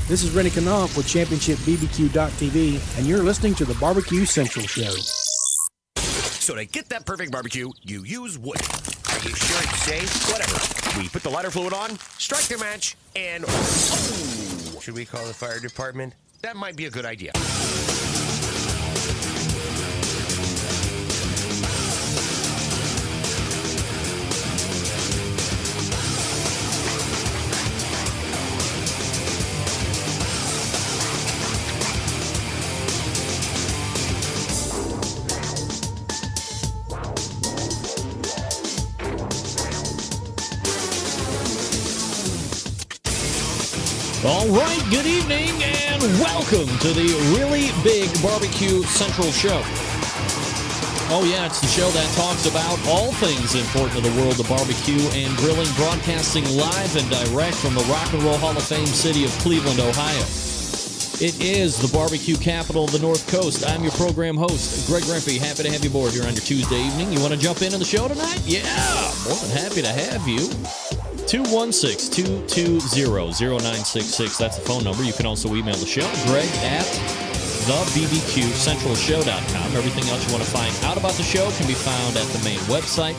This is Rennie Knopf with Championship BBQ.TV, and you're listening to the BBQ Central Show. So to get that perfect barbecue, you use wood. Are you sure it's safe? Whatever. We put the lighter fluid on, strike the match, and... Oh, should we call the fire department? That might be a good idea. All right, good evening and welcome to the really big BBQ Central Show. Oh yeah, it's the show that talks about all things important to the world of barbecue and grilling, broadcasting live and direct from the Rock and Roll Hall of Fame city of Cleveland, Ohio. It is the barbecue capital of the North Coast. I'm your program host, Greg Rempe. Happy to have you aboard here on your Tuesday evening. You want to jump into the show tonight? Yeah, more than happy to have you. 216-220-0966. That's the phone number. You can also email the show, Greg at thebbqcentralshow.com. Everything else you want to find out about the show can be found at the main website,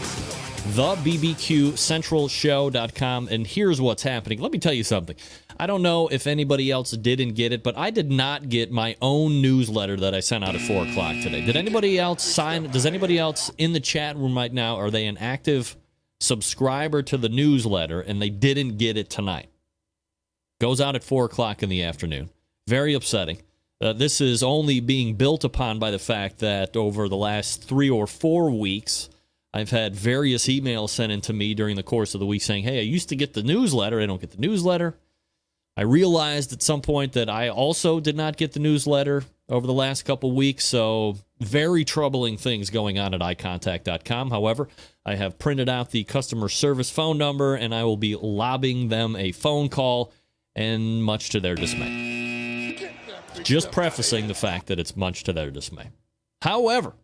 thebbqcentralshow.com. And here's what's happening. Let me tell you something. I don't know if anybody else didn't get it, but I did not get my own newsletter that I sent out at 4 o'clock today. Did anybody else sign? Does anybody else in the chat room right now, are they an active subscriber to the newsletter and they didn't get it tonight? Goes out at 4 o'clock in the afternoon. Very upsetting. This is only being built upon by the fact that over the last 3 or 4 weeks, I've had various emails sent in to me during the course of the week saying, hey, I used to get the newsletter. I don't get the newsletter. I realized at some point that I also did not get the newsletter over the last couple weeks, so very troubling things going on at iContact.com. However, I have printed out the customer service phone number, and I will be lobbing them a phone call, and much to their dismay. Just prefacing the fact that it's much to their dismay. However,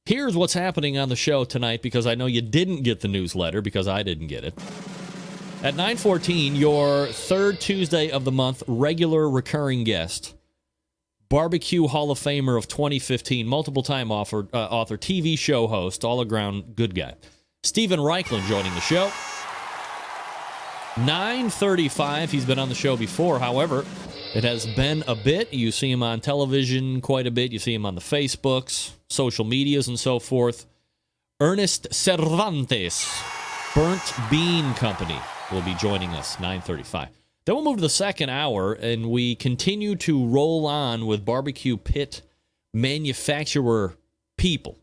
here's what's happening on the show tonight, because I know you didn't get the newsletter, because I didn't get it. At 9:14, your third Tuesday of the month, regular recurring guest, Barbecue Hall of Famer of 2015, multiple-time author, TV show host, all-around good guy, Stephen Raichlen joining the show. 9:35, he's been on the show before. However, it has been a bit. You see him on television quite a bit. You see him on the Facebooks, social medias, and so forth. Ernest Cervantes, Burnt Bean Company, will be joining us, 9:35. Then we'll move to the second hour, and we continue to roll on with barbecue pit manufacturer people.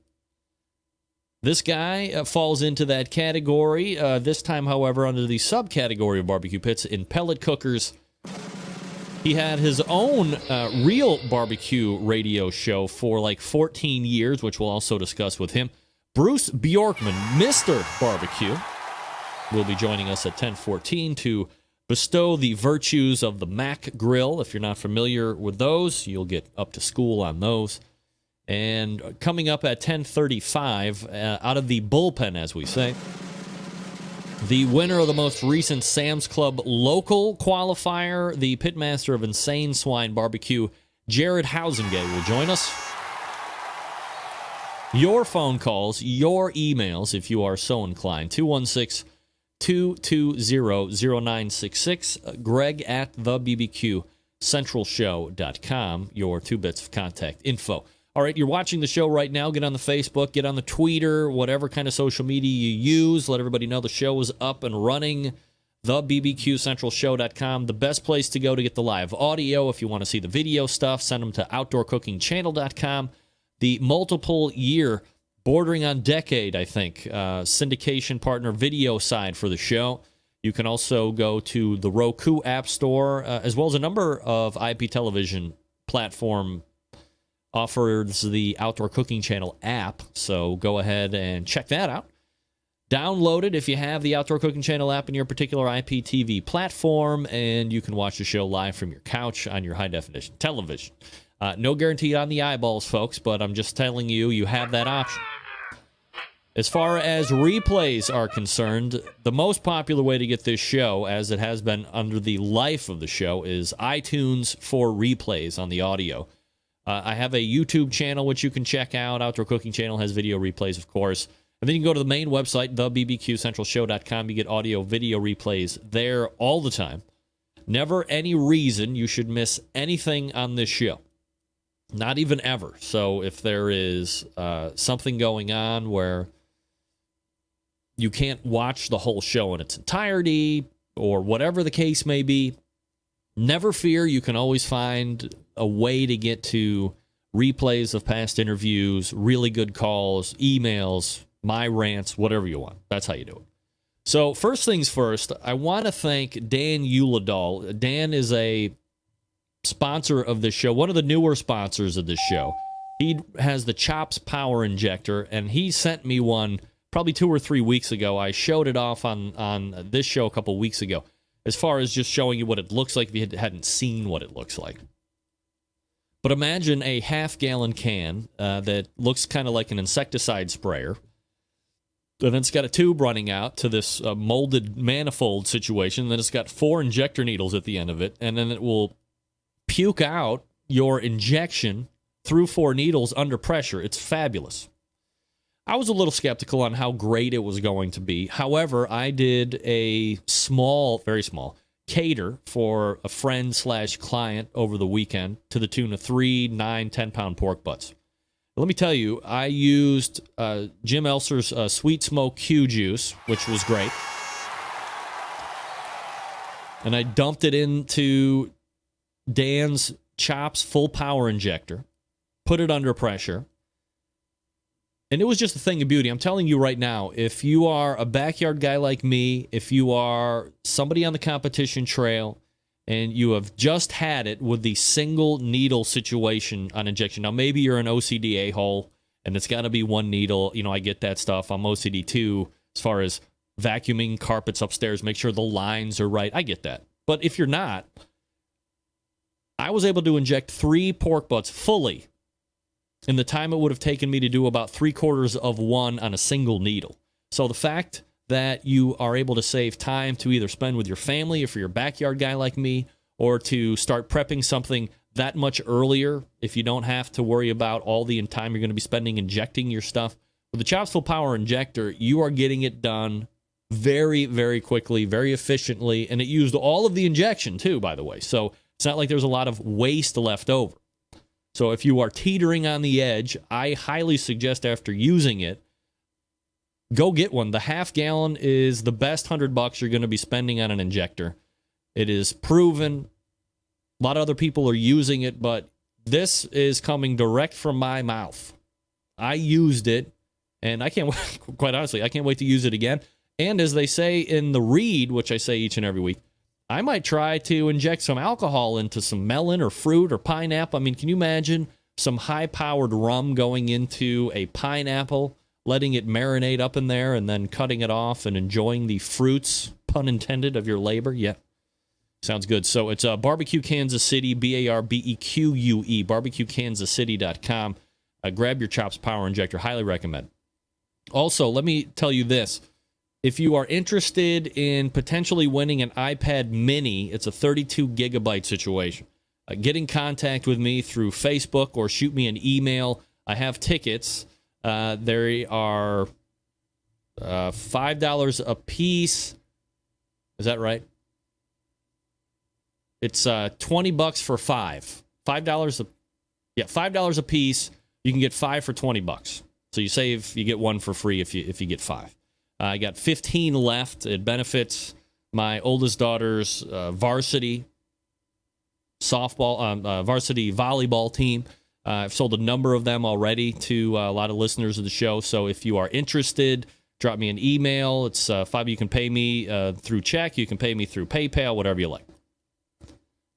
This guy falls into that category, this time, however, under the subcategory of barbecue pits in pellet cookers. He had his own real barbecue radio show for like 14 years, which we'll also discuss with him. Bruce Bjorkman, Mr. Barbecue, will be joining us at 10:14 to bestow the virtues of the Mac Grill. If you're not familiar with those, you'll get up to school on those. And coming up at 10:35, out of the bullpen, as we say, the winner of the most recent Sam's Club local qualifier, the pitmaster of Insane Swine Barbecue, Jared Housengate, will join us. Your phone calls, your emails, if you are so inclined, 216-220-0966, Greg at thebbqcentralshow.com, your 2 bits of contact info. All right, you're watching the show right now. Get on the Facebook, get on the Twitter, whatever kind of social media you use. Let everybody know the show is up and running. thebbqcentralshow.com, the best place to go to get the live audio. If you want to see the video stuff, send them to outdoorcookingchannel.com. The multiple-year, bordering on decade, I think, syndication partner video side for the show. You can also go to the Roku App Store, as well as a number of IP television platform offers the Outdoor Cooking Channel app, so go ahead and check that out. Download it if you have the Outdoor Cooking Channel app in your particular IPTV platform, and you can watch the show live from your couch on your high-definition television. No guarantee on the eyeballs, folks, but I'm just telling you, you have that option. As far as replays are concerned, the most popular way to get this show, as it has been under the life of the show, is iTunes for replays on the audio. I have a YouTube channel which you can check out. Outdoor Cooking Channel has video replays, of course. And then you can go to the main website, thebbqcentralshow.com. You get audio, video replays there all the time. Never any reason you should miss anything on this show. Not even ever. So if there is something going on where you can't watch the whole show in its entirety or whatever the case may be, never fear. You can always find a way to get to replays of past interviews, really good calls, emails, my rants, whatever you want. That's how you do it. So first things first, I want to thank Dan Uladol. Dan is a sponsor of this show, one of the newer sponsors of this show. He has the Chops Power Injector, and he sent me one probably 2 or 3 weeks ago. I showed it off on this show a couple weeks ago, as far as just showing you what it looks like if you hadn't seen what it looks like. But imagine a half-gallon can that looks kind of like an insecticide sprayer. And it's got a tube running out to this molded manifold situation. Then it's got 4 injector needles at the end of it. And then it will puke out your injection through 4 needles under pressure. It's fabulous. I was a little skeptical on how great it was going to be. However, I did a small, very small, cater for a friend/client over the weekend to the tune of 3, 9, 10-pound pork butts. Let me tell you, I used Jim Elser's Sweet Smoke Q juice, which was great. And I dumped it into Dan's Chops full power injector, put it under pressure, and it was just a thing of beauty. I'm telling you right now, if you are a backyard guy like me, if you are somebody on the competition trail, and you have just had it with the single needle situation on injection. Now, maybe you're an OCD a-hole, and it's got to be 1 needle. You know, I get that stuff. I'm OCD too, as far as vacuuming carpets upstairs, make sure the lines are right. I get that. But if you're not, I was able to inject 3 pork butts fully in the time it would have taken me to do about 3/4 of one on a single needle. So the fact that you are able to save time to either spend with your family if you're a backyard guy like me, or to start prepping something that much earlier if you don't have to worry about all the time you're going to be spending injecting your stuff. With the Chops Full Power Injector, you are getting it done very, very quickly, very efficiently, and it used all of the injection too, by the way. So it's not like there's a lot of waste left over. So if you are teetering on the edge, I highly suggest after using it, go get one. The half-gallon is the best $100 you're going to be spending on an injector. It is proven. A lot of other people are using it, but this is coming direct from my mouth. I used it, and I can't wait, quite honestly, I can't wait to use it again. And as they say in the read, which I say each and every week, I might try to inject some alcohol into some melon or fruit or pineapple. I mean, can you imagine some high-powered rum going into a pineapple, letting it marinate up in there, and then cutting it off and enjoying the fruits, pun intended, of your labor? Yeah, sounds good. So it's Barbecue Kansas City, BARBEQUE, barbecuekansascity.com. Grab your Chops Power Injector. Highly recommend. Also, let me tell you this. If you are interested in potentially winning an iPad mini, it's a 32-gigabyte situation. Get in contact with me through Facebook or shoot me an email. I have tickets. There are $5 a piece. Is that right? It's $20 for 5. $5 a piece. You can get 5 for $20. So you save, you get 1 for free if you get 5. I got 15 left. It benefits my oldest daughter's varsity softball, varsity volleyball team. I've sold a number of them already to a lot of listeners of the show. So if you are interested, drop me an email. It's $5. You can pay me through check. You can pay me through PayPal, whatever you like.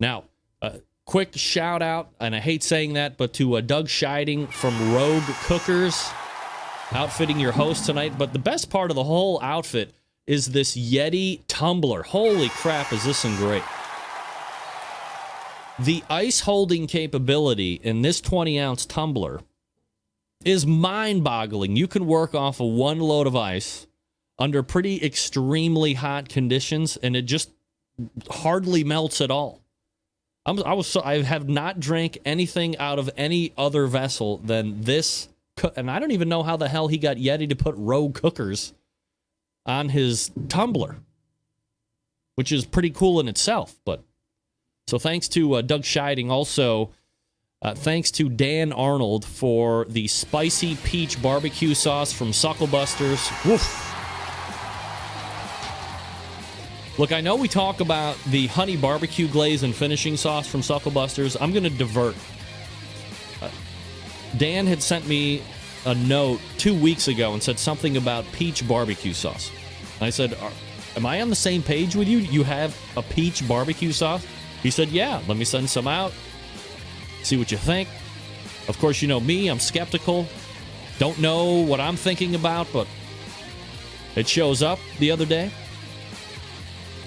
Now, quick shout out, and I hate saying that, but to Doug Scheiding from Rogue Cookers, outfitting your host tonight. But the best part of the whole outfit is this Yeti tumbler. Holy crap, is this thing great. The ice holding capability in this 20-ounce tumbler is mind-boggling. You can work off of one load of ice under pretty extremely hot conditions, and it just hardly melts at all. I have not drank anything out of any other vessel than this, and I don't even know how the hell he got Yeti to put Rogue cookers on his tumbler, which is pretty cool in itself. But so thanks to Doug Scheiding. Also, thanks to Dan Arnold for the spicy peach barbecue sauce from Sucklebusters. Woof. Look, I know we talk about the honey barbecue glaze and finishing sauce from Sucklebusters. I'm going to divert. Dan had sent me a note 2 weeks ago and said something about peach barbecue sauce. And I said, am I on the same page with you? You have a peach barbecue sauce? He said, yeah, let me send some out. See what you think. Of course, you know me, I'm skeptical. Don't know what I'm thinking about, but it shows up the other day.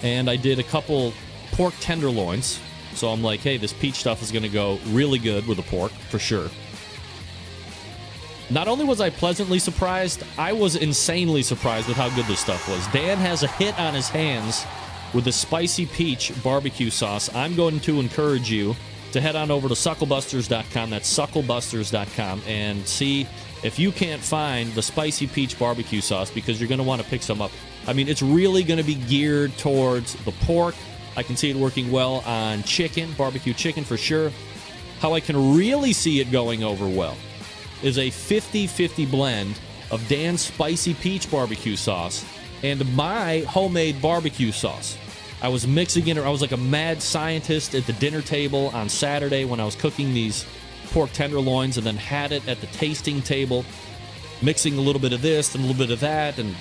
And I did a couple pork tenderloins. So I'm like, hey, this peach stuff is going to go really good with the pork, for sure. Not only was I pleasantly surprised, I was insanely surprised with how good this stuff was. Dan has a hit on his hands with the spicy peach barbecue sauce. I'm going to encourage you to head on over to sucklebusters.com. That's sucklebusters.com, and see if you can't find the spicy peach barbecue sauce, because you're going to want to pick some up. I mean, it's really going to be geared towards the pork. I can see it working well on chicken, barbecue chicken for sure. How I can really see it going over well is a 50-50 blend of Dan's spicy peach barbecue sauce and my homemade barbecue sauce. I was mixing it. I was like a mad scientist at the dinner table on Saturday when I was cooking these pork tenderloins, and then had it at the tasting table, mixing a little bit of this and a little bit of that. And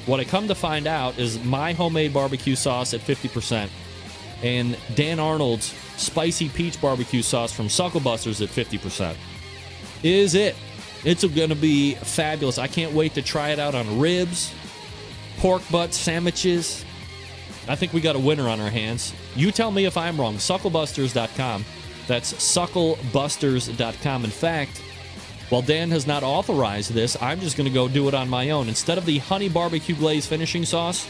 what I come to find out is my homemade barbecue sauce at 50% and Dan Arnold's spicy peach barbecue sauce from Sucklebusters at 50% is it. It's going to be fabulous. I can't wait to try it out on ribs, pork butt sandwiches. I think we got a winner on our hands. You tell me if I'm wrong. Sucklebusters.com. That's sucklebusters.com. In fact, while Dan has not authorized this, I'm just going to go do it on my own. Instead of the honey barbecue glaze finishing sauce,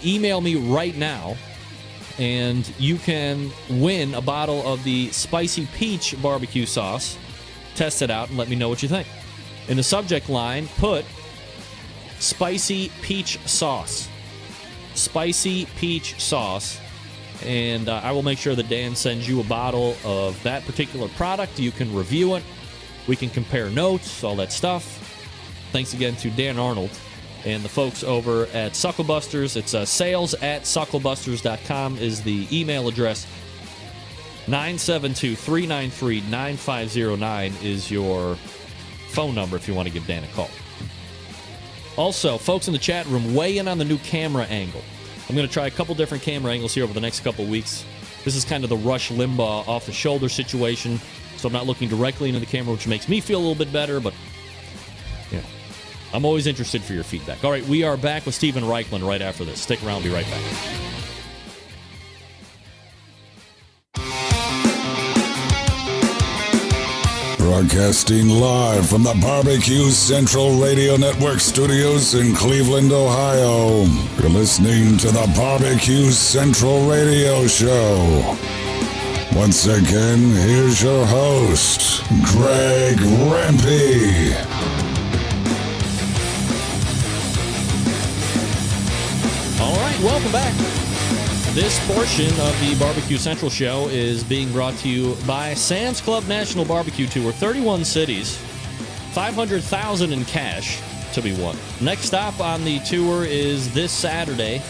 email me right now, and you can win a bottle of the spicy peach barbecue sauce. Test it out and let me know what you think. In the subject line, put spicy peach sauce. Spicy peach sauce. And I will make sure that Dan sends you a bottle of that particular product. You can review it. We can compare notes, all that stuff. Thanks again to Dan Arnold and the folks over at Sucklebusters. It's sales@sucklebusters.com is the email address. 972-393-9509 is your phone number if you want to give Dan a call. Also, folks in the chat room, weigh in on the new camera angle. I'm going to try a couple different camera angles here over the next couple weeks. This is kind of the Rush Limbaugh off-the-shoulder situation, so I'm not looking directly into the camera, which makes me feel a little bit better, but you know, I'm always interested for your feedback. All right, we are back with Steven Raichlen right after this. Stick around, be right back. Broadcasting live from the BBQ Central Radio Network studios in Cleveland, Ohio. You're listening to the BBQ Central Radio Show. Once again, here's your host, Greg Rempe. All right, welcome back. This portion of the BBQ Central Show is being brought to you by Sam's Club National Barbecue Tour. 31 cities, $500,000 in cash to be won. Next stop on the tour is this Saturday,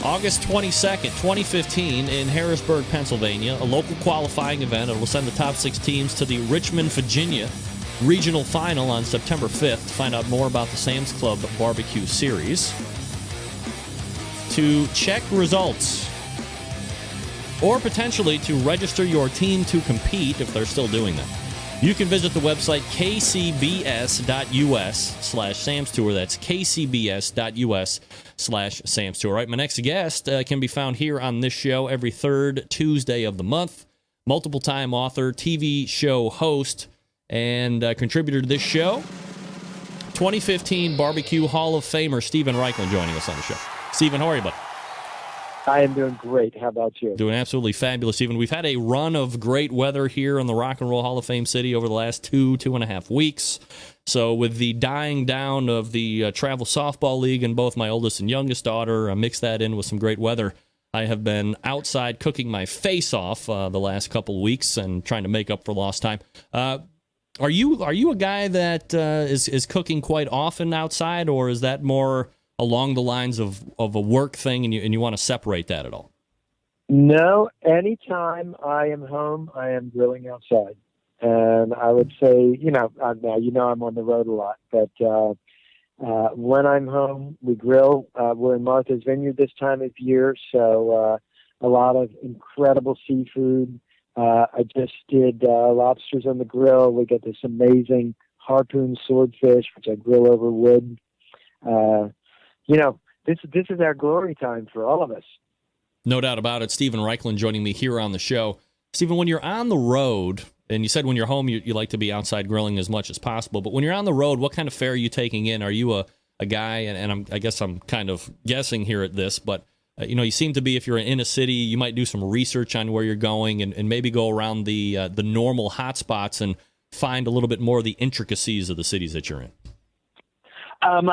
August 22nd, 2015, in Harrisburg, Pennsylvania, a local qualifying event. It will send the top 6 teams to the Richmond, Virginia regional final on September 5th. To find out more about the Sam's Club Barbecue Series, to check results, or potentially to register your team to compete if they're still doing that, you can visit the website kcbs.us/Sam's Tour. That's kcbs.us/Sam's Tour. All right, my next guest can be found here on this show every third Tuesday of the month. Multiple-time author, TV show host, and contributor to this show. 2015 Barbecue Hall of Famer Stephen Raichlen joining us on the show. Stephen, how are you, bud? I am doing great. How about you? Doing absolutely fabulous, Stephen. We've had a run of great weather here in the Rock and Roll Hall of Fame city over the last two and a half weeks. So with the dying down of the travel softball league and both my oldest and youngest daughter, mix that in with some great weather. I have been outside cooking my face off the last couple of weeks and trying to make up for lost time. Are you a guy that is cooking quite often outside, or is that more along the lines of a work thing, and you want to separate that at all? No, anytime I am home, I am grilling outside. And I would say, now I'm on the road a lot, but when I'm home, we grill. We're in Martha's Vineyard this time of year, so a lot of incredible seafood. I just did lobsters on the grill. We get this amazing harpoon swordfish, which I grill over wood. This is our glory time for all of us. No doubt about it. Stephen Raichlen joining me here on the show. Stephen, when you're on the road, and you said when you're home you like to be outside grilling as much as possible, but when you're on the road, what kind of fare are you taking in? Are you a guy, and I guess I'm kind of guessing here at this, but you seem to be, if you're in a city, you might do some research on where you're going and maybe go around the normal hot spots and find a little bit more of the intricacies of the cities that you're in. One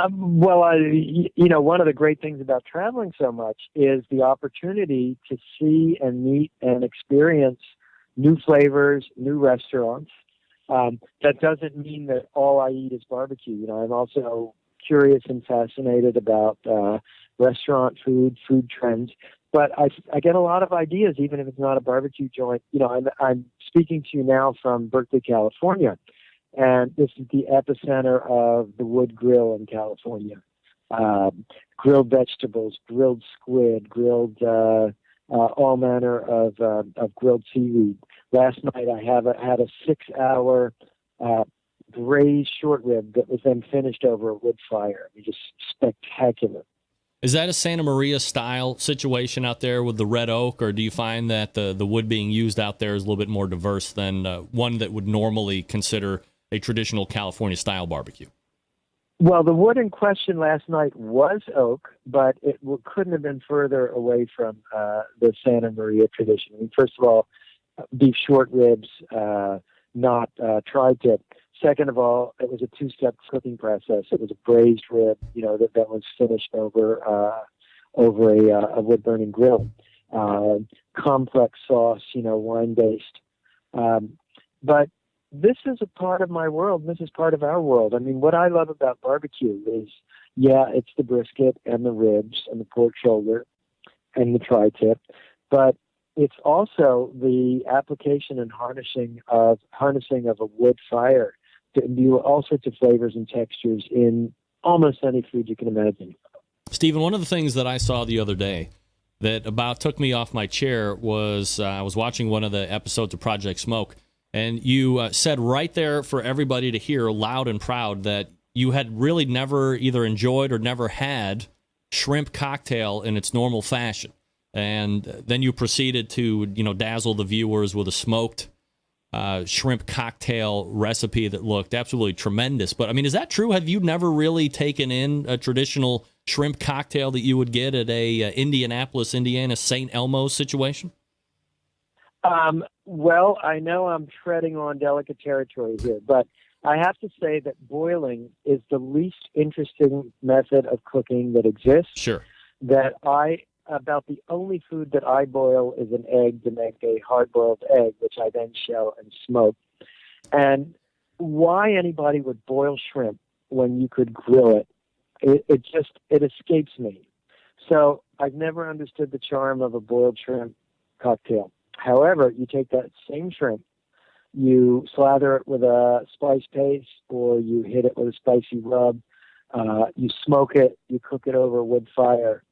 of the great things about traveling so much is the opportunity to see and meet and experience new flavors, new restaurants. That doesn't mean that all I eat is barbecue. I'm also curious and fascinated about restaurant food trends. But I get a lot of ideas, even if it's not a barbecue joint. I'm speaking to you now from Berkeley, California. And this is the epicenter of the wood grill in California. Grilled vegetables, grilled squid, grilled all manner of grilled seaweed. Last night I had a 6-hour braised short rib that was then finished over a wood fire. It was just spectacular. Is that a Santa Maria style situation out there with the red oak, or do you find that the wood being used out there is a little bit more diverse than one that would normally consider a traditional California style barbecue? Well, the wood in question last night was oak, but it couldn't have been further away from the Santa Maria tradition. First of all, beef short ribs, not tri-tip. Second of all, it was a 2-step cooking process. It was a braised rib, that was finished over a wood burning grill. Complex sauce, wine based. But this is a part of my world. This is part of our world. What I love about barbecue is, it's the brisket and the ribs and the pork shoulder and the tri-tip, but it's also the application and harnessing of a wood fire to imbue all sorts of flavors and textures in almost any food you can imagine. Stephen, one of the things that I saw the other day that about took me off my chair was I was watching one of the episodes of Project Smoke, and you said right there for everybody to hear loud and proud that you had really never either enjoyed or never had shrimp cocktail in its normal fashion. And then you proceeded to, dazzle the viewers with a smoked shrimp cocktail recipe that looked absolutely tremendous. But, is that true? Have you never really taken in a traditional shrimp cocktail that you would get at a Indianapolis, Indiana, St. Elmo's situation? Well, I know I'm treading on delicate territory here, but I have to say that boiling is the least interesting method of cooking that exists. Sure. About the only food that I boil is an egg to make a hard-boiled egg, which I then shell and smoke. And why anybody would boil shrimp when you could grill it, it escapes me. So I've never understood the charm of a boiled shrimp cocktail. However, you take that same shrimp, you slather it with a spice paste, or you hit it with a spicy rub, you smoke it, you cook it over a wood fire,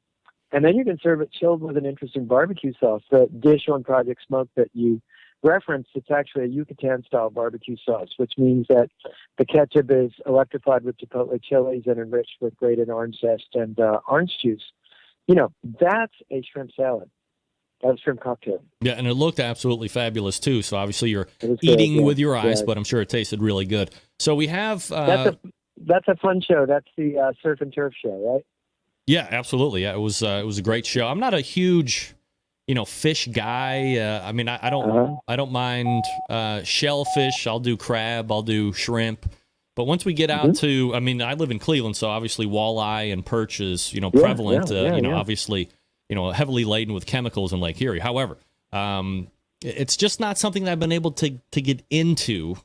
and then you can serve it chilled with an interesting barbecue sauce. The dish on Project Smoke that you referenced, it's actually a Yucatan-style barbecue sauce, which means that the ketchup is electrified with chipotle chilies and enriched with grated orange zest and orange juice. That's a shrimp salad. That was shrimp cocktail. Yeah, and it looked absolutely fabulous, too. So obviously you're It was eating good, yeah. with your eyes, Yeah. but I'm sure it tasted really good. So we have... That's a fun show. That's the surf and turf show, right? Yeah, absolutely. Yeah, it was a great show. I'm not a huge, fish guy. I mean, I don't mind shellfish. I'll do crab. I'll do shrimp. But once we get out to, I mean, I live in Cleveland, so obviously walleye and perch is prevalent. Obviously, heavily laden with chemicals in Lake Erie. However, it's just not something that I've been able to get into.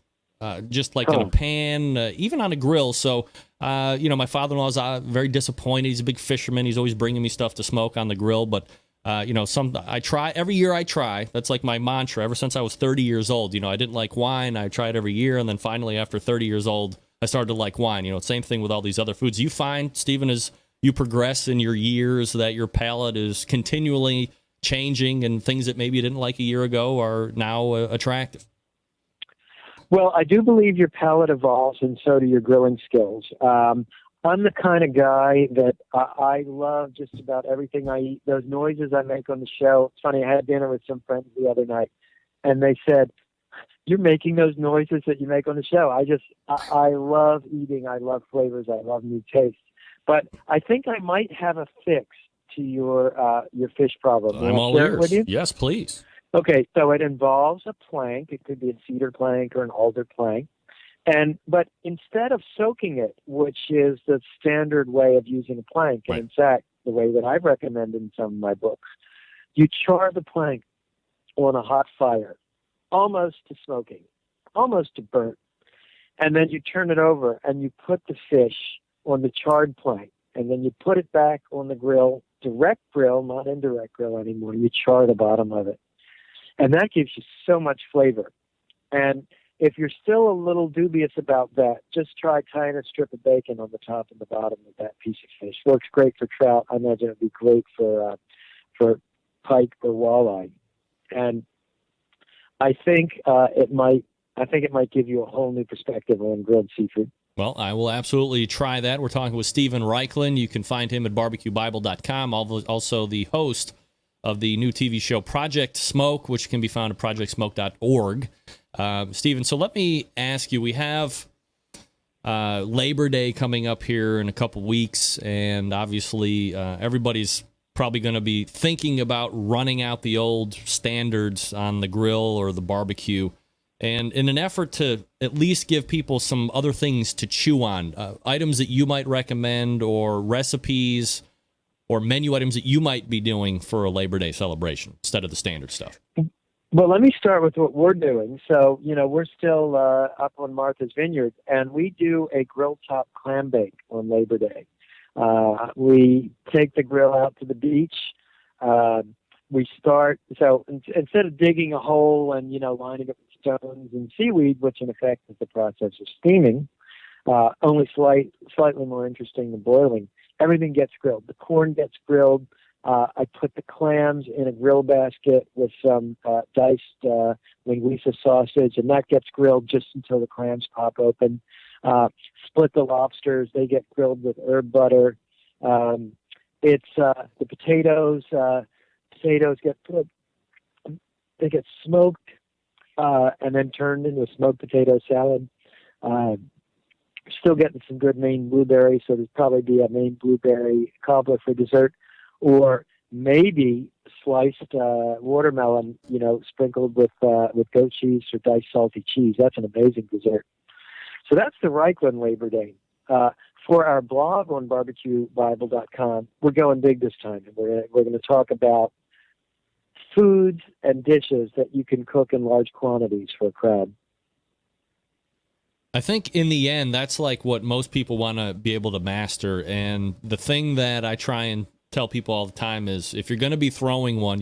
Just like in a pan, even on a grill. So, my father-in-law's very disappointed. He's a big fisherman. He's always bringing me stuff to smoke on the grill. But, I try. Every year I try. That's like my mantra ever since I was 30 years old. I didn't like wine. I tried every year. And then finally, after 30 years old, I started to like wine. Same thing with all these other foods. You find, Stephen, as you progress in your years, that your palate is continually changing and things that maybe you didn't like a year ago are now attractive. Well, I do believe your palate evolves, and so do your grilling skills. I'm the kind of guy that I love just about everything I eat. Those noises I make on the show. It's funny, I had dinner with some friends the other night, and they said, "You're making those noises that you make on the show." I love eating. I love flavors. I love new tastes. But I think I might have a fix to your fish problem. I'm all share it with ears. you? Yes, please. Okay, so it involves a plank. It could be a cedar plank or an alder plank. But instead of soaking it, which is the standard way of using a plank, Right. and in fact, the way that I've recommended in some of my books, you char the plank on a hot fire, almost to smoking, almost to burnt. And then you turn it over and you put the fish on the charred plank. And then you put it back on the grill, direct grill, not indirect grill anymore. You char the bottom of it. And that gives you so much flavor. And if you're still a little dubious about that, just try tying a strip of bacon on the top and the bottom of that piece of fish. Works great for trout. I imagine it'd be great for pike or walleye. And I think it might give you a whole new perspective on grilled seafood. Well, I will absolutely try that. We're talking with Stephen Raichlen. You can find him at BBQBible.com. Also the host of the new TV show Project Smoke, which can be found at projectsmoke.org. Stephen, so let me ask you, we have Labor Day coming up here in a couple weeks, and obviously everybody's probably going to be thinking about running out the old standards on the grill or the barbecue. And in an effort to at least give people some other things to chew on, items that you might recommend or recipes or menu items that you might be doing for a Labor Day celebration instead of the standard stuff? Well, let me start with what we're doing. So, we're still up on Martha's Vineyard, and we do a grill top clam bake on Labor Day. We take the grill out to the beach. We start, so instead of digging a hole and, lining up with stones and seaweed, which in effect is the process of steaming, only slightly more interesting than boiling, everything gets grilled. The corn gets grilled. I put the clams in a grill basket with some diced linguiça sausage, and that gets grilled just until the clams pop open. Split the lobsters. They get grilled with herb butter. It's the potatoes. Potatoes they get smoked and then turned into a smoked potato salad. Still getting some good Maine blueberries, so there'd probably be a Maine blueberry cobbler for dessert, or maybe sliced watermelon, sprinkled with goat cheese or diced salty cheese. That's an amazing dessert. So that's the Raichlen Labor Day. For our blog on bbq-u.com, we're going big this time. We're going to talk about foods and dishes that you can cook in large quantities for a crowd. I think in the end, that's like what most people want to be able to master. And the thing that I try and tell people all the time is if you're going to be throwing one,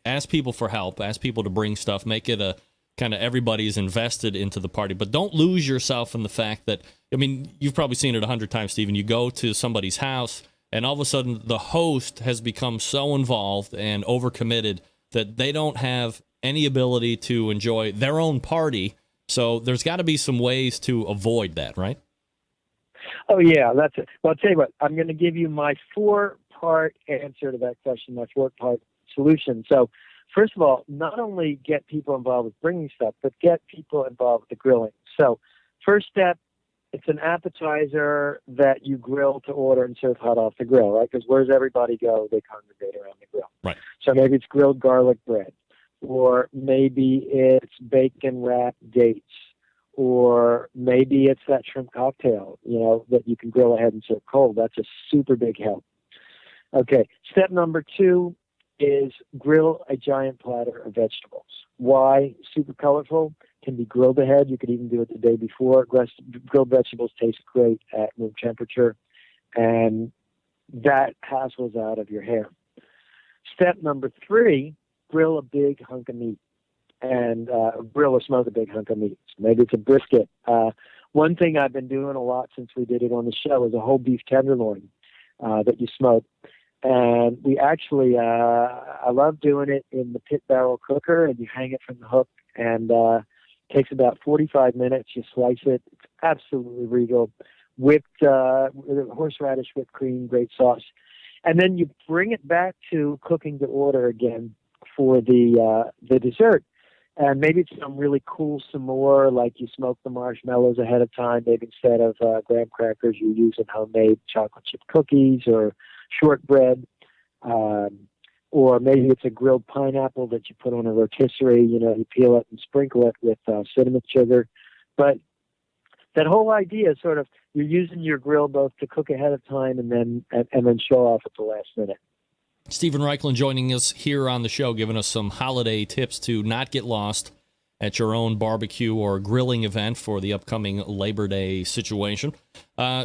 ask people for help, ask people to bring stuff, make it a kind of everybody's invested into the party. But don't lose yourself in the fact that, you've probably seen it 100 times, Stephen. You go to somebody's house and all of a sudden the host has become so involved and overcommitted that they don't have any ability to enjoy their own party. So there's got to be some ways to avoid that, right? Oh, yeah, that's it. Well, I'll tell you what, I'm going to give you my 4-part answer to that question, my 4-part solution. So first of all, not only get people involved with bringing stuff, but get people involved with the grilling. So first step, it's an appetizer that you grill to order and serve hot off the grill, right? Because where does everybody go? They congregate around the grill. Right. So maybe it's grilled garlic bread, or maybe it's bacon wrapped dates, or maybe it's that shrimp cocktail, that you can grill ahead and serve cold. That's a super big help. Okay, step number 2 is grill a giant platter of vegetables. Why? Super colorful, can be grilled ahead. You could even do it the day before. Grilled vegetables taste great at room temperature, and that hassles out of your hair. Step number 3, grill a big hunk of meat, and grill or smoke a big hunk of meat. Maybe it's a brisket. One thing I've been doing a lot since we did it on the show is a whole beef tenderloin that you smoke. And we actually, I love doing it in the pit barrel cooker, and you hang it from the hook, and takes about 45 minutes. You slice it. It's absolutely regal. Whipped horseradish, whipped cream, great sauce. And then you bring it back to cooking to order again for the dessert. And maybe it's some really cool s'more, like you smoke the marshmallows ahead of time. Maybe instead of graham crackers, you're using homemade chocolate chip cookies or shortbread. Or maybe it's a grilled pineapple that you put on a rotisserie. You peel it and sprinkle it with cinnamon sugar. But that whole idea is sort of you're using your grill both to cook ahead of time and then show off at the last minute. Stephen Raichlen joining us here on the show, giving us some holiday tips to not get lost at your own barbecue or grilling event for the upcoming Labor Day situation.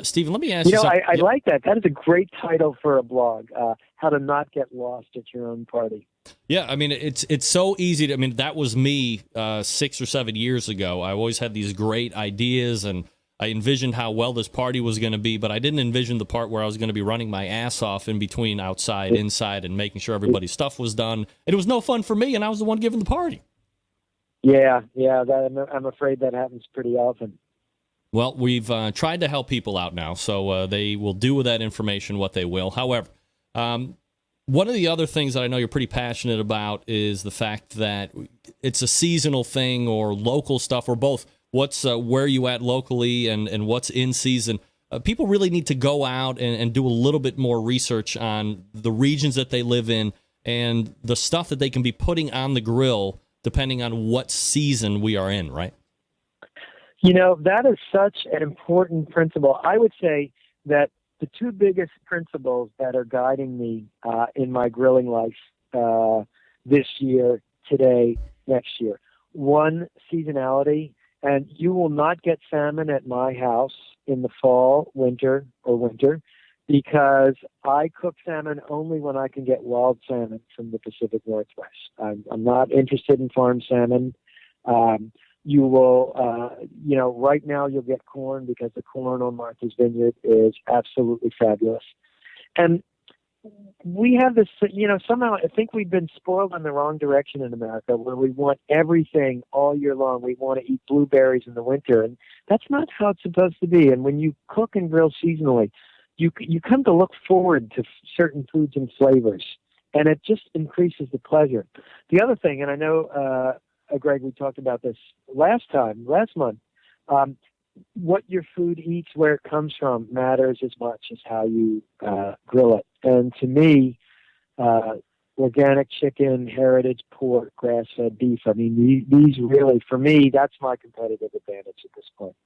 Stephen, let me ask you something. I like that. That is a great title for a blog, How to Not Get Lost at Your Own Party. Yeah, I mean, it's so easy to, that was me 6 or 7 years ago. I always had these great ideas, and I envisioned how well this party was going to be, but I didn't envision the part where I was going to be running my ass off in between outside, inside, and making sure everybody's stuff was done. It was no fun for me, and I was the one giving the party. Yeah, I'm afraid that happens pretty often. Well, we've tried to help people out now, so they will do with that information what they will. However, one of the other things that I know you're pretty passionate about is the fact that it's a seasonal thing or local stuff or both. What's where you at locally and what's in season. People really need to go out and do a little bit more research on the regions that they live in and the stuff that they can be putting on the grill depending on what season we are in, right? That is such an important principle. I would say that the 2 biggest principles that are guiding me in my grilling life this year, today, next year. 1, seasonality. And you will not get salmon at my house in the fall, winter, because I cook salmon only when I can get wild salmon from the Pacific Northwest. I'm not interested in farm salmon. You will, right now you'll get corn because the corn on Martha's Vineyard is absolutely fabulous. And we have this, somehow I think we've been spoiled in the wrong direction in America where we want everything all year long. We want to eat blueberries in the winter, and that's not how it's supposed to be. And when you cook and grill seasonally, you come to look forward to certain foods and flavors, and it just increases the pleasure. The other thing, and I know, Greg, we talked about this last month, what your food eats, where it comes from, matters as much as how you grill it. And to me, organic chicken, heritage pork, grass-fed beef, these really, for me, that's my competitive advantage at this point.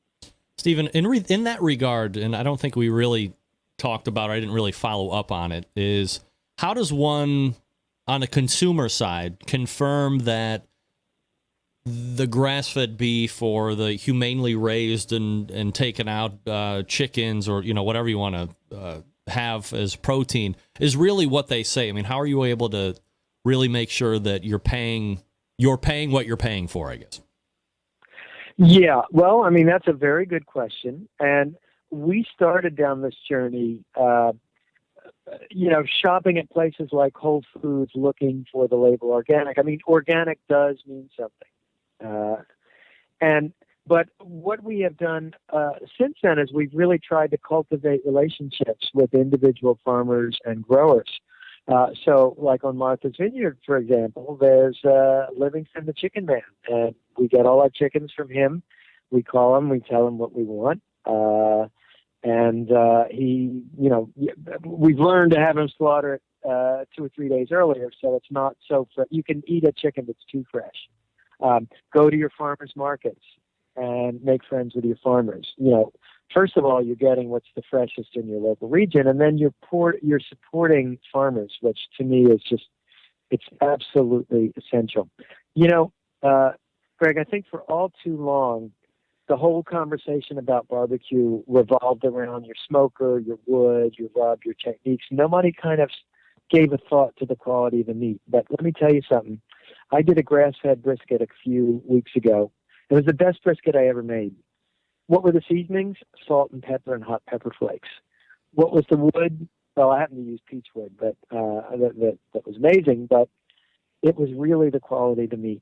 Stephen, in that regard, and I don't think we really talked about it, I didn't really follow up on it, is how does one, on the consumer side, confirm that the grass-fed beef or the humanely raised and taken out chickens or whatever you want to have as protein is really what they say? How are you able to really make sure that you're paying what you're paying for, I guess? Yeah, well, that's a very good question, and we started down this journey, shopping at places like Whole Foods, looking for the label organic. Organic does mean something. But what we have done since then is we've really tried to cultivate relationships with individual farmers and growers So, like on Martha's Vineyard, for example, there's Livingston the Chicken Man, and we get all our chickens from him. We call him, we tell him what we want, and he, we've learned to have him slaughter it 2 or 3 days earlier, so it's not so fresh. You can eat a chicken that's too fresh. Go to your farmers markets and make friends with your farmers. First of all, you're getting what's the freshest in your local region, and then you're supporting farmers, which to me is it's absolutely essential. Greg, I think for all too long, the whole conversation about barbecue revolved around your smoker, your wood, your rub, your techniques. Nobody kind of gave a thought to the quality of the meat. But let me tell you something. I did a grass-fed brisket a few weeks ago. It was the best brisket I ever made. What were the seasonings? Salt and pepper and hot pepper flakes. What was the wood? Well, I happened to use peach wood, but that was amazing. But it was really the quality of the meat.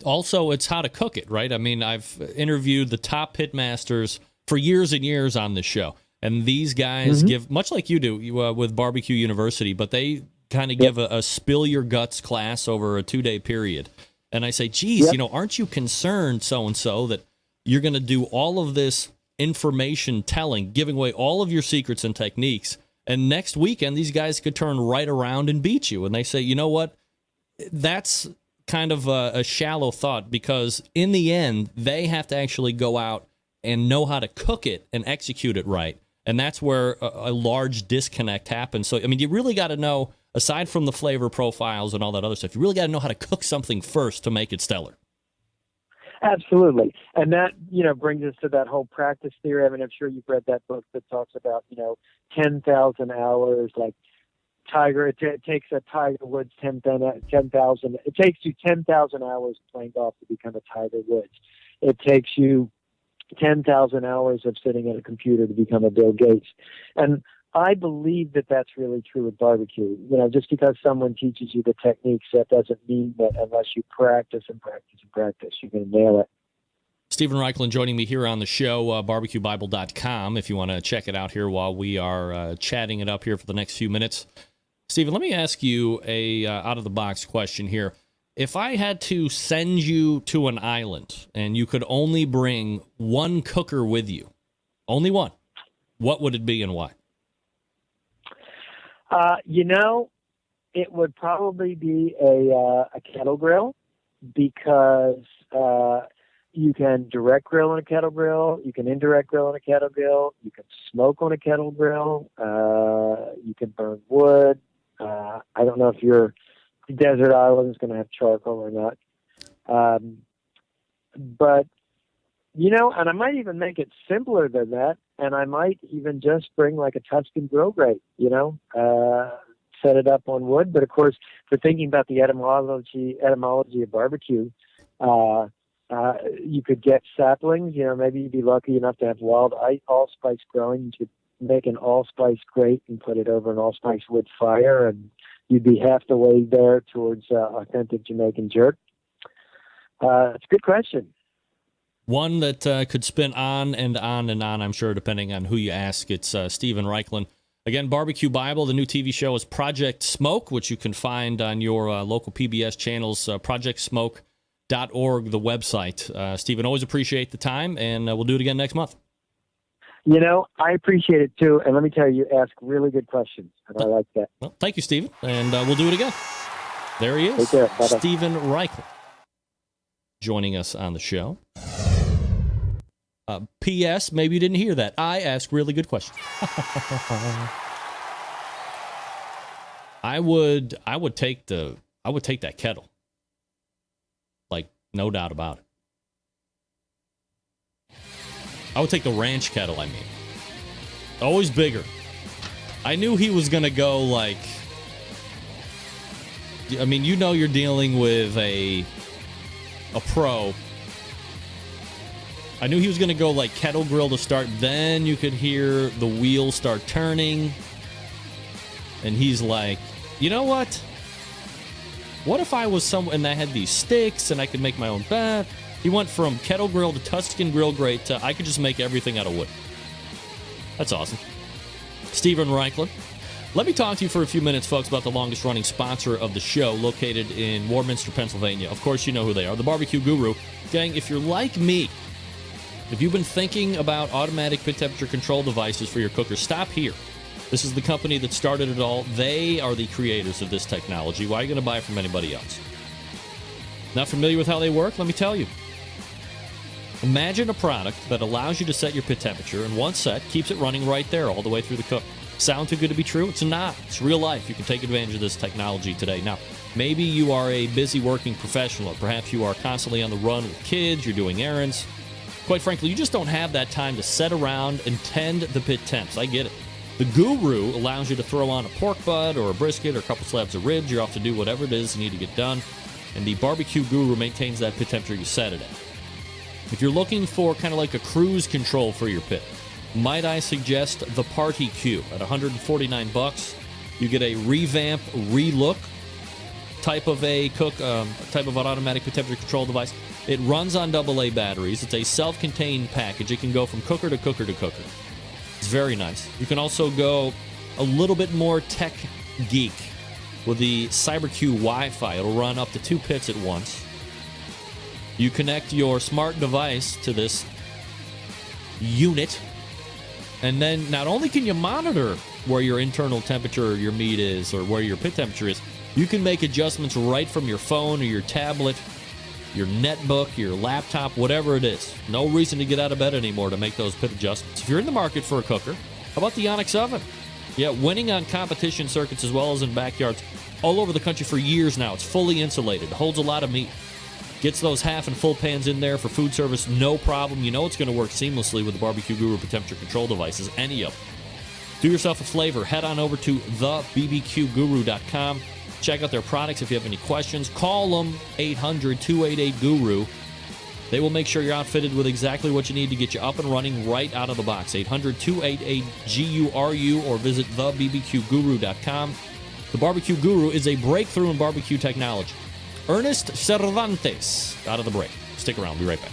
Also, it's how to cook it, right? I mean, I've interviewed the top pit masters for years and years on this show, and these guys give, much like you do with Barbecue University, but they kind of give a spill your guts class over a 2-day period. And I say, geez, aren't you concerned, so-and-so, that you're going to do all of this information telling, giving away all of your secrets and techniques, and next weekend these guys could turn right around and beat you? And they say, you know what? That's kind of a shallow thought, because in the end, they have to actually go out and know how to cook it and execute it right. And that's where a large disconnect happens. So, I mean, you really got to know, aside from the flavor profiles and all that other stuff, you really got to know how to cook something first to make it stellar. Absolutely. And that, brings us to that whole practice theory. I mean, I'm sure you've read that book that talks about, 10,000 hours, like Tiger. It takes a Tiger Woods 10,000. It takes you 10,000 hours playing golf to become a Tiger Woods. It takes you 10,000 hours of sitting at a computer to become a Bill Gates. And I believe that that's really true with barbecue. Just because someone teaches you the techniques, that doesn't mean that unless you practice and practice and practice, you're going to nail it. Stephen Raichlen joining me here on the show, barbecuebible.com, if you want to check it out here while we are chatting it up here for the next few minutes. Stephen, let me ask you a out-of-the-box question here. If I had to send you to an island and you could only bring one cooker with you, only one, what would it be and why? It would probably be a kettle grill, because you can direct grill on a kettle grill, you can indirect grill on a kettle grill, you can smoke on a kettle grill, you can burn wood. I don't know if your desert island is going to have charcoal or not. But, and I might even make it simpler than that. And I might even just bring like a Tuscan grill grate, set it up on wood. But of course, for thinking about the etymology of barbecue, you could get saplings. Maybe you'd be lucky enough to have wild allspice growing. You could make an allspice grate and put it over an allspice wood fire, and you'd be half the way there towards authentic Jamaican jerk. It's a good question. One that could spin on and on and on, I'm sure, depending on who you ask. It's Stephen Raichlen. Again, Barbecue Bible, the new TV show is Project Smoke, which you can find on your local PBS channels, projectsmoke.org, the website. Stephen, always appreciate the time, and we'll do it again next month. I appreciate it, too. And let me tell you, you ask really good questions, and I like that. Well, thank you, Stephen, and we'll do it again. There he is, Take care. Bye-bye. Stephen Raichlen, joining us on the show. P.S. Maybe you didn't hear that. I ask really good questions. I would take that kettle. Like, no doubt about it. I would take the ranch kettle, I mean. Always bigger. I knew he was going to go like... I mean, you're dealing with a pro. I knew he was going to go like kettle grill to start. Then you could hear the wheels start turning. And he's like, you know what? What if I was someone and I had these sticks and I could make my own bath? He went from kettle grill to Tuscan grill grate to I could just make everything out of wood. That's awesome. Stephen Raichlen, Let me talk to you for a few minutes, folks, about the longest-running sponsor of the show, located in Warminster, Pennsylvania. Of course, you know who they are, the BBQ Guru. Gang, if you're like me, if you've been thinking about automatic pit temperature control devices for your cooker, stop here. This is the company that started it all. They are the creators of this technology. Why are you going to buy it from anybody else? Not familiar with how they work? Let me tell you. Imagine a product that allows you to set your pit temperature, and once set, keeps it running right there all the way through the cook. Sound too good to be true? It's not. It's real life. You can take advantage of this technology today. Now, maybe you are a busy working professional, or perhaps you are constantly on the run with kids, you're doing errands. Quite frankly, you just don't have that time to sit around and tend the pit temps. I get it. The Guru allows you to throw on a pork butt or a brisket or a couple slabs of ribs. You're off to do whatever it is you need to get done. And the BBQ Guru maintains that pit temperature you set it at. If you're looking for kind of like a cruise control for your pit, might I suggest the Party Q at $149? You get a revamp, relook type of a type of an automatic pit temperature control device. It runs on AA batteries. It's a self-contained package. It can go from cooker to cooker to cooker. It's very nice. You can also go a little bit more tech geek with the CyberQ Wi-Fi. It'll run up to 2 pits at once. You connect your smart device to this unit, and then not only can you monitor where your internal temperature, your meat is, or where your pit temperature is, you can make adjustments right from your phone or your tablet, your netbook, your laptop, whatever it is. No reason to get out of bed anymore to make those pit adjustments. If you're in the market for a cooker, how about the Onyx oven? Yeah, winning on competition circuits as well as in backyards all over the country for years now. It's fully insulated, holds a lot of meat. Gets those half and full pans in there for food service, no problem. You know it's going to work seamlessly with the BBQ Guru pit temperature control devices, any of them. Do yourself a flavor. Head on over to thebbqguru.com. Check out their products. If you have any questions, call them 800-288-GURU. They will make sure you're outfitted with exactly what you need to get you up and running right out of the box. 800-288-GURU or visit thebbqguru.com. The BBQ Guru is a breakthrough in barbecue technology. Ernest Cervantes out of the break. Stick around. Be right back.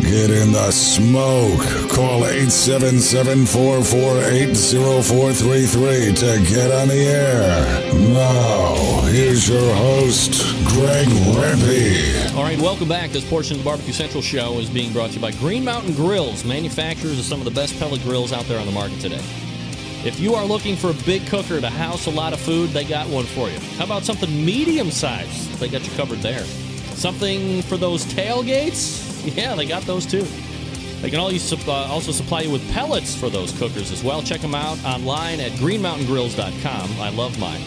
Get in the smoke. Call 877-448-0433 to get on the air. Now, here's your host, Greg Rempe. All right, welcome back. This portion of the BBQ Central Show is being brought to you by Green Mountain Grills, manufacturers of some of the best pellet grills out there on the market today. If you are looking for a big cooker to house a lot of food, they got one for you. How about something medium-sized? They got you covered there. Something for those tailgates? Yeah, they got those too. They can also supply you with pellets for those cookers as well. Check them out online at greenmountaingrills.com. I love mine.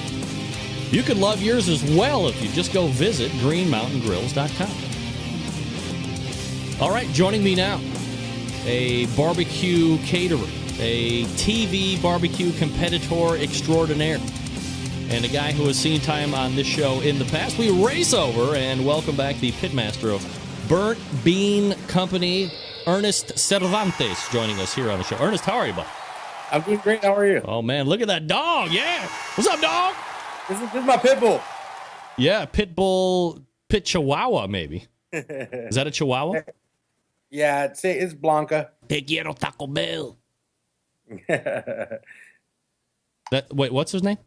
You can love yours as well if you just go visit greenmountaingrills.com. All right, joining me now, a barbecue caterer, a TV barbecue competitor extraordinaire, and a guy who has seen time on this show in the past. We race over and welcome back the pitmaster of Burnt Bean Company, Ernest Cervantes, joining us here on the show. Ernest, how are you, bud? I'm doing great. How are you? Oh, man, look at that dog. Yeah. What's up, dog? This is my pit bull. Yeah, pit chihuahua, maybe. Is that a chihuahua? Yeah, it's Blanca. Te quiero Taco Bell. Wait, what's his name?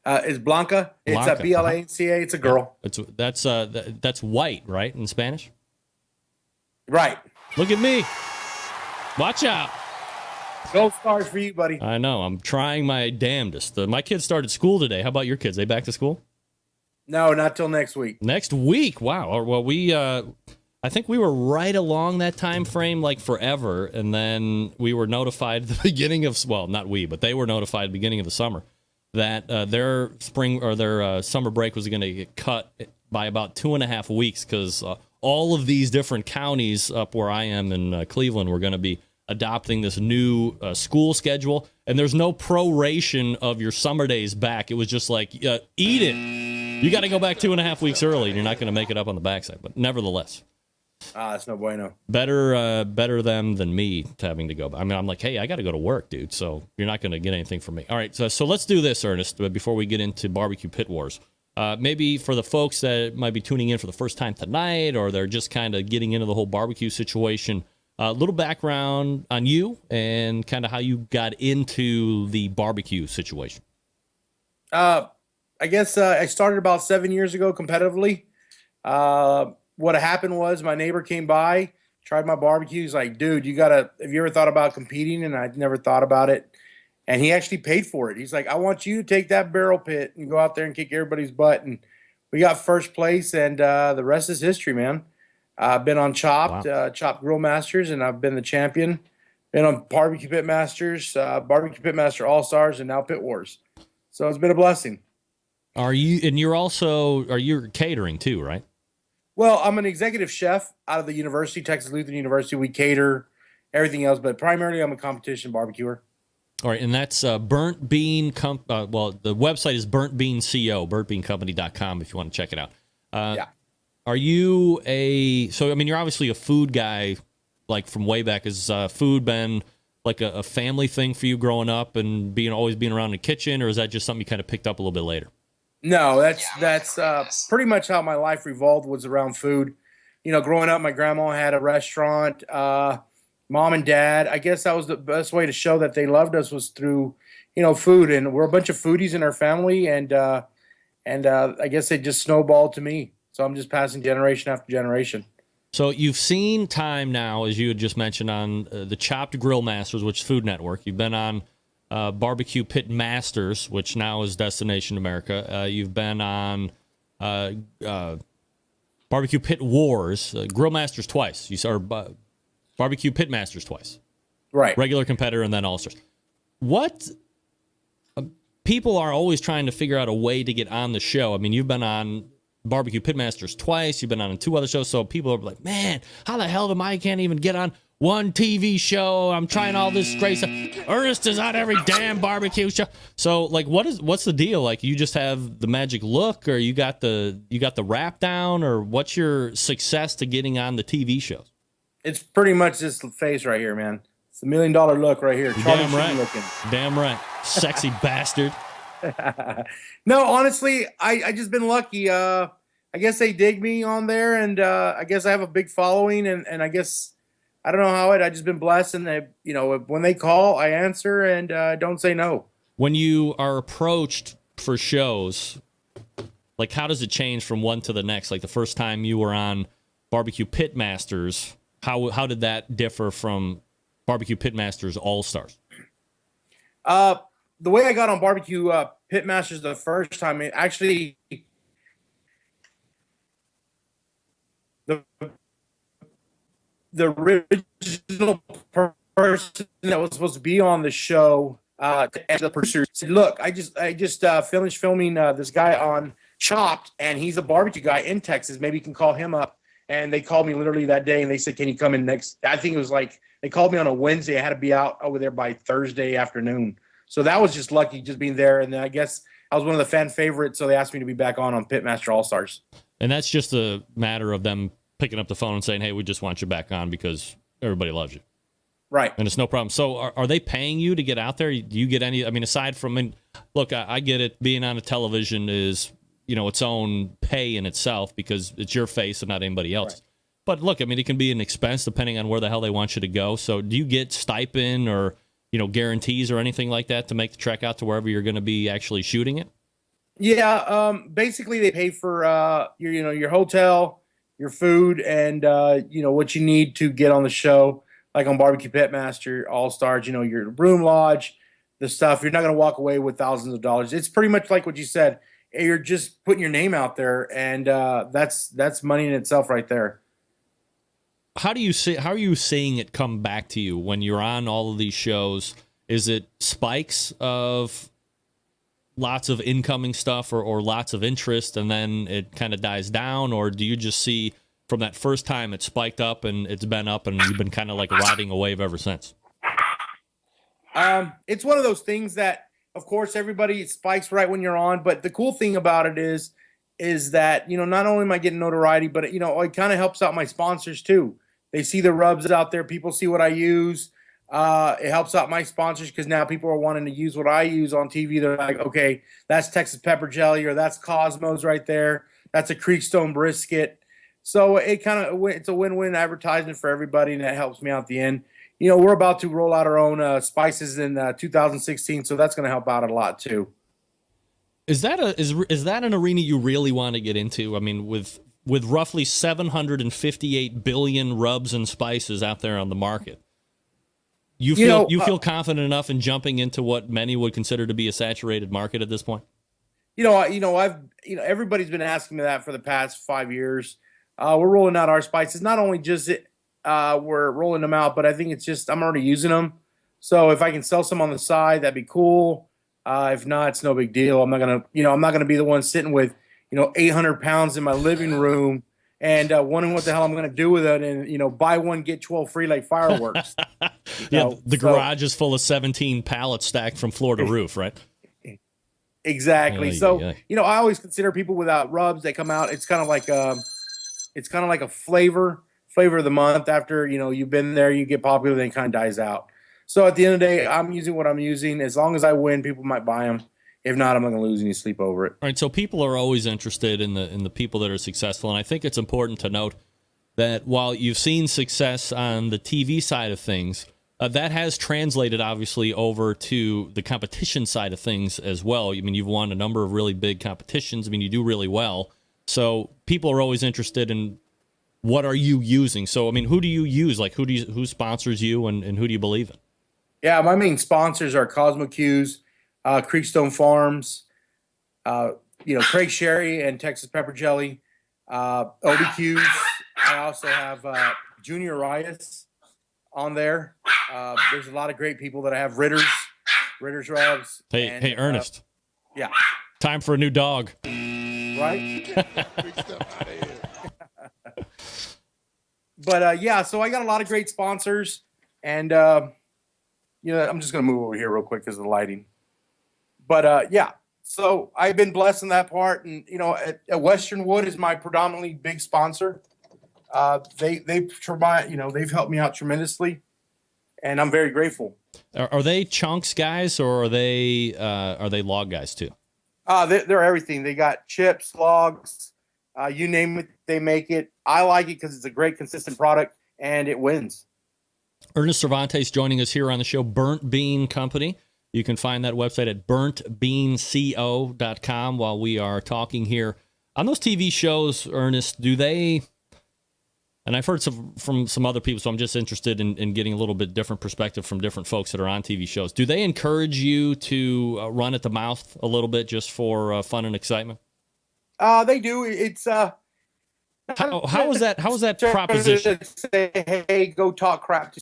It's Blanca. It's a Blanca. It's a girl. That's white, right, in Spanish? Right. Look at me. Watch out. Gold stars for you, buddy. I know. I'm trying my damnedest. My kids started school today. How about your kids? They back to school? No, not till next week. Next week? Wow. Well, I think we were right along that time frame, like forever, and then we were notified at the beginning of, well, not we, but they were notified at the beginning of the summer that their spring or their summer break was going to get cut by about 2.5 weeks because all of these different counties up where I am in Cleveland were going to be adopting this new school schedule, and there's no proration of your summer days back. It was just like, eat it. You got to go back 2.5 weeks early, and you're not going to make it up on the backside. But nevertheless, That's no bueno. Better them than me having to go. I mean, I'm like, hey, I got to go to work, dude. So you're not going to get anything from me. All right, so let's do this, Ernest, before we get into barbecue pit wars. Maybe for the folks that might be tuning in for the first time tonight, or they're just kind of getting into the whole barbecue situation, a little background on you and kind of how you got into the barbecue situation. I guess I started about 7 years ago competitively. What happened was my neighbor came by, tried my barbecue. He's like, dude, have you ever thought about competing? And I'd never thought about it. And he actually paid for it. He's like, I want you to take that barrel pit and go out there and kick everybody's butt. And we got first place, and the rest is history, man. I've been on Chopped Grill Masters, and I've been the champion. Been on Barbecue Pit Masters, Barbecue Pit Master All-Stars, and now Pit Wars. So it's been a blessing. Are you catering too, right? Well, I'm an executive chef out of the university, Texas Lutheran University. We cater everything else, but primarily I'm a competition barbecuer. All right, and that's Burnt Bean. Well, the website is Burnt Bean Co. BurntBeanCompany.com if you want to check it out. Yeah. Are you you're obviously a food guy, like from way back. Has food been like a family thing for you growing up and always being around the kitchen, or is that just something you kind of picked up a little bit later? No, that's pretty much how my life revolved, was around food. Growing up, my grandma had a restaurant. Mom and dad, I guess that was the best way to show that they loved us, was through, food. And we're a bunch of foodies in our family, and I guess they just snowballed to me. So I'm just passing generation after generation. So you've seen time now, as you had just mentioned, on the Chopped Grill Masters, which is Food Network. You've been on Barbecue Pit Masters, which now is Destination America. You've been on Barbecue Pit Wars, Grill Masters twice. You saw Barbecue Pit Masters twice. Right. Regular competitor and then All-Stars. What people are always trying to figure out a way to get on the show. I mean, you've been on Barbecue Pit Masters twice. You've been on 2 other shows. So people are like, man, how the hell can't even get on one TV show? I'm trying all this great stuff. Ernest is on every damn barbecue show. So, like, what's the deal? Like, you just have the magic look, or you got the rap down, or what's your success to getting on the TV shows? It's pretty much this face right here, man. It's the $1 million look right here. Damn right. Looking. Damn right. Sexy bastard. No, honestly, I just been lucky. I guess they dig me on there, and I guess I have a big following, and I guess I don't know how I just been blessed, and they, when they call, I answer and don't say no. When you are approached for shows, like, how does it change from one to the next? Like the first time you were on Barbecue Pit Masters, how did that differ from Barbecue Pit Masters All-Stars? The way I got on Barbecue Pit Masters the first time, it actually the original person that was supposed to be on the show, and the producer said, "Look, I just finished filming this guy on Chopped, and he's a barbecue guy in Texas. Maybe you can call him up." And they called me literally that day, and they said, "Can you come in next?" I think it was like they called me on a Wednesday. I had to be out over there by Thursday afternoon. So that was just lucky, just being there. And then I guess I was one of the fan favorites, so they asked me to be back on Pitmaster All-Stars. And that's just a matter of them picking up the phone and saying, hey, we just want you back on because everybody loves you. Right. And it's no problem. So are they paying you to get out there? Do you get any, aside from, look, I get it. Being on a television is, its own pay in itself because it's your face and not anybody else. Right. But look, it can be an expense depending on where the hell they want you to go. So do you get stipend or, guarantees or anything like that to make the trek out to wherever you're going to be actually shooting it? Yeah. Basically they pay for, your hotel, your food, and, what you need to get on the show. Like on Barbecue Pitmaster All-Stars, your room lodge, the stuff. You're not going to walk away with thousands of dollars. It's pretty much like what you said. You're just putting your name out there, and that's money in itself right there. How are you seeing it come back to you when you're on all of these shows? Is it spikes of lots of incoming stuff or lots of interest, and then it kind of dies down, or do you just see from that first time it spiked up and it's been up and you've been kind of like riding a wave ever since? It's one of those things that, of course, everybody spikes right when you're on, but the cool thing about it is is that, not only am I getting notoriety, but it kind of helps out my sponsors too. They see the rubs out there. People see what I use. It helps out my sponsors because now people are wanting to use what I use on TV. They're like, okay, that's Texas pepper jelly, or that's Cosmos right there. That's a Creekstone brisket. So it's a win-win advertisement for everybody, and that helps me out at the end. We're about to roll out our own spices in 2016, so that's going to help out a lot too. Is that an arena you really want to get into? I mean, with roughly 758 billion rubs and spices out there on the market, you feel confident enough in jumping into what many would consider to be a saturated market at this point? Everybody's been asking me that for the past 5 years. We're rolling out our spices. Not only just we're rolling them out, but I think it's just I'm already using them. So if I can sell some on the side, that'd be cool. If not, it's no big deal. I'm not gonna be the one sitting with 800 pounds in my living room and wondering what the hell I'm gonna do with it. And buy one get 12 free like fireworks. The garage is full of 17 pallets stacked from floor to roof, right? Exactly. I always consider people without rubs that come out. It's kind of like a flavor of the month. After you've been there, you get popular, then it kind of dies out. So at the end of the day, I'm using what I'm using. As long as I win, people might buy them. If not, I'm not going to lose any sleep over it. All right. So people are always interested in the people that are successful, and I think it's important to note that while you've seen success on the TV side of things, that has translated obviously over to the competition side of things as well. I mean, you've won a number of really big competitions. I mean, you do really well. So people are always interested in what are you using. So I mean, who do you use? Like who sponsors you, and who do you believe in? Yeah, my main sponsors are Cosmo Q's, Creekstone Farms, Craig Sherry and Texas Pepper Jelly, OBQs. I also have Junior Rias on there. There's a lot of great people that I have. Ritter's rubs. Hey, Ernest. Yeah. Time for a new dog. Right? But so I got a lot of great sponsors, and I'm just gonna move over here real quick because of the lighting. But so I've been blessed in that part, and at Western Wood is my predominantly big sponsor. They've helped me out tremendously, and I'm very grateful. Are they chunks guys, or are they log guys too? They're everything. They got chips, logs, you name it, they make it. I like it because it's a great, consistent product, and it wins. Ernest Cervantes joining us here on the show, Burnt Bean Company. You can find that website at burntbeanco.com. While we are talking here on those TV shows, Ernest, do they? And I've heard from some other people, so I'm just interested in getting a little bit different perspective from different folks that are on TV shows. Do they encourage you to run at the mouth a little bit just for fun and excitement? They do. It's how is that proposition? Say, hey, go talk crap.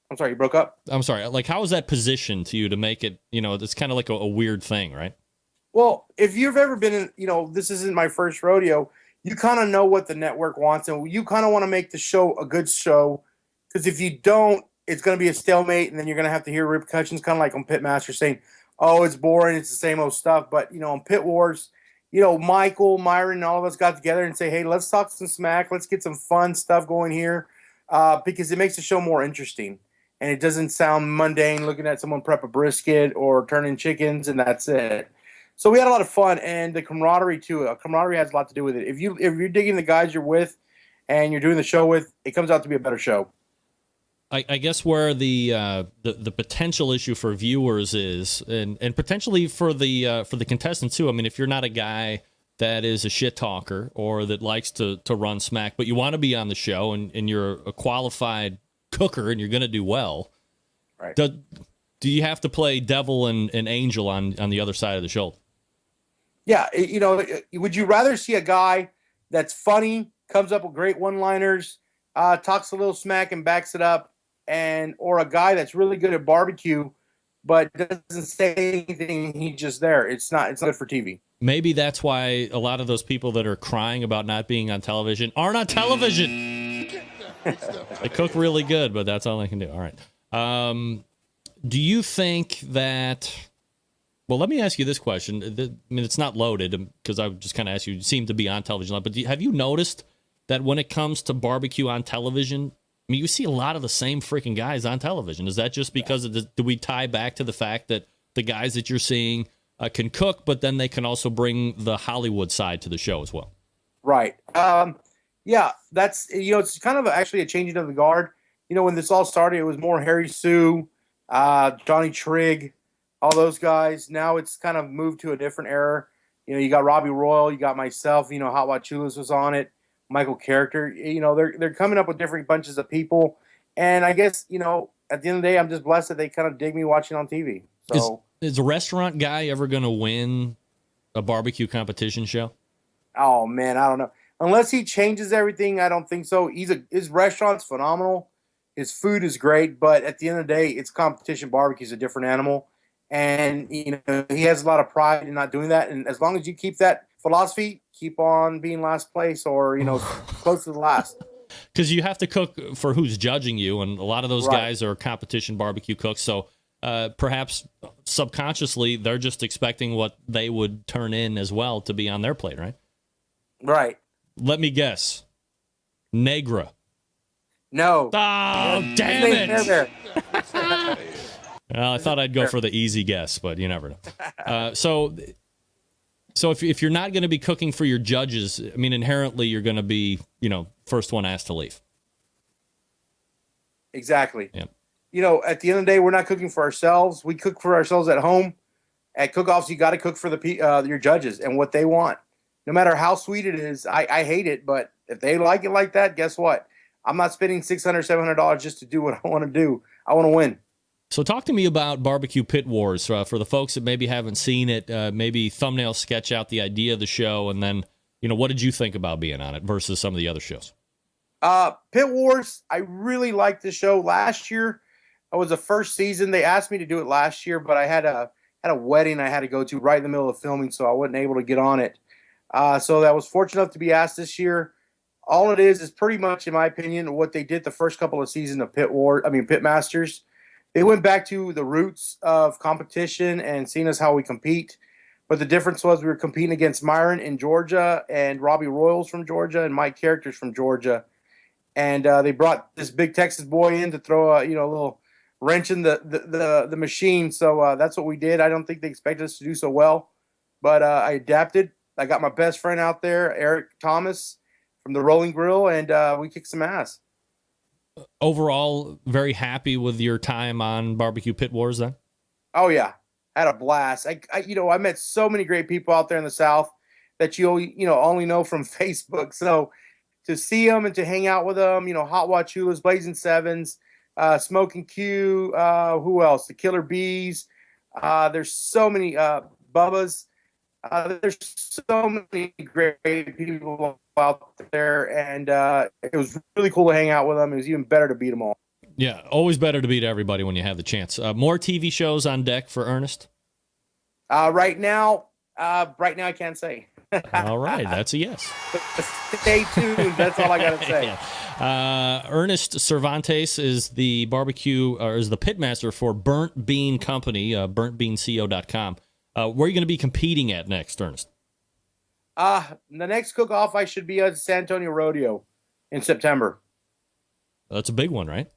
I'm sorry, you broke up? I'm sorry. Like, how is that positioned to you to make it? It's kind of like a weird thing, right? Well, if you've ever been in, this isn't my first rodeo. You kind of know what the network wants, and you kind of want to make the show a good show, because if you don't, it's going to be a stalemate, and then you're going to have to hear repercussions, kind of like on Pitmaster saying, oh, it's boring, it's the same old stuff. But, on Pit Wars, Michael, Myron, and all of us got together and say, hey, let's talk some smack, let's get some fun stuff going here, because it makes the show more interesting, and it doesn't sound mundane looking at someone prep a brisket or turning chickens, and that's it. So we had a lot of fun, and the camaraderie too. Camaraderie has a lot to do with it. If you're digging the guys you're with, and you're doing the show with, it comes out to be a better show. I guess where the potential issue for viewers is, and potentially for the contestants too. I mean, if you're not a guy that is a shit talker or that likes to run smack, but you want to be on the show and you're a qualified cooker and you're going to do well, right? Do you have to play devil and angel on the other side of the shoulder? Yeah, would you rather see a guy that's funny, comes up with great one-liners, talks a little smack and backs it up, or a guy that's really good at barbecue but doesn't say anything, he's just there? It's not good for TV. Maybe that's why a lot of those people that are crying about not being on television aren't on television. They cook really good, but that's all they can do. All right. Do you think that Well, let me ask you this question. I mean, it's not loaded because I would just kind of ask you. You seem to be on television a lot, but have you noticed that when it comes to barbecue on television, I mean, you see a lot of the same freaking guys on television. Is that just because do we tie back to the fact that the guys that you're seeing can cook, but then they can also bring the Hollywood side to the show as well? Right. Yeah, that's, it's kind of actually a changing of the guard. When this all started, it was more Harry Sue, Johnny Trigg, all those guys. Now it's kind of moved to a different era. You got Robbie Royal, you got myself, Hot Watch Chulas was on it, Michael Character. They're coming up with different bunches of people. And I guess, at the end of the day, I'm just blessed that they kind of dig me watching on TV. So is a restaurant guy ever going to win a barbecue competition show? Oh, man, I don't know. Unless he changes everything, I don't think so. His restaurant's phenomenal. His food is great, but at the end of the day, it's competition. Barbecue is a different animal. And, he has a lot of pride in not doing that. And as long as you keep that philosophy, keep on being last place or, close to the last. Because you have to cook for who's judging you, and a lot of those guys are competition barbecue cooks. So perhaps subconsciously, they're just expecting what they would turn in as well to be on their plate, right? Right. Let me guess. Negra. No. Oh, damn it. Well, I thought I'd go for the easy guess, but you never know. So if you're not going to be cooking for your judges, I mean, inherently you're going to be, first one asked to leave. Exactly. Yeah. At the end of the day, we're not cooking for ourselves. We cook for ourselves at home. At cook-offs, you got to cook for your judges and what they want. No matter how sweet it is, I hate it, but if they like it like that, guess what? I'm not spending $600, $700 just to do what I want to do. I want to win. So talk to me about Barbecue Pit Wars. For the folks that maybe haven't seen it, maybe thumbnail sketch out the idea of the show, and then, what did you think about being on it versus some of the other shows? Pit Wars, I really liked the show. Last year, it was the first season. They asked me to do it last year, but I had a wedding I had to go to right in the middle of filming, so I wasn't able to get on it. So I was fortunate enough to be asked this year. All it is pretty much, in my opinion, what they did the first couple of seasons of Pit Masters. They went back to the roots of competition and seeing us how we compete. But the difference was we were competing against Myron in Georgia and Robbie Royals from Georgia and Mike Characters from Georgia. And they brought this big Texas boy in to throw a little wrench in the machine. So that's what we did. I don't think they expected us to do so well. But I adapted. I got my best friend out there, Eric Thomas, from the Rolling Grill, and we kicked some ass. Overall, very happy with your time on Barbecue Pit Wars then? Oh, yeah. Had a blast. I met so many great people out there in the South that you only know from Facebook. So to see them and to hang out with them, Hot Watch Chulas, Blazing Sevens, Smoking Q, who else? The Killer Bees. There's so many Bubbas. There's so many great people out there, and it was really cool to hang out with them. It was even better to beat them all. Yeah, always better to beat everybody when you have the chance. More TV shows on deck for Ernest? Right now, I can't say. All right, that's a yes. Stay tuned. That's all I got to say. Ernest Cervantes is the pitmaster for Burnt Bean Company, burntbeanco.com. Where are you going to be competing at next, Ernest? The next cook-off, I should be at San Antonio Rodeo in September. That's a big one, right?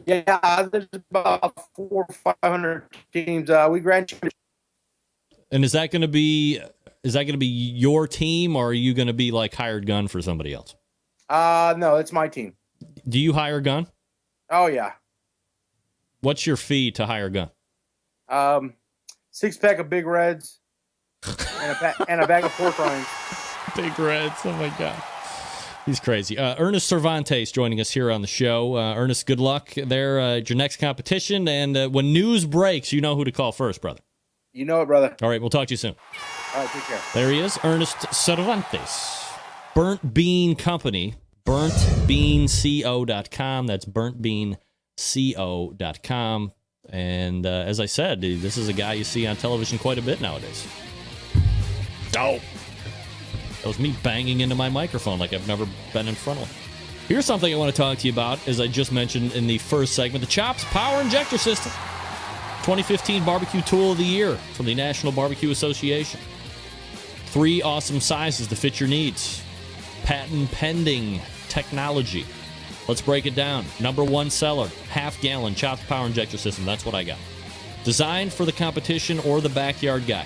Yeah, there's about 400 or 500 teams. We grand. And is that going to be your team, or are you going to be like hired gun for somebody else? No, it's my team. Do you hire gun? Oh yeah. What's your fee to hire gun? 6-pack of Big Reds and a bag of pork rinds. Big Reds. Oh my God. He's crazy. Ernest Cervantes joining us here on the show. Ernest, good luck there at your next competition. And when news breaks, you know who to call first, brother. You know it, brother. All right, we'll talk to you soon. All right, take care. There he is, Ernest Cervantes. Burnt Bean Company, burntbeanco.com. That's burntbeanco.com. And as I said, this is a guy you see on television quite a bit nowadays. Oh. That was me banging into my microphone like I've never been in front of one. Here's something I want to talk to you about, as I just mentioned in the first segment, the Chops Power Injector System. 2015 Barbecue Tool of the Year from the National Barbecue Association. 3 awesome sizes to fit your needs. Patent pending technology. Let's break it down. Number 1 seller, half-gallon chopped power injector system. That's what I got. Designed for the competition or the backyard guy.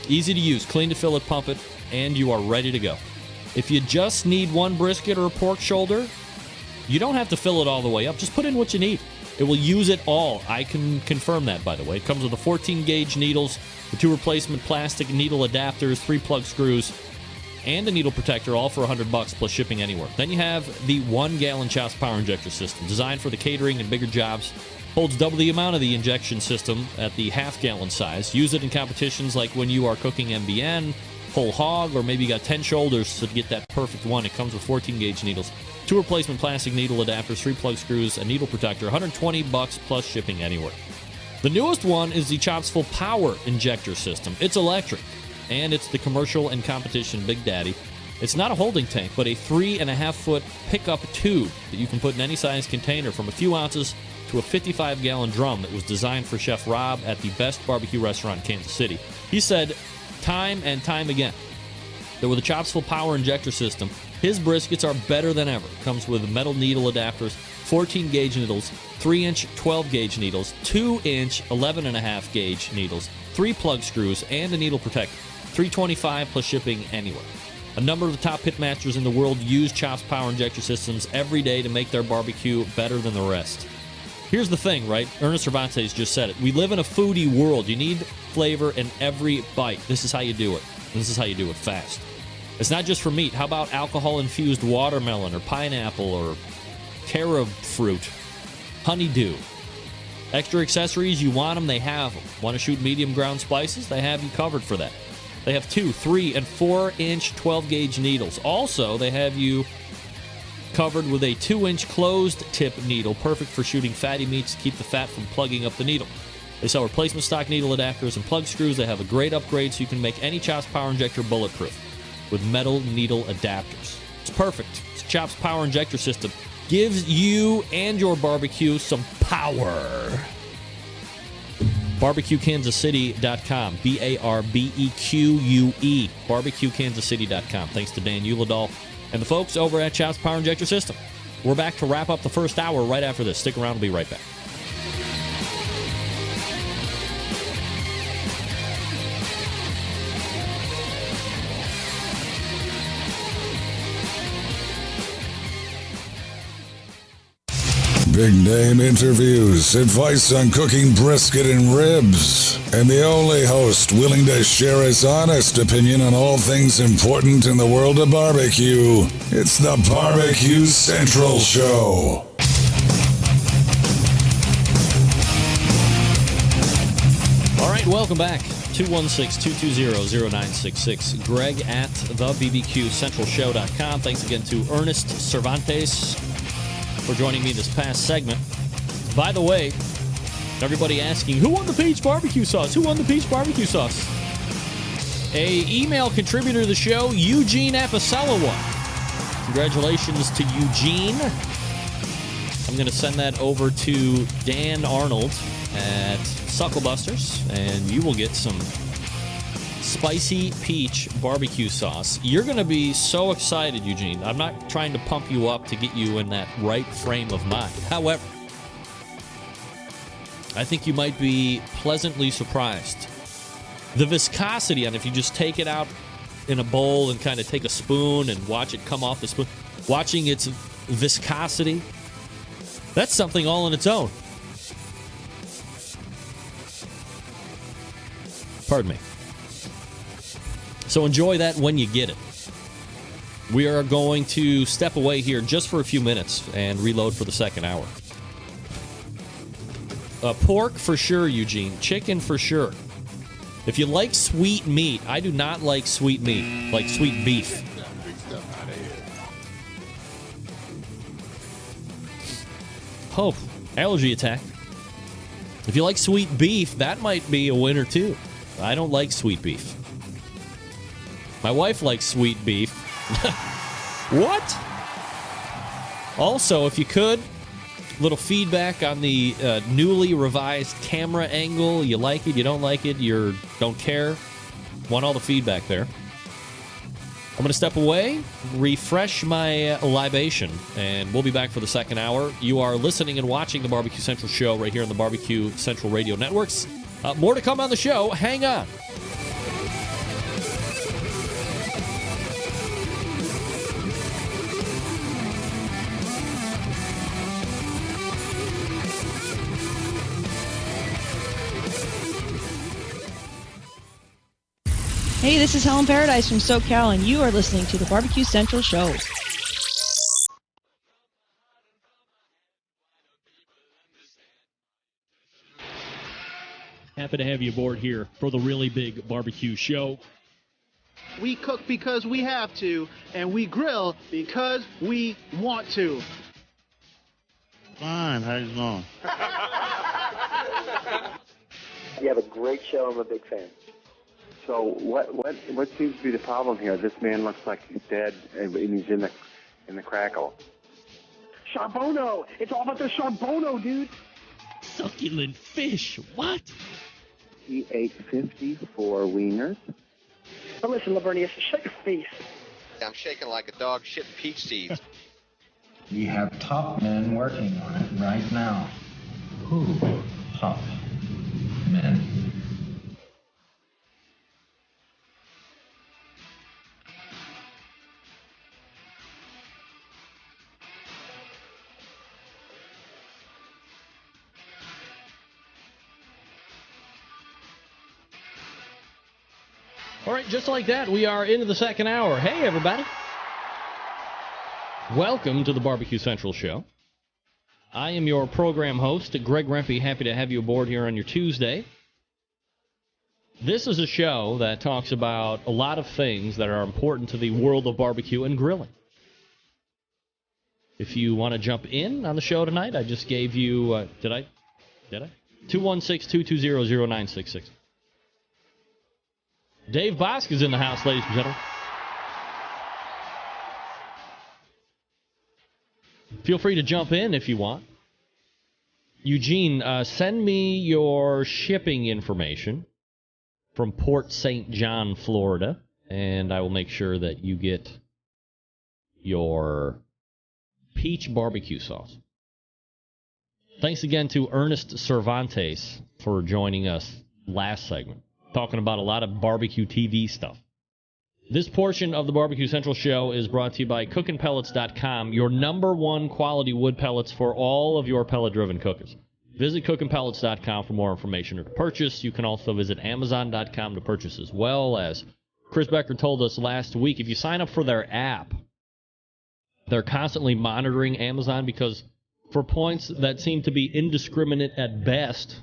Easy to use, clean to fill it, pump it, and you are ready to go. If you just need 1 brisket or a pork shoulder, you don't have to fill it all the way up. Just put in what you need. It will use it all. I can confirm that, by the way. It comes with the 14-gauge needles, the 2 replacement plastic needle adapters, 3 plug screws, and a needle protector, all for $100 plus shipping anywhere. Then you have the 1-gallon chopped power injector system, designed for the catering and bigger jobs. Holds double the amount of the injection system at the half-gallon size. Use it in competitions like when you are cooking MBN, whole hog, or maybe you got 10 shoulders to get that perfect one. It comes with 14-gauge needles, 2 replacement plastic needle adapters, 3 plug screws, a needle protector, $120 plus shipping anywhere. The newest one is the Chopsful Power Injector System. It's electric, and it's the commercial and competition Big Daddy. It's not a holding tank, but a 3.5-foot pickup tube that you can put in any size container from a few ounces to a 55-gallon drum that was designed for Chef Rob at the best barbecue restaurant in Kansas City. He said time and time again that with the Chopsful Power Injector System, his briskets are better than ever. Comes with metal needle adapters, 14-gauge needles, 3-inch 12-gauge needles, 2-inch 11.5-gauge needles, 3 plug screws, and a needle protector. $325 plus shipping anywhere. A number of the top pitmasters in the world use Chops Power Injector Systems every day to make their barbecue better than the rest. Here's the thing, right? Ernest Cervantes just said it. We live in a foodie world. You need flavor in every bite. This is how you do it. This is how you do it fast. It's not just for meat. How about alcohol-infused watermelon or pineapple or carob fruit, honeydew? Extra accessories, you want them, they have them. Want to shoot medium ground spices? They have you covered for that. They have 2, 3, and 4-inch 12-gauge needles. Also, they have you covered with a 2-inch closed-tip needle, perfect for shooting fatty meats to keep the fat from plugging up the needle. They sell replacement stock needle adapters and plug screws. They have a great upgrade so you can make any Chops Power Injector bulletproof with metal needle adapters. It's perfect. It's Chops Power Injector System. Gives you and your barbecue some power. BBQKansasCity.com. BARBEQUE. BBQKansasCity.com. Thanks to Dan Uladal and the folks over at Chops Power Injector System. We're back to wrap up the first hour right after this. Stick around. We'll be right back. Big name interviews, advice on cooking brisket and ribs, and the only host willing to share his honest opinion on all things important in the world of barbecue. It's the BBQ Central Show. All right, welcome back. 216-220-0966. Greg at the bbqcentralshow.com. Thanks again to Ernest Cervantes for joining me this past segment. By the way, everybody asking, who won the peach barbecue sauce? Who won the peach barbecue sauce? A email contributor to the show, Eugene Apicella won. Congratulations to Eugene. I'm going to send that over to Dan Arnold at Sucklebusters, and you will get some spicy peach barbecue sauce. You're going to be so excited, Eugene. I'm not trying to pump you up to get you in that right frame of mind. However, I think you might be pleasantly surprised. The viscosity on it, if you just take it out in a bowl and kind of take a spoon and watch it come off the spoon, watching its viscosity, that's something all on its own. Pardon me. So enjoy that when you get it. We are going to step away here just for a few minutes and reload for the second hour. Pork for sure, Eugene. Chicken for sure. If you like sweet meat, I do not like sweet meat, like sweet beef. Oh, allergy attack. If you like sweet beef, that might be a winner too. I don't like sweet beef. My wife likes sweet beef. What? Also, if you could, Little feedback on the newly revised camera angle. You like it, you don't like it, you don't care. Want all the feedback there. I'm going to step away, refresh my libation, and we'll be back for the second hour. You are listening and watching the BBQ Central Show right here on the BBQ Central Radio Networks. More to come on the show. Hang on. Hey, this is Helen Paradise from SoCal, and you are listening to the BBQ Central Show. Happy to have you aboard here for the really big barbecue show. We cook because we have to, and we grill because we want to. Fine, how's it going? You have a great show. I'm a big fan. So what seems to be the problem here? This man looks like he's dead, and he's in the crackle. Charbono! It's all about the charbono, dude! Succulent fish, what? He ate 54 wieners. But listen, Lavernius, shut your face. I'm shaking like a dog shitting peach seeds. We have top men working on it right now. Who? Top men. All right, just like that, we are into the second hour. Hey, everybody. Welcome to the BBQ Central Show. I am your program host, Greg Rempe. Happy to have you aboard here on your Tuesday. This is a show that talks about a lot of things that are important to the world of barbecue and grilling. If you want to jump in on the show tonight, I just gave you, did I? 216-220-0966. Dave Bosk is in the house, ladies and gentlemen. Feel free to jump in if you want. Eugene, send me your shipping information from Port St. John, Florida, and I will make sure that you get your peach barbecue sauce. Thanks again to Ernest Cervantes for joining us last segment, talking about a lot of barbecue TV stuff. This portion of the BBQ Central Show is brought to you by cookinpellets.com, your number one quality wood pellets for all of your pellet-driven cookers. Visit cookinpellets.com for more information or to purchase. You can also visit amazon.com to purchase as well. As Chris Becker told us last week, if you sign up for their app, they're constantly monitoring Amazon because for points that seem to be indiscriminate at best,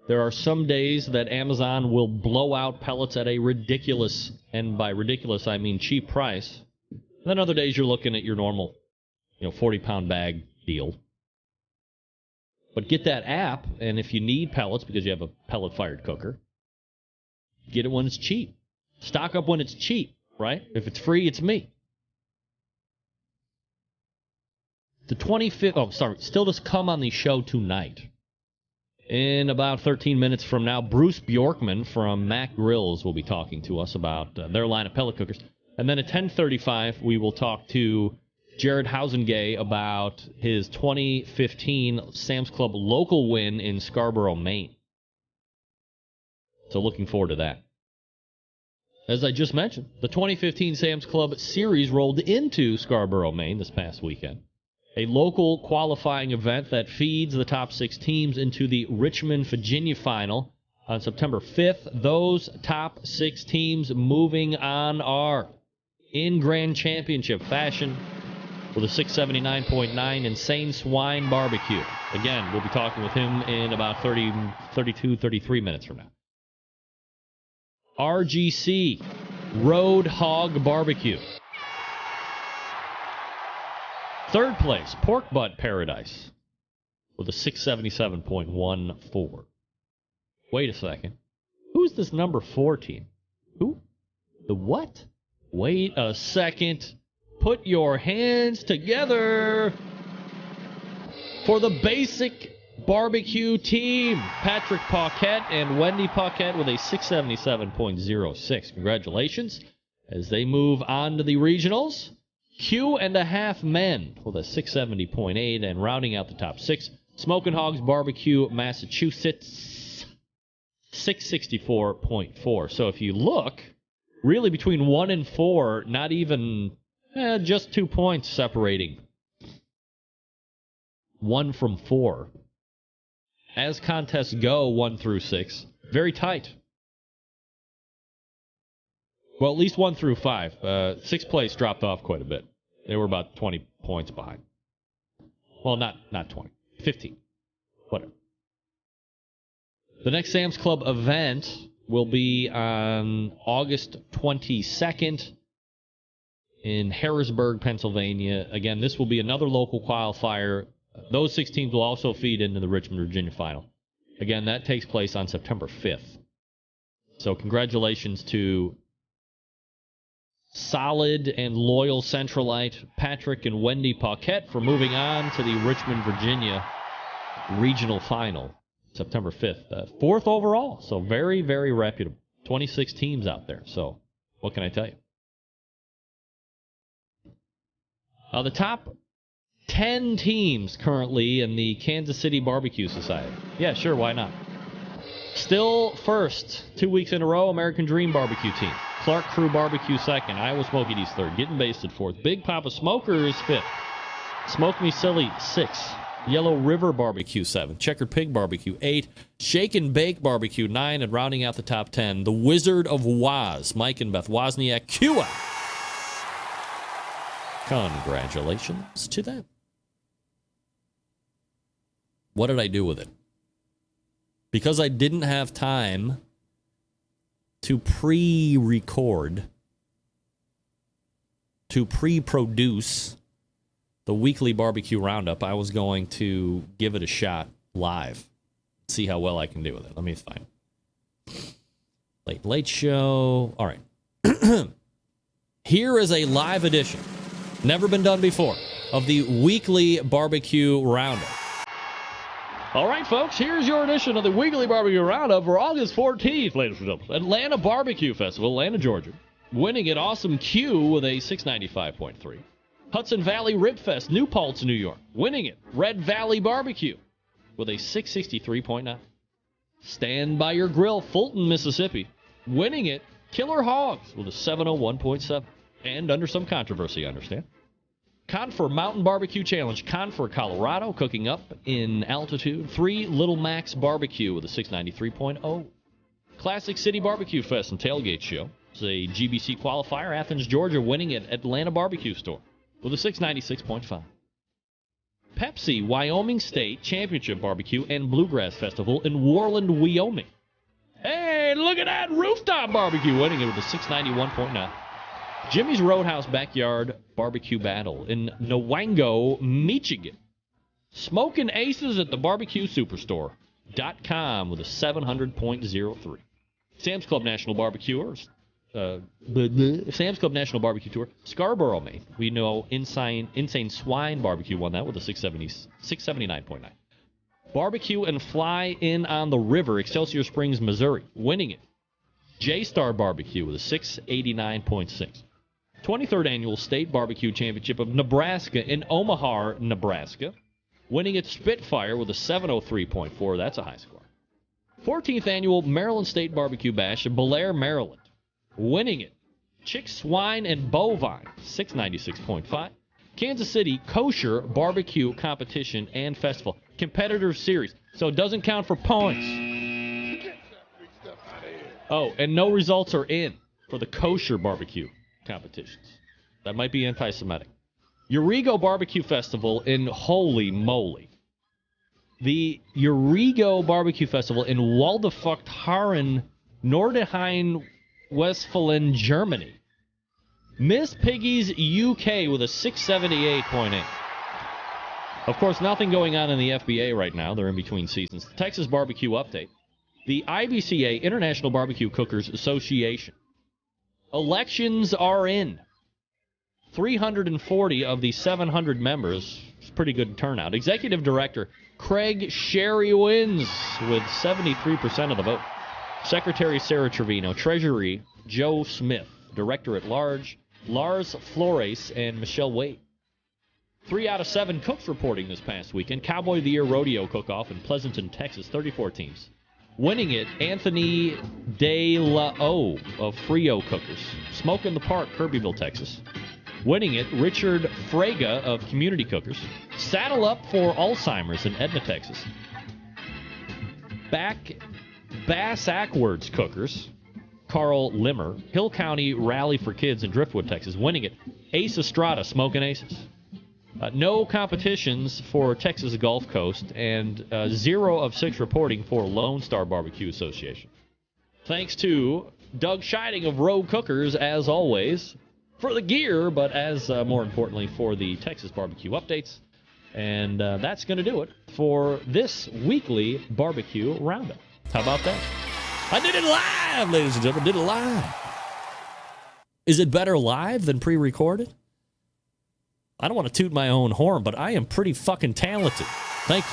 there are some days that Amazon will blow out pellets at a ridiculous, and by ridiculous I mean cheap price. And then other days you're looking at your normal, 40-pound bag deal. But get that app, and if you need pellets because you have a pellet-fired cooker, get it when it's cheap. Stock up when it's cheap, right? If it's free, it's me. The 25th, still to come on the show tonight. In about 13 minutes from now, Bruce Bjorkman from Mac Grills will be talking to us about their line of pellet cookers. And then at 10:35, we will talk to Jared Hausengay about his 2015 Sam's Club local win in Scarborough, Maine. So looking forward to that. As I just mentioned, the 2015 Sam's Club Series rolled into Scarborough, Maine this past weekend. A local qualifying event that feeds the top 6 teams into the Richmond, Virginia final on September 5th. Those top 6 teams moving on are in Grand Championship fashion with a 679.9 Insane Swine Barbecue. Again, we'll be talking with him in about 33 minutes from now. RGC, Road Hog Barbecue. Third place, Pork Butt Paradise, with a 677.14. Wait a second. Who's this number 4 team? Who? The what? Wait a second. Put your hands together. for the Basic Barbecue team. Patrick Paquette and Wendy Paquette with a 677.06. Congratulations as they move on to the regionals. Q&a-half men with a 670.8, and rounding out the top 6, Smokin' Hogs Barbecue, Massachusetts, 664.4. So if you look, really between 1 and 4, not even just 2 points separating 1 from 4. As contests go, 1 through 6, very tight. Well, at least 1 through 5. 6th place dropped off quite a bit. They were about 20 points behind. Well, not 20. 15. Whatever. The next Sam's Club event will be on August 22nd in Harrisburg, Pennsylvania. Again, this will be another local qualifier. Those 6 teams will also feed into the Richmond, Virginia final. Again, that takes place on September 5th. So congratulations to solid and loyal Centralite Patrick and Wendy Paquette for moving on to the Richmond, Virginia regional final, September 5th. 4th overall, so very, very reputable. 26 teams out there, so what can I tell you? The top 10 teams currently in the Kansas City Barbecue Society. Yeah, sure, why not? Still first, 2 weeks in a row, American Dream Barbecue Team. Clark Crew Barbecue second. Iowa Smoky D's third. Getting Basted fourth. Big Papa Smokers fifth. Smoke Me Silly sixth. Yellow River Barbecue 7. Checkered Pig Barbecue 8. Shake and Bake Barbecue 9. And rounding out the top 10, the Wizard of Woz, Mike and Beth Wozniak, QA. Congratulations to them. What did I do with it? Because I didn't have time to pre-record, to pre-produce the weekly barbecue roundup, I was going to give it a shot live. See how well I can do with it. Let me find Late Show. All right. Here is a live edition, never been done before, of the weekly barbecue roundup. All right, folks, here's your edition of the Weekly Barbecue Roundup for August 14th, ladies and gentlemen. Atlanta Barbecue Festival, Atlanta, Georgia. Winning at Awesome Q with a 695.3. Hudson Valley Rib Fest, New Paltz, New York. Winning it, Red Valley Barbecue with a 663.9. Stand By Your Grill, Fulton, Mississippi. Winning it, Killer Hogs with a 701.7. And under some controversy, I understand. Confer Mountain Barbecue Challenge, Confer, Colorado, cooking up in altitude. 3 Little Max Barbecue with a 693.0. Classic City Barbecue Fest and Tailgate Show. It's a GBC qualifier. Athens, Georgia, winning at Atlanta Barbecue Store with a 696.5. Pepsi Wyoming State Championship Barbecue and Bluegrass Festival in Worland, Wyoming. Hey, look at that rooftop barbecue, winning it with a 691.9. Jimmy's Roadhouse Backyard Barbecue Battle in Nwango, Michigan. Smoking Aces at the Barbecue Superstore.com with a 700.03. Sam's Club National Barbecue Tour, Scarborough, Maine. We know Insane Swine Barbecue won that with a 679.9. Barbecue and Fly In on the River, Excelsior Springs, Missouri. Winning it, J-Star Barbecue with a 689.6. 23rd Annual State Barbecue Championship of Nebraska in Omaha, Nebraska. Winning at Spitfire with a 703.4. That's a high score. 14th Annual Maryland State Barbecue Bash in Bel Air, Maryland. Winning it, Chick, Swine, and Bovine, 696.5. Kansas City Kosher Barbecue Competition and Festival. Competitor Series, so it doesn't count for points. Oh, and no results are in for the Kosher Barbecue competitions. That might be anti-Semitic. Eurego Barbecue Festival in, holy moly, the Eurego Barbecue Festival in Waldefeucht-Haaren, Nordrhein-Westfalen, Germany. Miss Piggy's UK with a 678.8. Of course, nothing going on in the FBA right now. They're in between seasons. The Texas Barbecue Update. The IBCA, International Barbecue Cookers Association. Elections are in. 340 of the 700 members, pretty good turnout. Executive Director Craig Sherry wins with 73% of the vote. Secretary Sarah Trevino. Treasury Joe Smith. Director at Large Lars Flores and Michelle Wade. 3 out of 7 cooks reporting this past weekend. Cowboy of the Year Rodeo Cook-Off in Pleasanton, Texas. 34 teams. Winning it, Anthony De La O of Frio Cookers. Smoke in the Park, Kirbyville, Texas. Winning it, Richard Frega of Community Cookers. Saddle Up for Alzheimer's in Edna, Texas. Bass Ackwards Cookers, Carl Limmer. Hill County Rally for Kids in Driftwood, Texas. Winning it, Ace Estrada, Smoking Aces. No competitions for Texas Gulf Coast, and 0 of 6 reporting for Lone Star Barbecue Association. Thanks to Doug Scheiding of Rogue Cookers, as always, for the gear, but as more importantly for the Texas barbecue updates. And that's going to do it for this weekly barbecue roundup. How about that? I did it live, ladies and gentlemen. Did it live. Is it better live than pre-recorded? I don't want to toot my own horn, but I am pretty fucking talented. Thank you.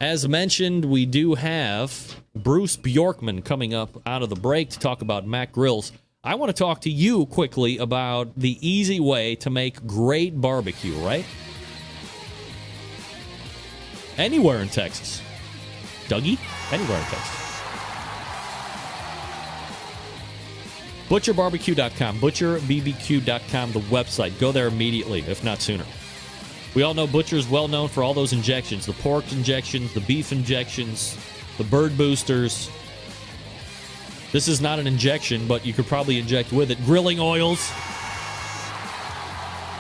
As mentioned, we do have Bruce Bjorkman coming up out of the break to talk about Mac Grills. I want to talk to you quickly about the easy way to make great barbecue, right? Anywhere in Texas. Dougie? Anywhere in Texas. ButcherBBQ.com, ButcherBBQ.com, the website. Go there immediately, if not sooner. We all know Butcher's well known for all those injections, the pork injections, the beef injections, the bird boosters. This is not an injection, but you could probably inject with it. Grilling oils.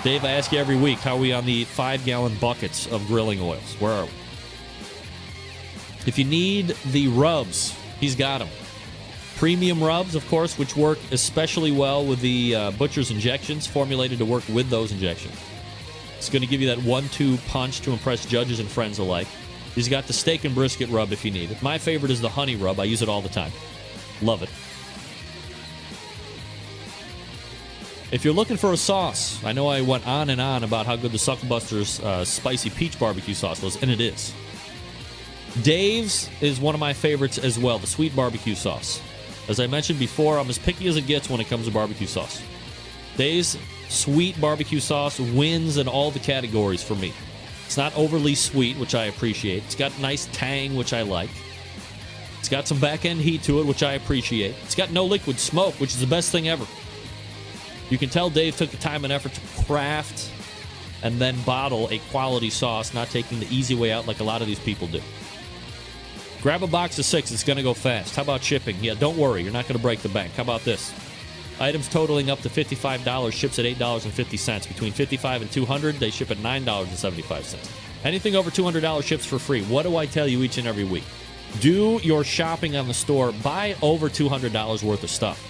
Dave, I ask you every week, how are we on the 5-gallon buckets of grilling oils? Where are we? If you need the rubs, he's got them. Premium rubs, of course, which work especially well with the Butcher's injections, formulated to work with those injections. It's going to give you that 1-2 punch to impress judges and friends alike. He's got the steak and brisket rub if you need it. My favorite is the honey rub. I use it all the time. Love it. If you're looking for a sauce, I know I went on and on about how good the Sucklebuster's spicy peach barbecue sauce was, and it is. Dave's is one of my favorites as well, the sweet barbecue sauce. As I mentioned before, I'm as picky as it gets when it comes to barbecue sauce. Dave's sweet barbecue sauce wins in all the categories for me. It's not overly sweet, which I appreciate. It's got nice tang, which I like. It's got some back-end heat to it, which I appreciate. It's got no liquid smoke, which is the best thing ever. You can tell Dave took the time and effort to craft and then bottle a quality sauce, not taking the easy way out like a lot of these people do. Grab a box of 6. It's going to go fast. How about shipping? Yeah, don't worry. You're not going to break the bank. How about this? Items totaling up to $55 ships at $8.50. Between $55 and $200, they ship at $9.75. Anything over $200 ships for free. What do I tell you each and every week? Do your shopping on the store. Buy over $200 worth of stuff.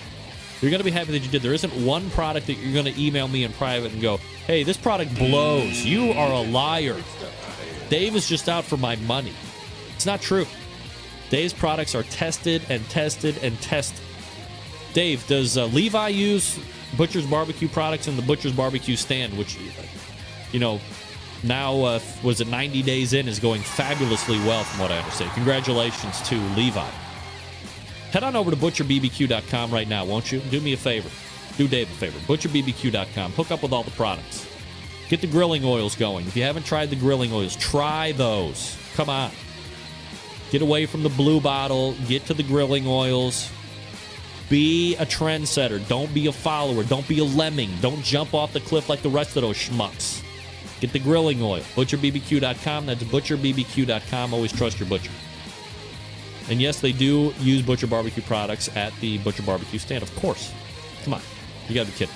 You're going to be happy that you did. There isn't one product that you're going to email me in private and go, hey, this product blows. You are a liar. Dave is just out for my money. It's not true. Dave's products are tested and tested and tested. Dave, does Levi use Butcher's Barbecue products in the Butcher's Barbecue stand, which, you know, now, was it 90 days in, is going fabulously well from what I understand. Congratulations to Levi. Head on over to butcherbbq.com right now, won't you? Do me a favor. Do Dave a favor. butcherbbq.com. Hook up with all the products. Get the grilling oils going. If you haven't tried the grilling oils, try those. Come on. Get away from the blue bottle. Get to the grilling oils. Be a trendsetter. Don't be a follower. Don't be a lemming. Don't jump off the cliff like the rest of those schmucks. Get the grilling oil. ButcherBBQ.com. That's ButcherBBQ.com. Always trust your butcher. And yes, they do use Butcher Barbecue products at the Butcher Barbecue stand. Of course. Come on. You got to be kidding.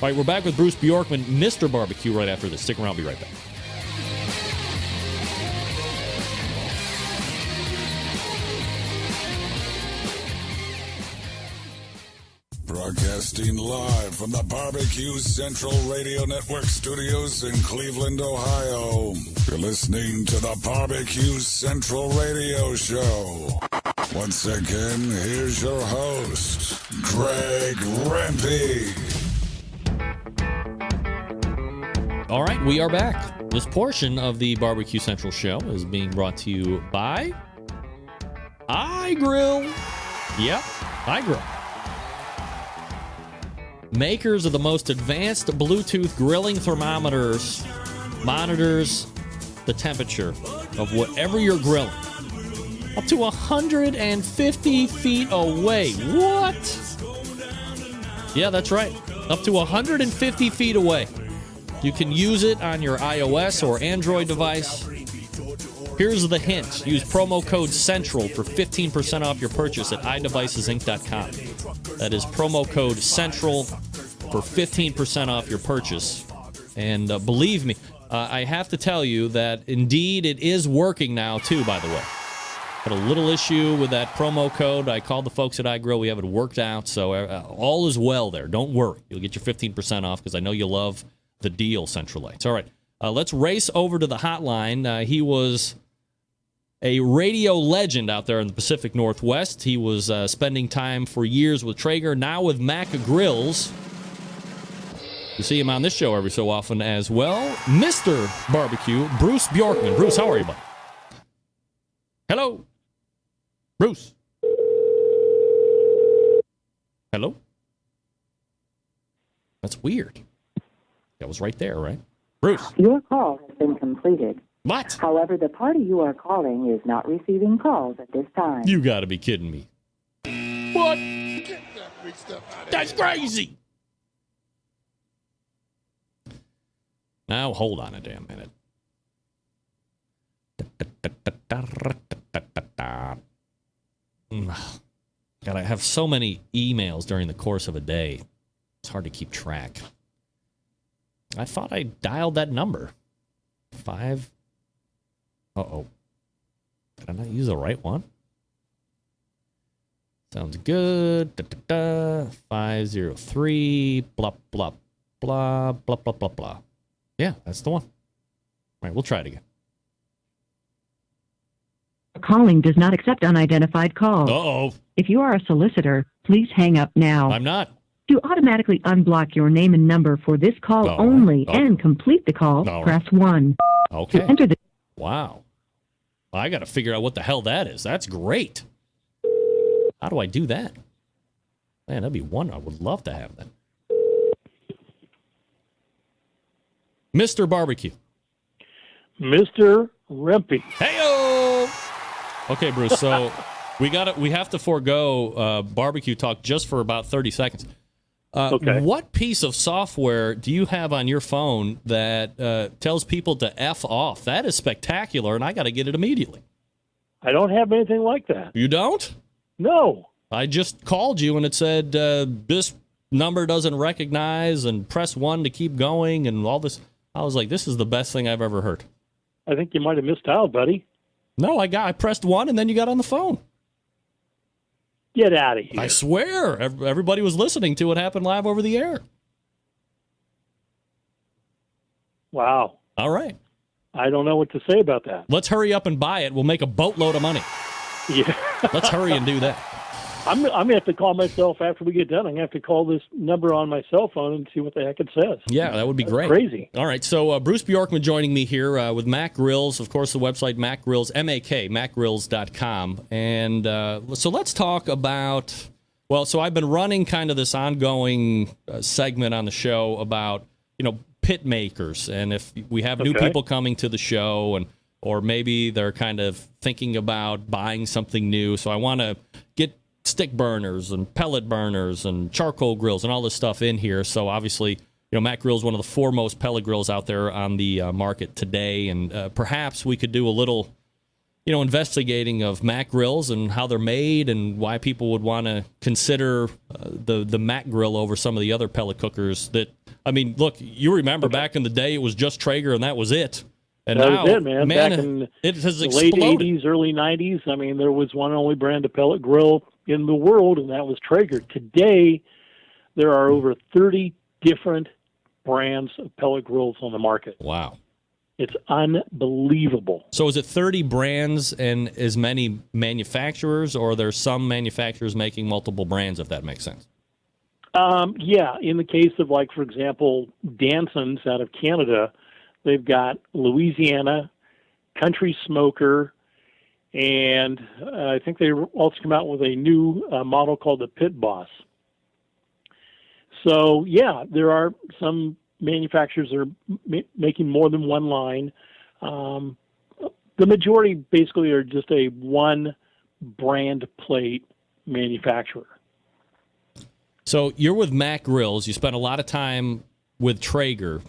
All right, we're back with Bruce Bjorkman, Mr. Barbecue, right after this. Stick around. I'll be right back. Broadcasting live from the BBQ Central Radio Network studios in Cleveland, Ohio. You're listening to the BBQ Central Radio Show. Once again, here's your host, Greg Rempe. All right, we are back. This portion of the BBQ Central Show is being brought to you by iGrill. Yep, iGrill. Makers of the most advanced Bluetooth grilling thermometers, monitors the temperature of whatever you're grilling. Up to 150 feet away. What? Yeah, that's right. Up to 150 feet away. You can use it on your iOS or Android device. Here's the hint. Use promo code CENTRAL for 15% off your purchase at iDevicesinc.com. That is promo code CENTRAL for 15% off your purchase. And believe me, I have to tell you that indeed it is working now too, by the way. Had a little issue with that promo code. I called the folks at iGrill. We have it worked out, so all is well there. Don't worry. You'll get your 15% off because I know you love the deal, Central Lights. All right, let's race over to the hotline. He was a radio legend out there in the Pacific Northwest. He was spending time for years with Traeger, now with Mac Grills. You see him on this show every so often as well. Mr. Barbecue, Bruce Bjorkman. Bruce, how are you, buddy? Hello? Bruce? Hello? That's weird. That was right there, right? Bruce? Your call has been completed. What? However, the party you are calling is not receiving calls at this time. You gotta be kidding me. What? That's crazy. Now, hold on a damn minute. God, I have so many emails during the course of a day. It's hard to keep track. I thought I dialed that number. 5. Uh-oh. Did I not use the right one? Sounds good. 503, blah, blah, blah, blah, blah, blah, blah. Yeah, that's the one. All right, we'll try it again. Calling does not accept unidentified calls. Uh-oh. If you are a solicitor, please hang up now. I'm not. To automatically unblock your name and number for this call only and complete the call, press 1. Okay. To enter the... Wow. I got to figure out what the hell that is. That's great. How do I do that? Man, that'd be one. I would love to have that. Mr. Barbecue. Mr. Rempy. Hey-o! Okay, Bruce, so we have to forego barbecue talk just for about 30 seconds. Okay. What piece of software do you have on your phone that tells people to F off? That is spectacular, and I got to get it immediately. I don't have anything like that. You don't? No. I just called you, and it said this number doesn't recognize, and press 1 to keep going, and all this. I was like, this is the best thing I've ever heard. I think you might have missed out, buddy. No, I pressed 1, and then you got on the phone. Get out of here. I swear. Everybody was listening to what happened live over the air. Wow. All right. I don't know what to say about that. Let's hurry up and buy it. We'll make a boatload of money. Yeah. Let's hurry and do that. I'm going to have to call myself after we get done. I'm going to have to call this number on my cell phone and see what the heck it says. Yeah, that would be great. Crazy. All right, so Bruce Bjorkman joining me here with Mac Grills. Of course, the website Mac Grills, macgrills.com. And so let's talk about, well, so I've been running kind of this ongoing segment on the show about, pit makers. And if we have new people coming to the show or maybe they're kind of thinking about buying something new. So I want to get stick burners and pellet burners and charcoal grills and all this stuff in here. So obviously, Mac Grill is one of the foremost pellet grills out there on the market today. And perhaps we could do a little, investigating of Mac Grills and how they're made and why people would want to consider the Mac Grill over some of the other pellet cookers that, look, you remember back in the day, it was just Traeger and that was it. And that now, was it, man. Back in it has the exploded. late 80s, early 90s, there was one only brand of pellet grill in the world, and that was Traeger. Today, there are over 30 different brands of pellet grills on the market. Wow. It's unbelievable. So is it 30 brands and as many manufacturers, or are there some manufacturers making multiple brands, if that makes sense? Yeah, in the case of, like, for example, Danson's out of Canada, they've got Louisiana, Country Smoker, and I think they also come out with a new model called the Pit Boss. So, yeah, there are some manufacturers that are making more than one line. The majority basically are just a one brand plate manufacturer. So you're with Mac Grills. You spent a lot of time with Traeger.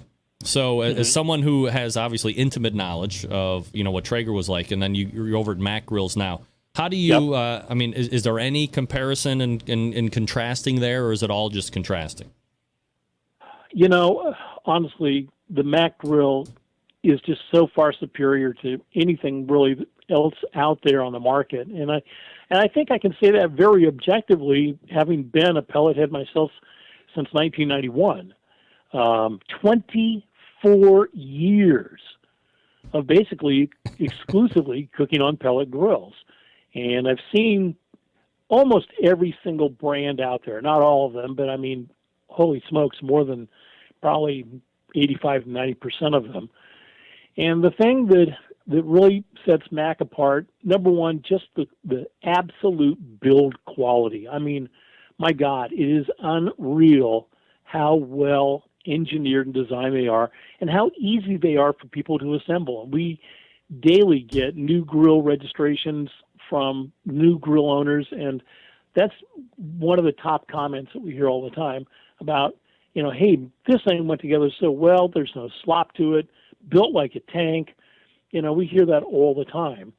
So as someone who has obviously intimate knowledge of what Traeger was like, and then you're over at Mac Grills now, how do you? I mean, is there any comparison and contrasting there, or is it all just contrasting? Honestly, the Mac Grill is just so far superior to anything really else out there on the market, and I think I can say that very objectively, having been a pellet head myself since 1991. 24 years of basically exclusively cooking on pellet grills. And I've seen almost every single brand out there, not all of them, but I mean, holy smokes, more than probably 85 to 90% of them. And the thing that really sets Mac apart, number one, just the absolute build quality. I mean, my God, it is unreal how well engineered and designed they are and how easy they are for people to assemble. We daily get new grill registrations from new grill owners, and that's one of the top comments that we hear all the time about, hey, this thing went together so well, there's no slop to it, built like a tank. We hear that all the time.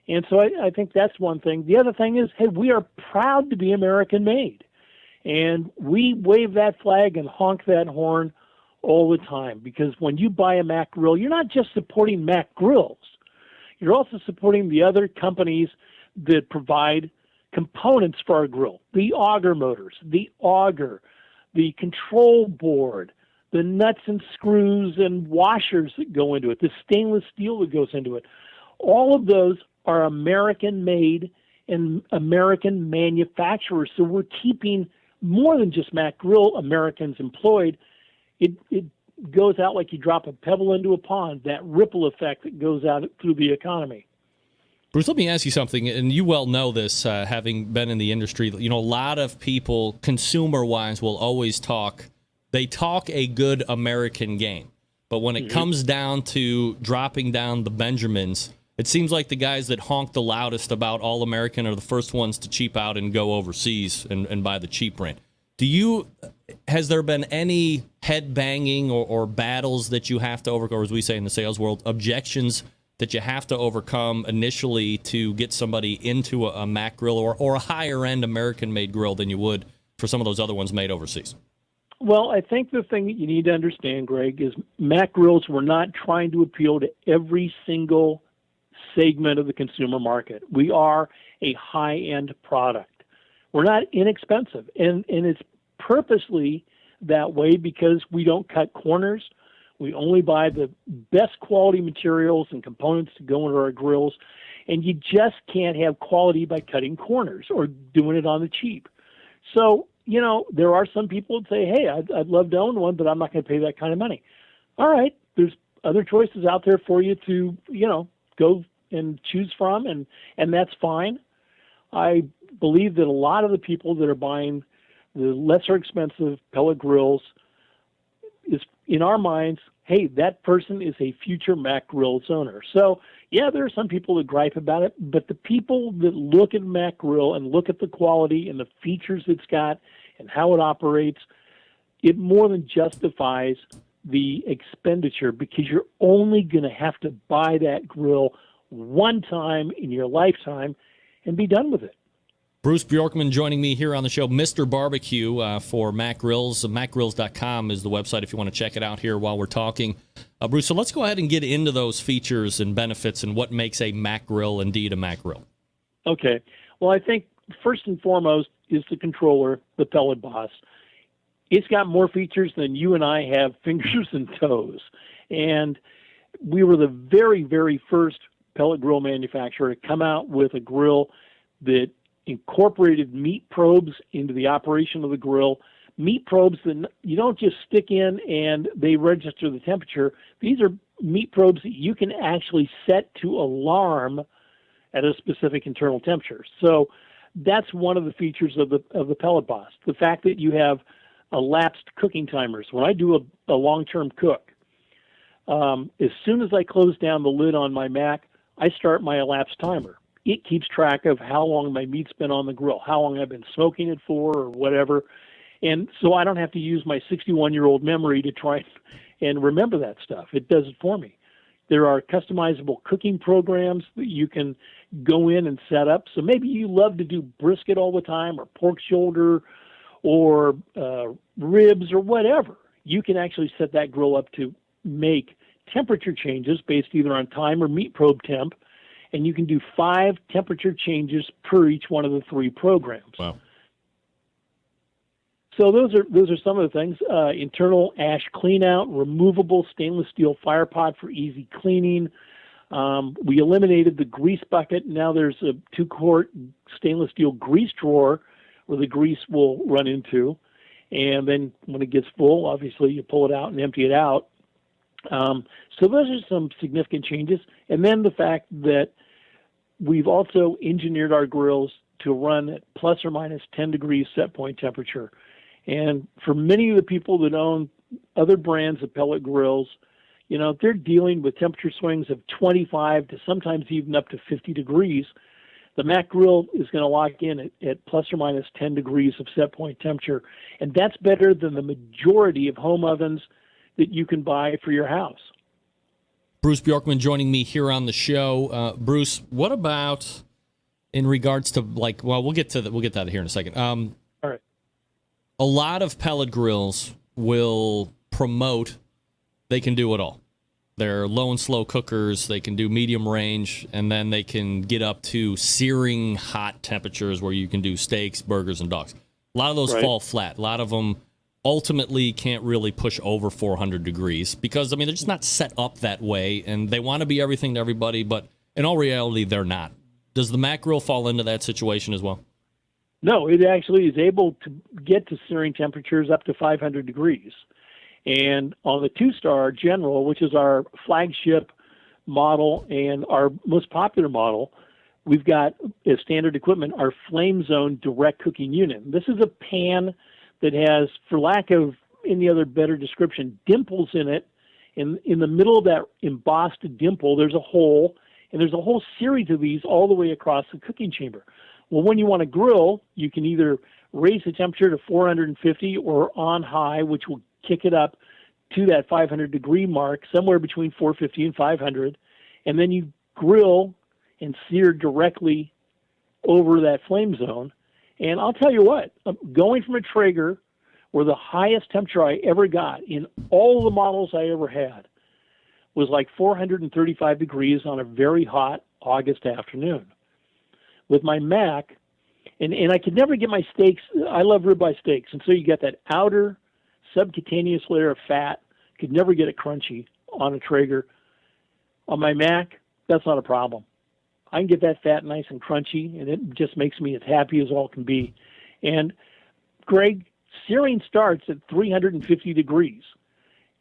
And so I think that's one thing. The other thing is, hey, we are proud to be American-made. And we wave that flag and honk that horn all the time, because when you buy a Mac grill, you're not just supporting Mac grills. You're also supporting the other companies that provide components for our grill. The auger motors, the auger, the control board, the nuts and screws and washers that go into it, the stainless steel that goes into it. All of those are American-made and American manufacturers. So we're keeping more than just Mac Grill Americans employed. It goes out like you drop a pebble into a pond, that ripple effect that goes out through the economy. Bruce, let me ask you something, and you well know this, having been in the industry. A lot of people, consumer-wise, will always talk. They talk a good American game, but when it comes down to dropping down the Benjamins, it seems like the guys that honk the loudest about all American are the first ones to cheap out and go overseas and buy the cheap brand. Has there been any head banging or battles that you have to overcome, or as we say in the sales world, objections that you have to overcome initially to get somebody into a Mac grill or a higher end American made grill than you would for some of those other ones made overseas? Well, I think the thing that you need to understand, Greg, is Mac grills were not trying to appeal to every single segment of the consumer market. We are a high-end product. We're not inexpensive, and it's purposely that way because we don't cut corners. We only buy the best quality materials and components to go into our grills, and you just can't have quality by cutting corners or doing it on the cheap. So, there are some people that say, hey, I'd love to own one, but I'm not going to pay that kind of money. All right, there's other choices out there for you to, go and choose from, and that's fine. I believe that a lot of the people that are buying the lesser expensive pellet grills is, in our minds, hey, that person is a future Mac Grills owner. So, yeah, there are some people that gripe about it, but the people that look at Mac Grill and look at the quality and the features it's got and how it operates, it more than justifies the expenditure, because you're only going to have to buy that grill one time in your lifetime and be done with it. Bruce Bjorkman joining me here on the show, Mr. Barbecue for Mac Grills. MacGrills.com is the website if you want to check it out here while we're talking. Bruce, so let's go ahead and get into those features and benefits and what makes a Mac Grill indeed a Mac Grill. Okay. Well, I think first and foremost is the controller, the Pellet Boss. It's got more features than you and I have fingers and toes. And we were the very, very first pellet grill manufacturer to come out with a grill that incorporated meat probes into the operation of the grill, meat probes that you don't just stick in and they register the temperature. These are meat probes that you can actually set to alarm at a specific internal temperature. So that's one of the features of the Pellet Boss. The fact that you have elapsed cooking timers. When I do a long-term cook, as soon as I close down the lid on my Mac, I start my elapsed timer. It keeps track of how long my meat's been on the grill, how long I've been smoking it for or whatever. And so I don't have to use my 61-year-old memory to try and remember that stuff. It does it for me. There are customizable cooking programs that you can go in and set up. So maybe you love to do brisket all the time or pork shoulder or ribs or whatever. You can actually set that grill up to make temperature changes based either on time or meat probe temp, and you can do 5 temperature changes per each one of the 3 programs. Wow. So those are some of the things. Internal ash cleanout, removable stainless steel fire pot for easy cleaning. We eliminated the grease bucket. Now there's a 2-quart stainless steel grease drawer where the grease will run into. And then when it gets full, obviously you pull it out and empty it out. So those are some significant changes. And then the fact that we've also engineered our grills to run at plus or minus 10 degrees set point temperature. And for many of the people that own other brands of pellet grills, you know, they're dealing with temperature swings of 25 to sometimes even up to 50 degrees. The Mac grill is going to lock in at plus or minus 10 degrees of set point temperature. And that's better than the majority of home ovens that you can buy for your house. Bruce Bjorkman joining me here on the show. Bruce, what about in regards to we'll get to that here in a second. All right. A lot of pellet grills will promote they can do it all. They're low and slow cookers. They can do medium range, and then they can get up to searing hot temperatures where you can do steaks, burgers, and dogs. A lot of those fall flat. A lot of them ultimately can't really push over 400 degrees because, I mean, they're just not set up that way, and they want to be everything to everybody, but in all reality, they're not. Does the Mac grill fall into that situation as well? No, it actually is able to get to searing temperatures up to 500 degrees. And on the 2-star General, which is our flagship model and our most popular model, we've got as standard equipment our Flame Zone direct cooking unit. This is a pan that has, for lack of any other better description, dimples in it. In the middle of that embossed dimple, there's a hole, and there's a whole series of these all the way across the cooking chamber. Well, when you want to grill, you can either raise the temperature to 450 or on high, which will kick it up to that 500-degree mark, somewhere between 450 and 500, and then you grill and sear directly over that flame zone. And I'll tell you what, going from a Traeger, where the highest temperature I ever got in all the models I ever had was like 435 degrees on a very hot August afternoon. With my Mac, and I could never get my steaks, I love ribeye steaks, and so you get that outer subcutaneous layer of fat, could never get it crunchy on a Traeger. On my Mac, that's not a problem. I can get that fat nice and crunchy, and it just makes me as happy as all can be. And Greg, searing starts at 350 degrees.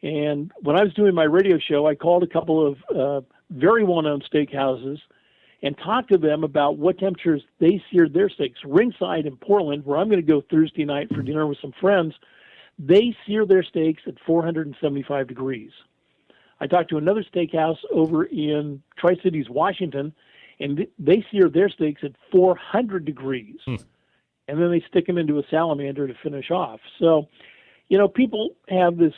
And when I was doing my radio show, I called a couple of very well-known steakhouses and talked to them about what temperatures they seared their steaks. Ringside in Portland, where I'm going to go Thursday night for dinner with some friends, they sear their steaks at 475 degrees. I talked to another steakhouse over in Tri-Cities, Washington, and they sear their steaks at 400 degrees. And then they stick them into a salamander to finish off. So, you know, people have this,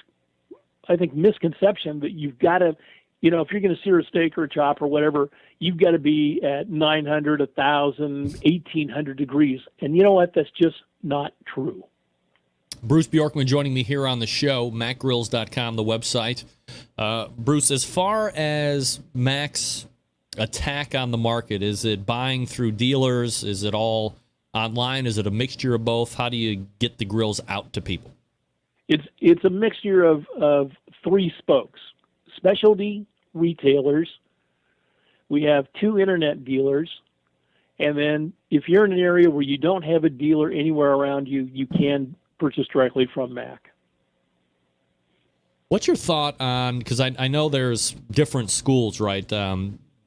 I think, misconception that you've got to, you know, if you're going to sear a steak or a chop or whatever, you've got to be at 900, 1,000, 1,800 degrees. And you know what? That's just not true. Bruce Bjorkman joining me here on the show, macgrills.com, the website. Bruce, as far as Mac's attack on the market, is it buying through dealers? Is it all online? Is it a mixture of both? How do you get the grills out to people? It's a mixture of 3 spokes. Specialty retailers. We have 2 internet dealers. And then if you're in an area where you don't have a dealer anywhere around you, you can purchase directly from Mac. What's your thought on, because I know there's different schools, right?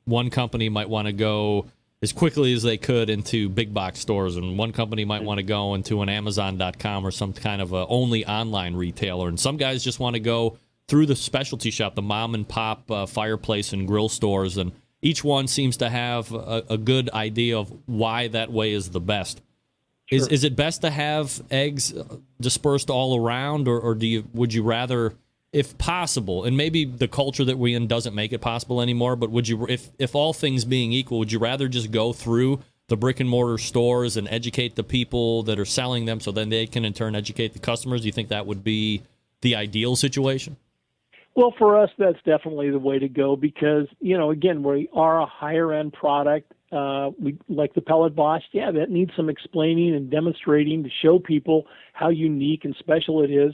One company might want to go as quickly as they could into big box stores, and one company might want to go into an Amazon.com or some kind of a only online retailer, and some guys just want to go through the specialty shop, the mom and pop fireplace and grill stores, and each one seems to have a good idea of why that way is the best. Sure. Is it best to have eggs dispersed all around, or would you rather, if possible, and maybe the culture that we're in doesn't make it possible anymore, but would you, if all things being equal, would you rather just go through the brick and mortar stores and educate the people that are selling them so then they can in turn educate the customers? Do you think that would be the ideal situation? Well, for us, that's definitely the way to go because, again, we are a higher end product. We like the pellet Bosch. Yeah, that needs some explaining and demonstrating to show people how unique and special it is.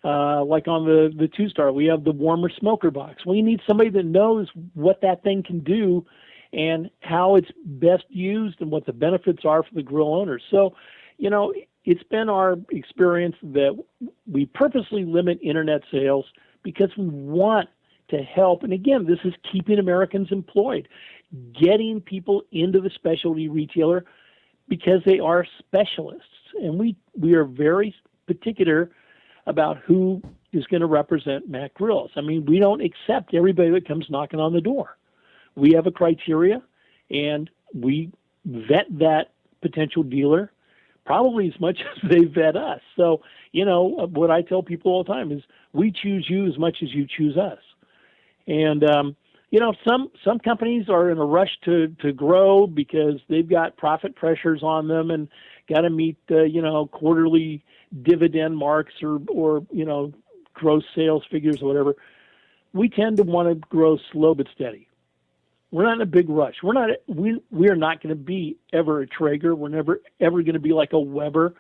Like on the 2-star, we have the warmer smoker box. We need somebody that knows what that thing can do and how it's best used and what the benefits are for the grill owners. So, it's been our experience that we purposely limit internet sales because we want to help. And again, this is keeping Americans employed, getting people into the specialty retailer because they are specialists. And we are very particular about who is going to represent Mac Grills. I mean, we don't accept everybody that comes knocking on the door. We have a criteria, and we vet that potential dealer probably as much as they vet us. So, what I tell people all the time is we choose you as much as you choose us. And, some companies are in a rush to grow because they've got profit pressures on them and got to meet, quarterly dividend marks or gross sales figures or whatever. We tend to want to grow slow but steady. We're not in a big rush. We are not going to be ever a Traeger. We're never ever going to be like a Weber.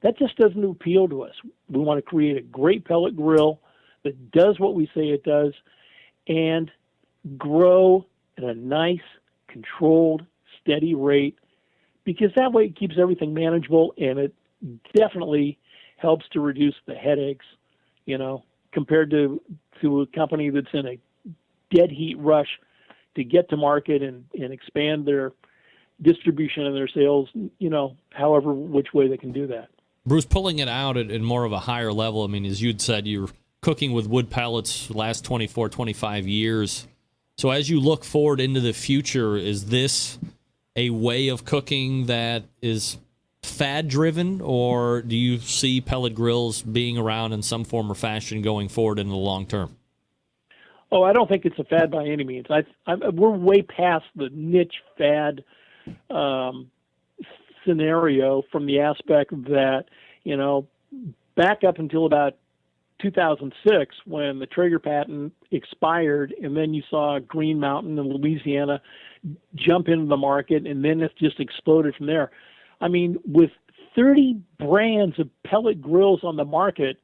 That just doesn't appeal to us. We want to create a great pellet grill that does what we say it does and grow at a nice, controlled, steady rate because that way it keeps everything manageable and it definitely helps to reduce the headaches, compared to a company that's in a dead heat rush to get to market and expand their distribution and their sales, however which way they can do that. Bruce, pulling it out at more of a higher level, I mean, as you'd said, you're cooking with wood pellets the last 24, 25 years. So as you look forward into the future, is this a way of cooking that is fad-driven, or do you see pellet grills being around in some form or fashion going forward in the long term? Oh, I don't think it's a fad by any means. We're way past the niche fad scenario from the aspect that, back up until about 2006 when the Traeger patent expired, and then you saw Green Mountain in Louisiana jump into the market, and then it's just exploded from there. I mean, with 30 brands of pellet grills on the market,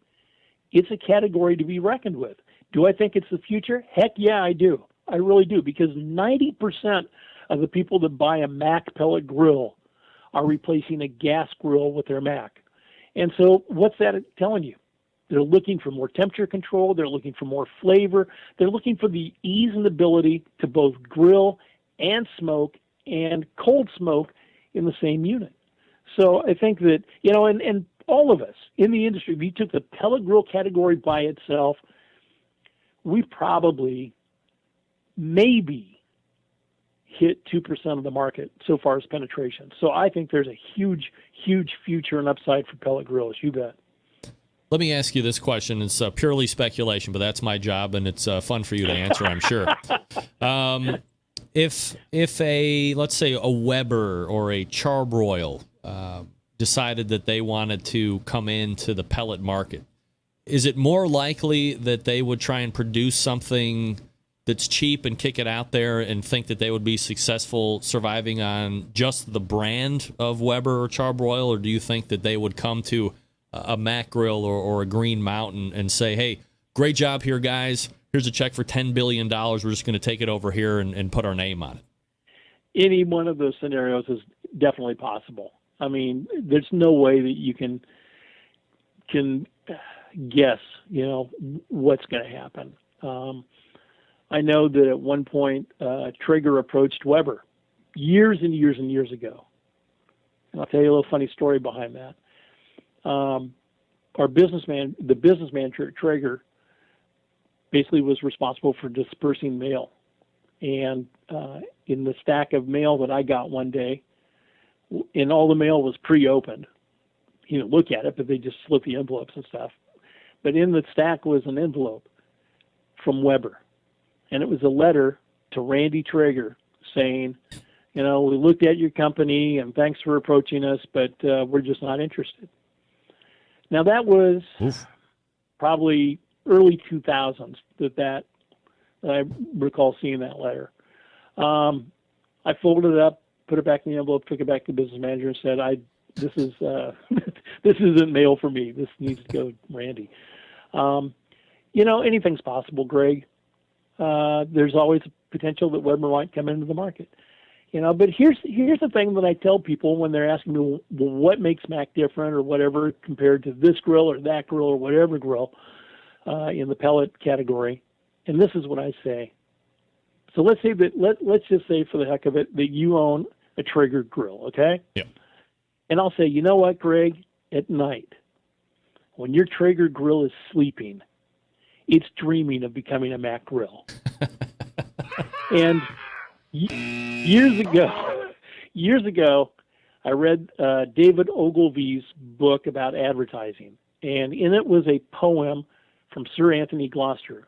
it's a category to be reckoned with. Do I think it's the future? Heck yeah, I do. I really do, because 90% of the people that buy a Mac pellet grill are replacing a gas grill with their Mac. And so what's that telling you? They're looking for more temperature control. They're looking for more flavor. They're looking for the ease and ability to both grill and smoke and cold smoke in the same unit. So I think that, and all of us in the industry, if you took the pellet grill category by itself, we probably maybe hit 2% of the market so far as penetration. So I think there's a huge, huge future and upside for pellet grills. You bet. Let me ask you this question. It's purely speculation, but that's my job, and it's fun for you to answer, I'm sure. If let's say a Weber or a Charbroil decided that they wanted to come into the pellet market, is it more likely that they would try and produce something that's cheap and kick it out there and think that they would be successful surviving on just the brand of Weber or Charbroil, or do you think that they would come to a Mac Grill or a Green Mountain and say, hey, great job here, guys. Here's a check for $10 billion. We're just going to take it over here and put our name on it? Any one of those scenarios is definitely possible. I mean, there's no way that you can can guess, what's going to happen. I know that at one point, Traeger approached Weber years and years and years ago. And I'll tell you a little funny story behind that. The business manager at Traeger basically was responsible for dispersing mail. And in the stack of mail that I got one day, and all the mail was pre-opened. You didn't look at it, but they just slipped the envelopes and stuff. But in the stack was an envelope from Weber. And it was a letter to Randy Traeger saying, we looked at your company and thanks for approaching us, but we're just not interested. Now that was probably early 2000s that I recall seeing that letter. I folded it up, put it back in the envelope, took it back to the business manager and said, this isn't mail for me. This needs to go to Randy. Anything's possible, Greg. There's always potential that Weber might come into the market. But here's the thing that I tell people when they're asking me, well, what makes Mac different or whatever compared to this grill or that grill or whatever grill in the pellet category. And this is what I say. So let's say that let's just say for the heck of it that you own a Traeger grill, okay? Yeah. And I'll say, you know what, Greg? At night, when your Traeger grill is sleeping, it's dreaming of becoming a Mac grill. And years ago, I read David Ogilvy's book about advertising, and in it was a poem from Sir Anthony Gloucester.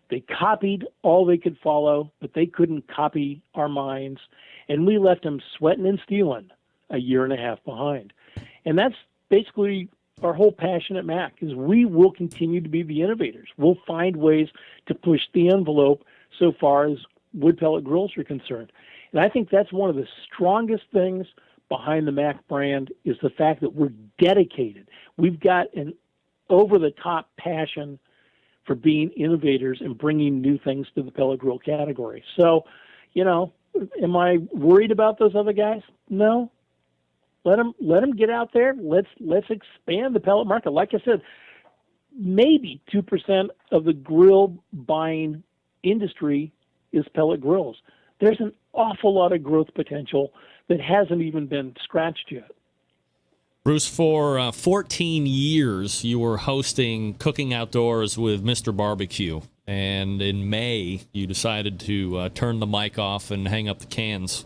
They copied all they could follow, but they couldn't copy our minds, and we left them sweating and stealing a year and a half behind. And that's basically our whole passion at Mac, is we will continue to be the innovators. We'll find ways to push the envelope so far as wood pellet grills are concerned. And I think that's one of the strongest things behind the Mac brand is the fact that we're dedicated. We've got an over-the-top passion for being innovators and bringing new things to the pellet grill category. So, am I worried about those other guys? No. Let them get out there. Let's expand the pellet market. Like I said, maybe 2% of the grill buying industry is pellet grills. There's an awful lot of growth potential that hasn't even been scratched yet. Bruce, for 14 years, you were hosting Cooking Outdoors with Mr. Barbecue. And in May, you decided to turn the mic off and hang up the cans.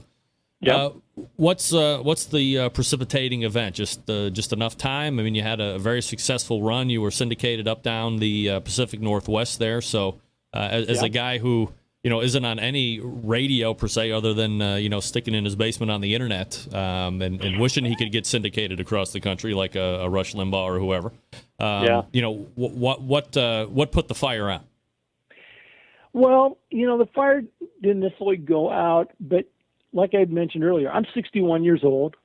Yeah. What's the precipitating event? Just enough time? I mean, you had a very successful run. You were syndicated up down the Pacific Northwest there. So as a guy who isn't on any radio per se, other than sticking in his basement on the internet and wishing he could get syndicated across the country like a Rush Limbaugh or whoever. What put the fire out? Well, the fire didn't necessarily go out, but like I had mentioned earlier, I'm 61 years old,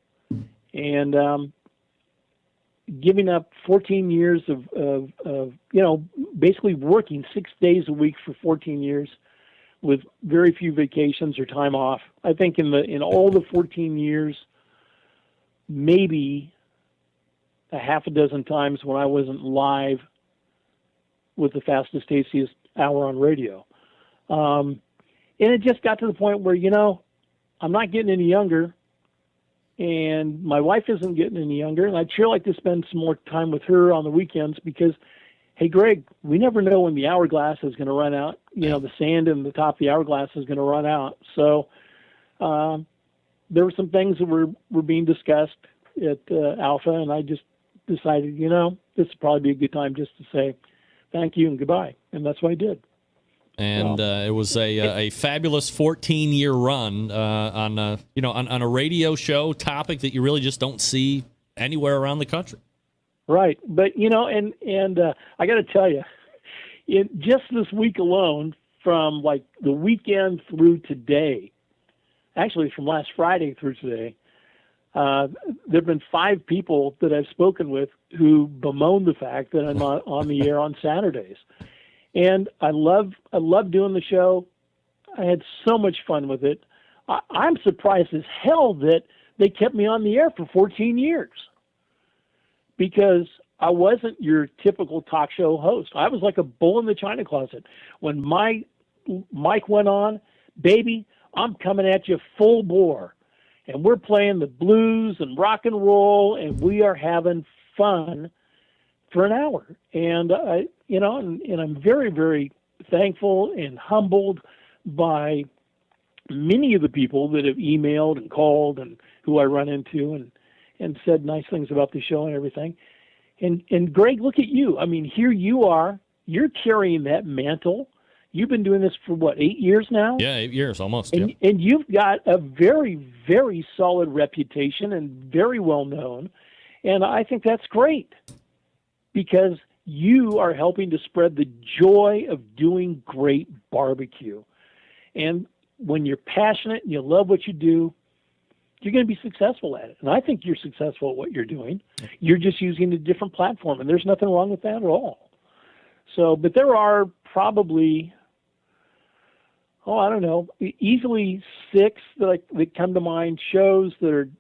and giving up 14 years of basically working 6 days a week for 14 years with very few vacations or time off. I think in all the 14 years, maybe a half a dozen times when I wasn't live with the fastest, tastiest hour on radio. And it just got to the point where, I'm not getting any younger, and my wife isn't getting any younger, and I'd sure like to spend some more time with her on the weekends because, hey, Greg, we never know when the hourglass is going to run out. The sand in the top of the hourglass is going to run out. So there were some things that were being discussed at Alpha, and I just decided, this would probably be a good time just to say thank you and goodbye, and that's what I did. And it was a fabulous 14-year run on a radio show topic that you really just don't see anywhere around the country. Right, but and I got to tell you, just this week alone, from like the weekend through today, actually from last Friday through today, there've been 5 people that I've spoken with who bemoan the fact that I'm not on the air on Saturdays. And I love doing the show. I had so much fun with it. I'm surprised as hell that they kept me on the air for 14 years because I wasn't your typical talk show host. I was like a bull in the china closet. When my mic went on, baby, I'm coming at you full bore. And we're playing the blues and rock and roll, and we are having fun for an hour. And, and I'm very, very thankful and humbled by many of the people that have emailed and called and who I run into and said nice things about the show and everything. And Greg, look at you. I mean, here you are. You're carrying that mantle. You've been doing this for, 8 years now? Yeah, 8 years almost. And, and you've got a very, very solid reputation and very well known. And I think that's great because you are helping to spread the joy of doing great barbecue. And when you're passionate and you love what you do, you're going to be successful at it. And I think you're successful at what you're doing. You're just using a different platform, and there's nothing wrong with that at all. So, but there are probably, easily 6 that come to mind, shows that are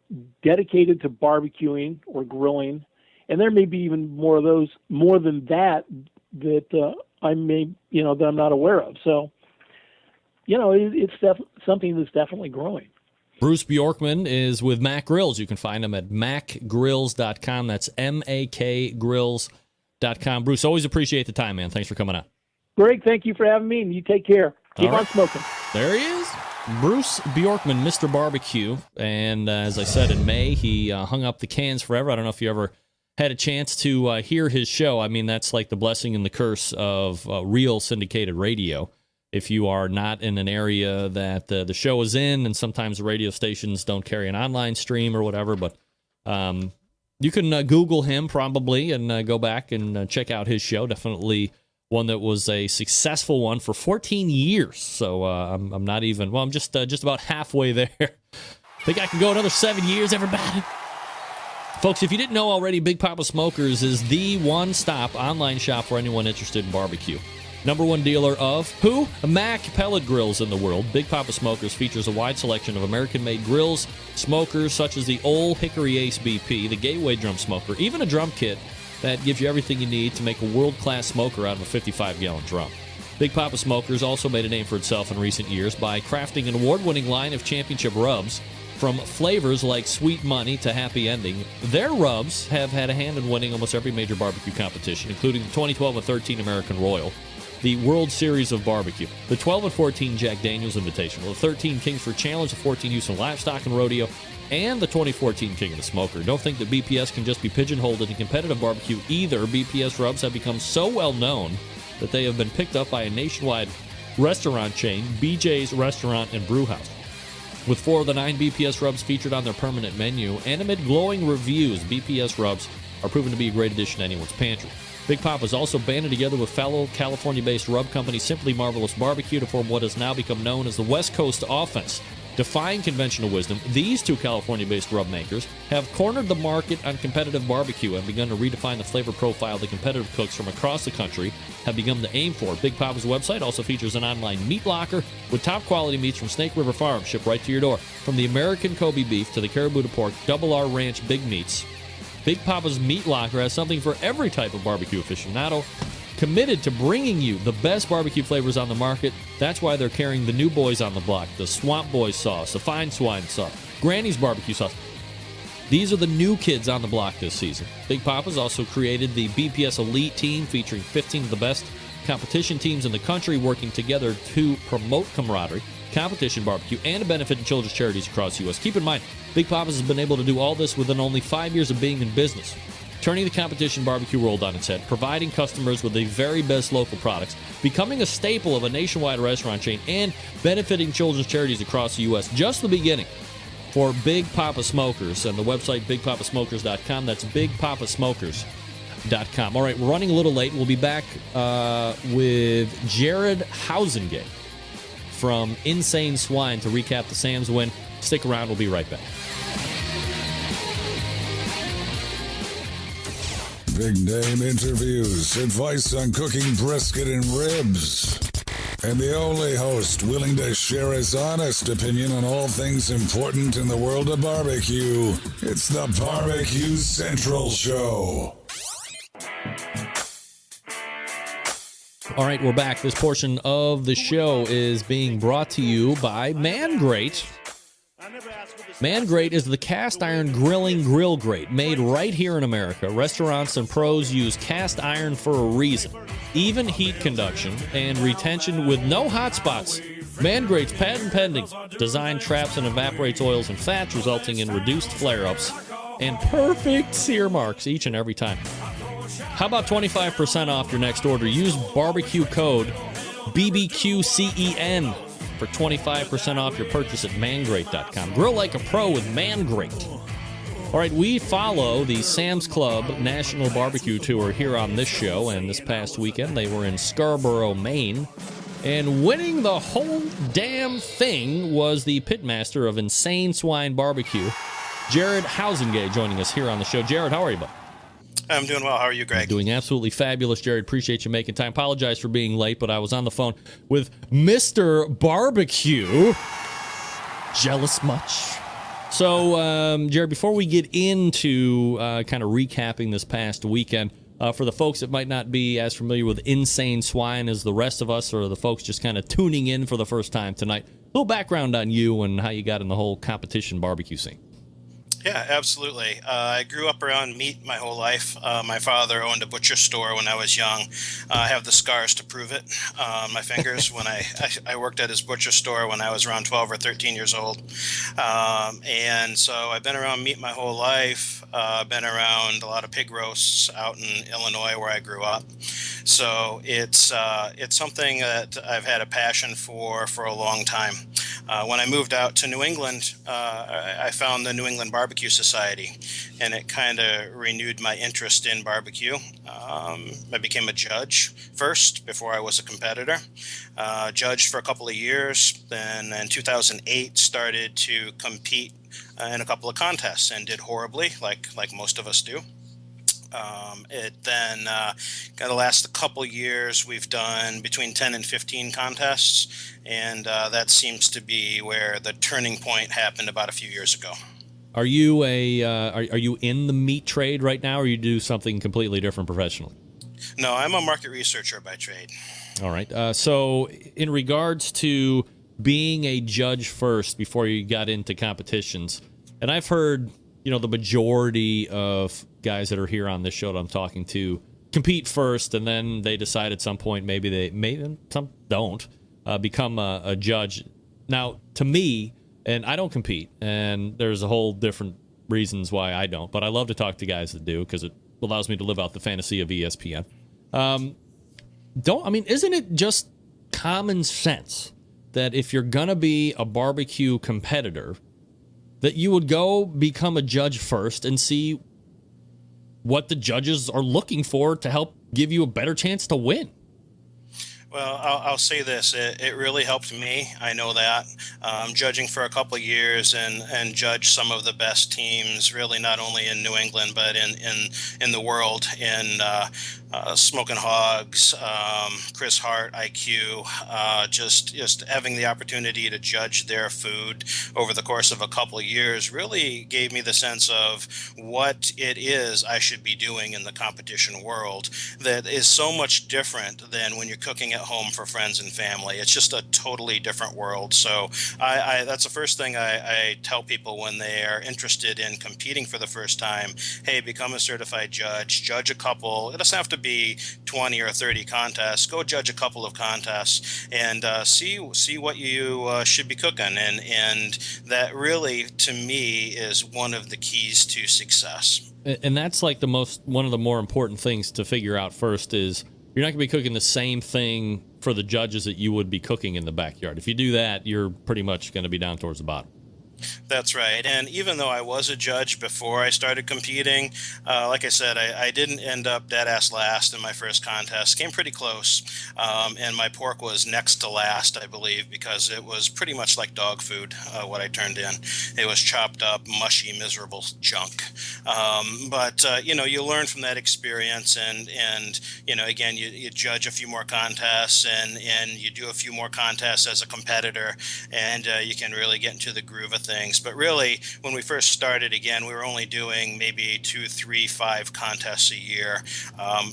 dedicated to barbecuing or grilling. And there may be even more of those, more than that I may, that I'm not aware of. So, it's something that's definitely growing. Bruce Bjorkman is with Mac Grills. You can find him at macgrills.com. That's makgrills.com. Bruce, always appreciate the time, man. Thanks for coming on. Greg, thank you for having me, and you take care. Keep on smoking. There he is. Bruce Bjorkman, Mr. Barbecue. And as I said, in May, he hung up the cans forever. I don't know if you ever had a chance to hear his show. I mean, that's like the blessing and the curse of real syndicated radio. If you are not in an area that the show is in, and sometimes the radio stations don't carry an online stream or whatever, but you can Google him probably and go back and check out his show. Definitely one that was a successful one for 14 years. So I'm not even, I'm just about halfway there. Think I can go another 7 years, everybody? Folks, if you didn't know already, Big Papa Smokers is the one-stop online shop for anyone interested in barbecue. Number one dealer of who? Mac pellet grills in the world. Big Papa Smokers features a wide selection of American-made grills, smokers such as the Old Hickory Ace BP, the Gateway Drum Smoker, even a drum kit that gives you everything you need to make a world-class smoker out of a 55-gallon drum. Big Papa Smokers also made a name for itself in recent years by crafting an award-winning line of championship rubs. From flavors like Sweet Money to Happy Ending, their rubs have had a hand in winning almost every major barbecue competition, including the 2012 and 13 American Royal, the World Series of Barbecue, the 12 and 14 Jack Daniels Invitational, the 13 Kingsford Challenge, the 14 Houston Livestock and Rodeo, and the 2014 King of the Smoker. Don't think that BPS can just be pigeonholed into competitive barbecue either. BPS rubs have become so well known that they have been picked up by a nationwide restaurant chain, BJ's Restaurant and Brew House. With 4 of the 9 BPS rubs featured on their permanent menu, and amid glowing reviews, BPS rubs are proven to be a great addition to anyone's pantry. Big Papa's also banded together with fellow California-based rub company Simply Marvelous Barbecue to form what has now become known as the West Coast Offense. Defying conventional wisdom, these 2 California-based rub makers have cornered the market on competitive barbecue and begun to redefine the flavor profile that competitive cooks from across the country have begun to aim for. Big Papa's website also features an online meat locker with top-quality meats from Snake River Farm shipped right to your door. From the American Kobe beef to the Caribou pork, Double R Ranch big meats, Big Papa's Meat Locker has something for every type of barbecue aficionado, committed to bringing you the best barbecue flavors on the market. That's why they're carrying the new boys on the block, the Swamp Boys sauce, the Fine Swine sauce, Granny's barbecue sauce. These are the new kids on the block this season. Big Papa's also created the BPS Elite Team, featuring 15 of the best competition teams in the country working together to promote camaraderie, competition barbecue, and to benefit in children's charities across the U.S. Keep in mind, Big Papa's has been able to do all this within only 5 years of being in business, turning the competition barbecue world on its head, providing customers with the very best local products, becoming a staple of a nationwide restaurant chain, and benefiting children's charities across the U.S. Just the beginning for Big Papa Smokers, and the website bigpapasmokers.com. That's bigpapasmokers.com. All right, we're running a little late. We'll be back with Jared Hausengate from Insane Swine to recap the Sam's win. Stick around. We'll be right back. Big name interviews, advice on cooking brisket and ribs, and the only host willing to share his honest opinion on all things important in the world of barbecue. It's the BBQ Central Show. All right, we're back. This portion of the show is being brought to you by Man Grate. Man Grate is the cast iron grilling grill grate made right here in America. Restaurants and pros use cast iron for a reason. Even heat conduction and retention with no hot spots. Man Grate's patent pending. Design traps and evaporates oils and fats, resulting in reduced flare-ups and perfect sear marks each and every time. How about 25% off your next order? Use barbecue code BBQ-CEN for 25% off your purchase at mangrate.com. Grill like a pro with Man Grate. All right, we follow the Sam's Club National Barbecue Tour here on this show, and this past weekend they were in Scarborough, Maine, and winning the whole damn thing was the pitmaster of Insane Swine Barbecue, Jared Housengay, joining us here on the show. Jared, how are you, bud? I'm doing well. How are you, Greg? Doing absolutely fabulous, Jared. Appreciate you making time. Apologize for being late, but I was on the phone with Mr. Barbecue. Jealous much? So, Jared, before we get into kind of recapping this past weekend, for the folks that might not be as familiar with Insane Swine as the rest of us, or the folks just kind of tuning in for the first time tonight, a little background on you and how you got in the whole competition barbecue scene. Yeah, absolutely. I grew up around meat my whole life. My father owned a butcher store when I was young. I have the scars to prove it on my fingers when I worked at his butcher store when I was around 12 or 13 years old. And so I've been around meat my whole life. Been around a lot of pig roasts out in Illinois where I grew up. So it's something that I've had a passion for a long time. When I moved out to New England, I found the New England Barbecue Society, and it kind of renewed my interest in barbecue. I became a judge first before I was a competitor. Judged for a couple of years, then in 2008 started to compete in a couple of contests and did horribly, like most of us do. It then got to last a couple years. We've done between 10 and 15 contests, and that seems to be where the turning point happened about a few years ago. Are you are you in the meat trade right now, or you do something completely different professionally? No, I'm a market researcher by trade. All right. So in regards to being a judge first before you got into competitions, and I've heard, the majority of guys that are here on this show that I'm talking to compete first, and then they decide at some point maybe some don't become a judge. Now, to me, and I don't compete, and there's a whole different reasons why I don't, but I love to talk to guys that do because it allows me to live out the fantasy of ESPN. Isn't it just common sense that if you're gonna be a barbecue competitor, that you would go become a judge first and see what the judges are looking for to help give you a better chance to win? Well, I'll say this. It really helped me. I know that. Judging for a couple of years and judge some of the best teams, really not only in New England, but in the world, in Smoking Hogs, Chris Hart, IQ, just having the opportunity to judge their food over the course of a couple of years really gave me the sense of what it is I should be doing in the competition world that is so much different than when you're cooking at home for friends and family. It's just a totally different world. So I that's the first thing I tell people when they are interested in competing for the first time. Hey, become a certified judge, judge a couple. It doesn't have to be 20 or 30 contests. Go judge a couple of contests and see what you should be cooking. And that really, to me, is one of the keys to success. And that's like one of the more important things to figure out first is you're not going to be cooking the same thing for the judges that you would be cooking in the backyard. If you do that, you're pretty much going to be down towards the bottom. That's right. And even though I was a judge before I started competing, like I said, I didn't end up dead ass last in my first contest. Came pretty close. And my pork was next to last, I believe, because it was pretty much like dog food, what I turned in. It was chopped up, mushy, miserable junk. But you learn from that experience and again, you judge a few more contests and you do a few more contests as a competitor, and you can really get into the groove of things. things. But really, when we first started, again, we were only doing maybe 2, 3, 5 contests a year.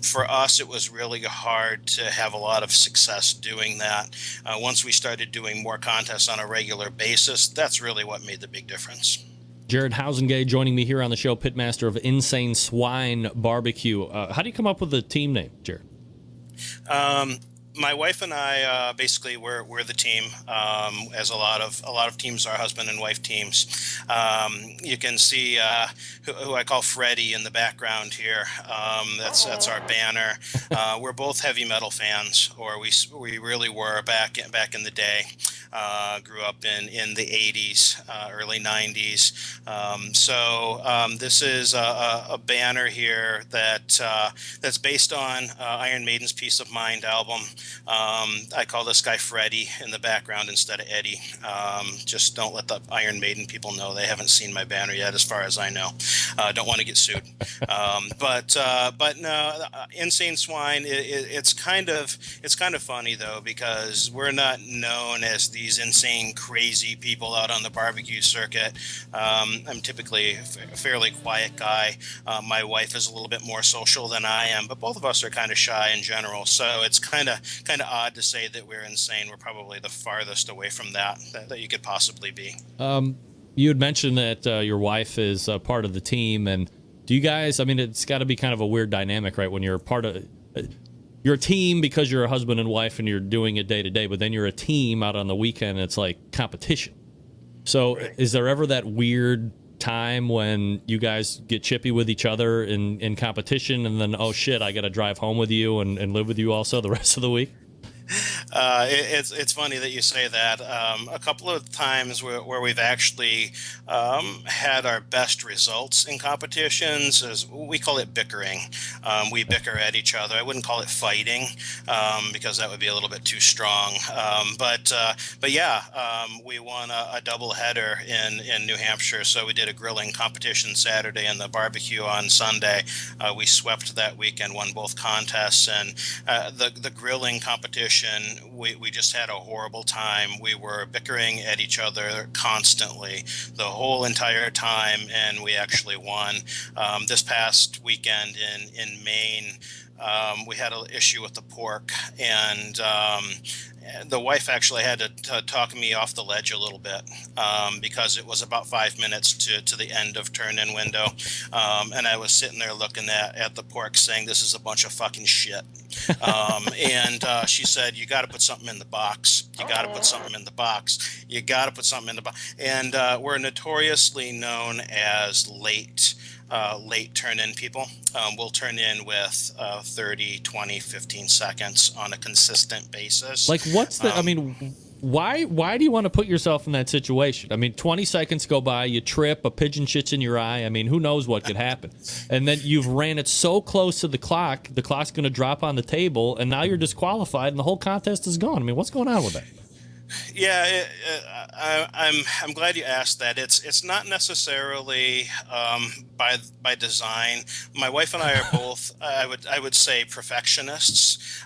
For us, it was really hard to have a lot of success doing that. Once we started doing more contests on a regular basis, that's really what made the big difference. Jared Housengate joining me here on the show, pitmaster of Insane Swine Barbecue. How do you come up with the team name, Jared? My wife and I basically we're the team, as a lot of teams are husband and wife teams. You can see who I call Freddie in the background here. That's our banner. We're both heavy metal fans, or we really were back in the day. Grew up in the 80s, early 90s. This is a banner here that's based on Iron Maiden's Peace of Mind album. I call this guy Freddie in the background instead of Eddie. Just don't let the Iron Maiden people know. They haven't seen my banner yet, as far as I know. Don't want to get sued. But no, Insane Swine. It's kind of funny though, because we're not known as these insane, crazy people out on the barbecue circuit. I'm typically a fairly quiet guy. My wife is a little bit more social than I am, but both of us are kind of shy in general. So it's kind of odd to say that we're insane. We're probably the farthest away from that you could possibly be. You had mentioned that your wife is part of the team, and do you guys? I mean, it's got to be kind of a weird dynamic, right? When you're part of. You're a team because you're a husband and wife and you're doing it day to day, but then you're a team out on the weekend and it's like competition. So Is there ever that weird time when you guys get chippy with each other in competition and then, oh shit, I got to drive home with you and live with you also the rest of the week? It's funny that you say that. A couple of times where we've actually had our best results in competitions is, we call it bickering. We bicker at each other. I wouldn't call it fighting, because that would be a little bit too strong. But yeah, we won a double header in New Hampshire. So we did a grilling competition Saturday and the barbecue on Sunday. We swept that weekend, won both contests, and the grilling competition, we just had a horrible time. We were bickering at each other constantly the whole entire time, and we actually won. This past weekend in Maine, we had an issue with the pork, and the wife actually had to talk me off the ledge a little bit, because it was about 5 minutes to the end of turn-in window, and I was sitting there looking at the pork saying, this is a bunch of fucking shit. And she said, you got to put something in the box. You got to put something in the box. You got to put something in the box. And we're notoriously known as late turn-in people. We'll turn in with 30, 20, 15 seconds on a consistent basis. Like, what's the, I mean, why do you want to put yourself in that situation? I mean, 20 seconds go by, you trip, a pigeon shits in your eye. I mean, who knows what could happen? And then you've ran it so close to the clock's going to drop on the table, and now you're disqualified, and the whole contest is gone. I mean, what's going on with that? Yeah, I'm glad you asked that. It's not necessarily by design. My wife and I are both, I would say, perfectionists.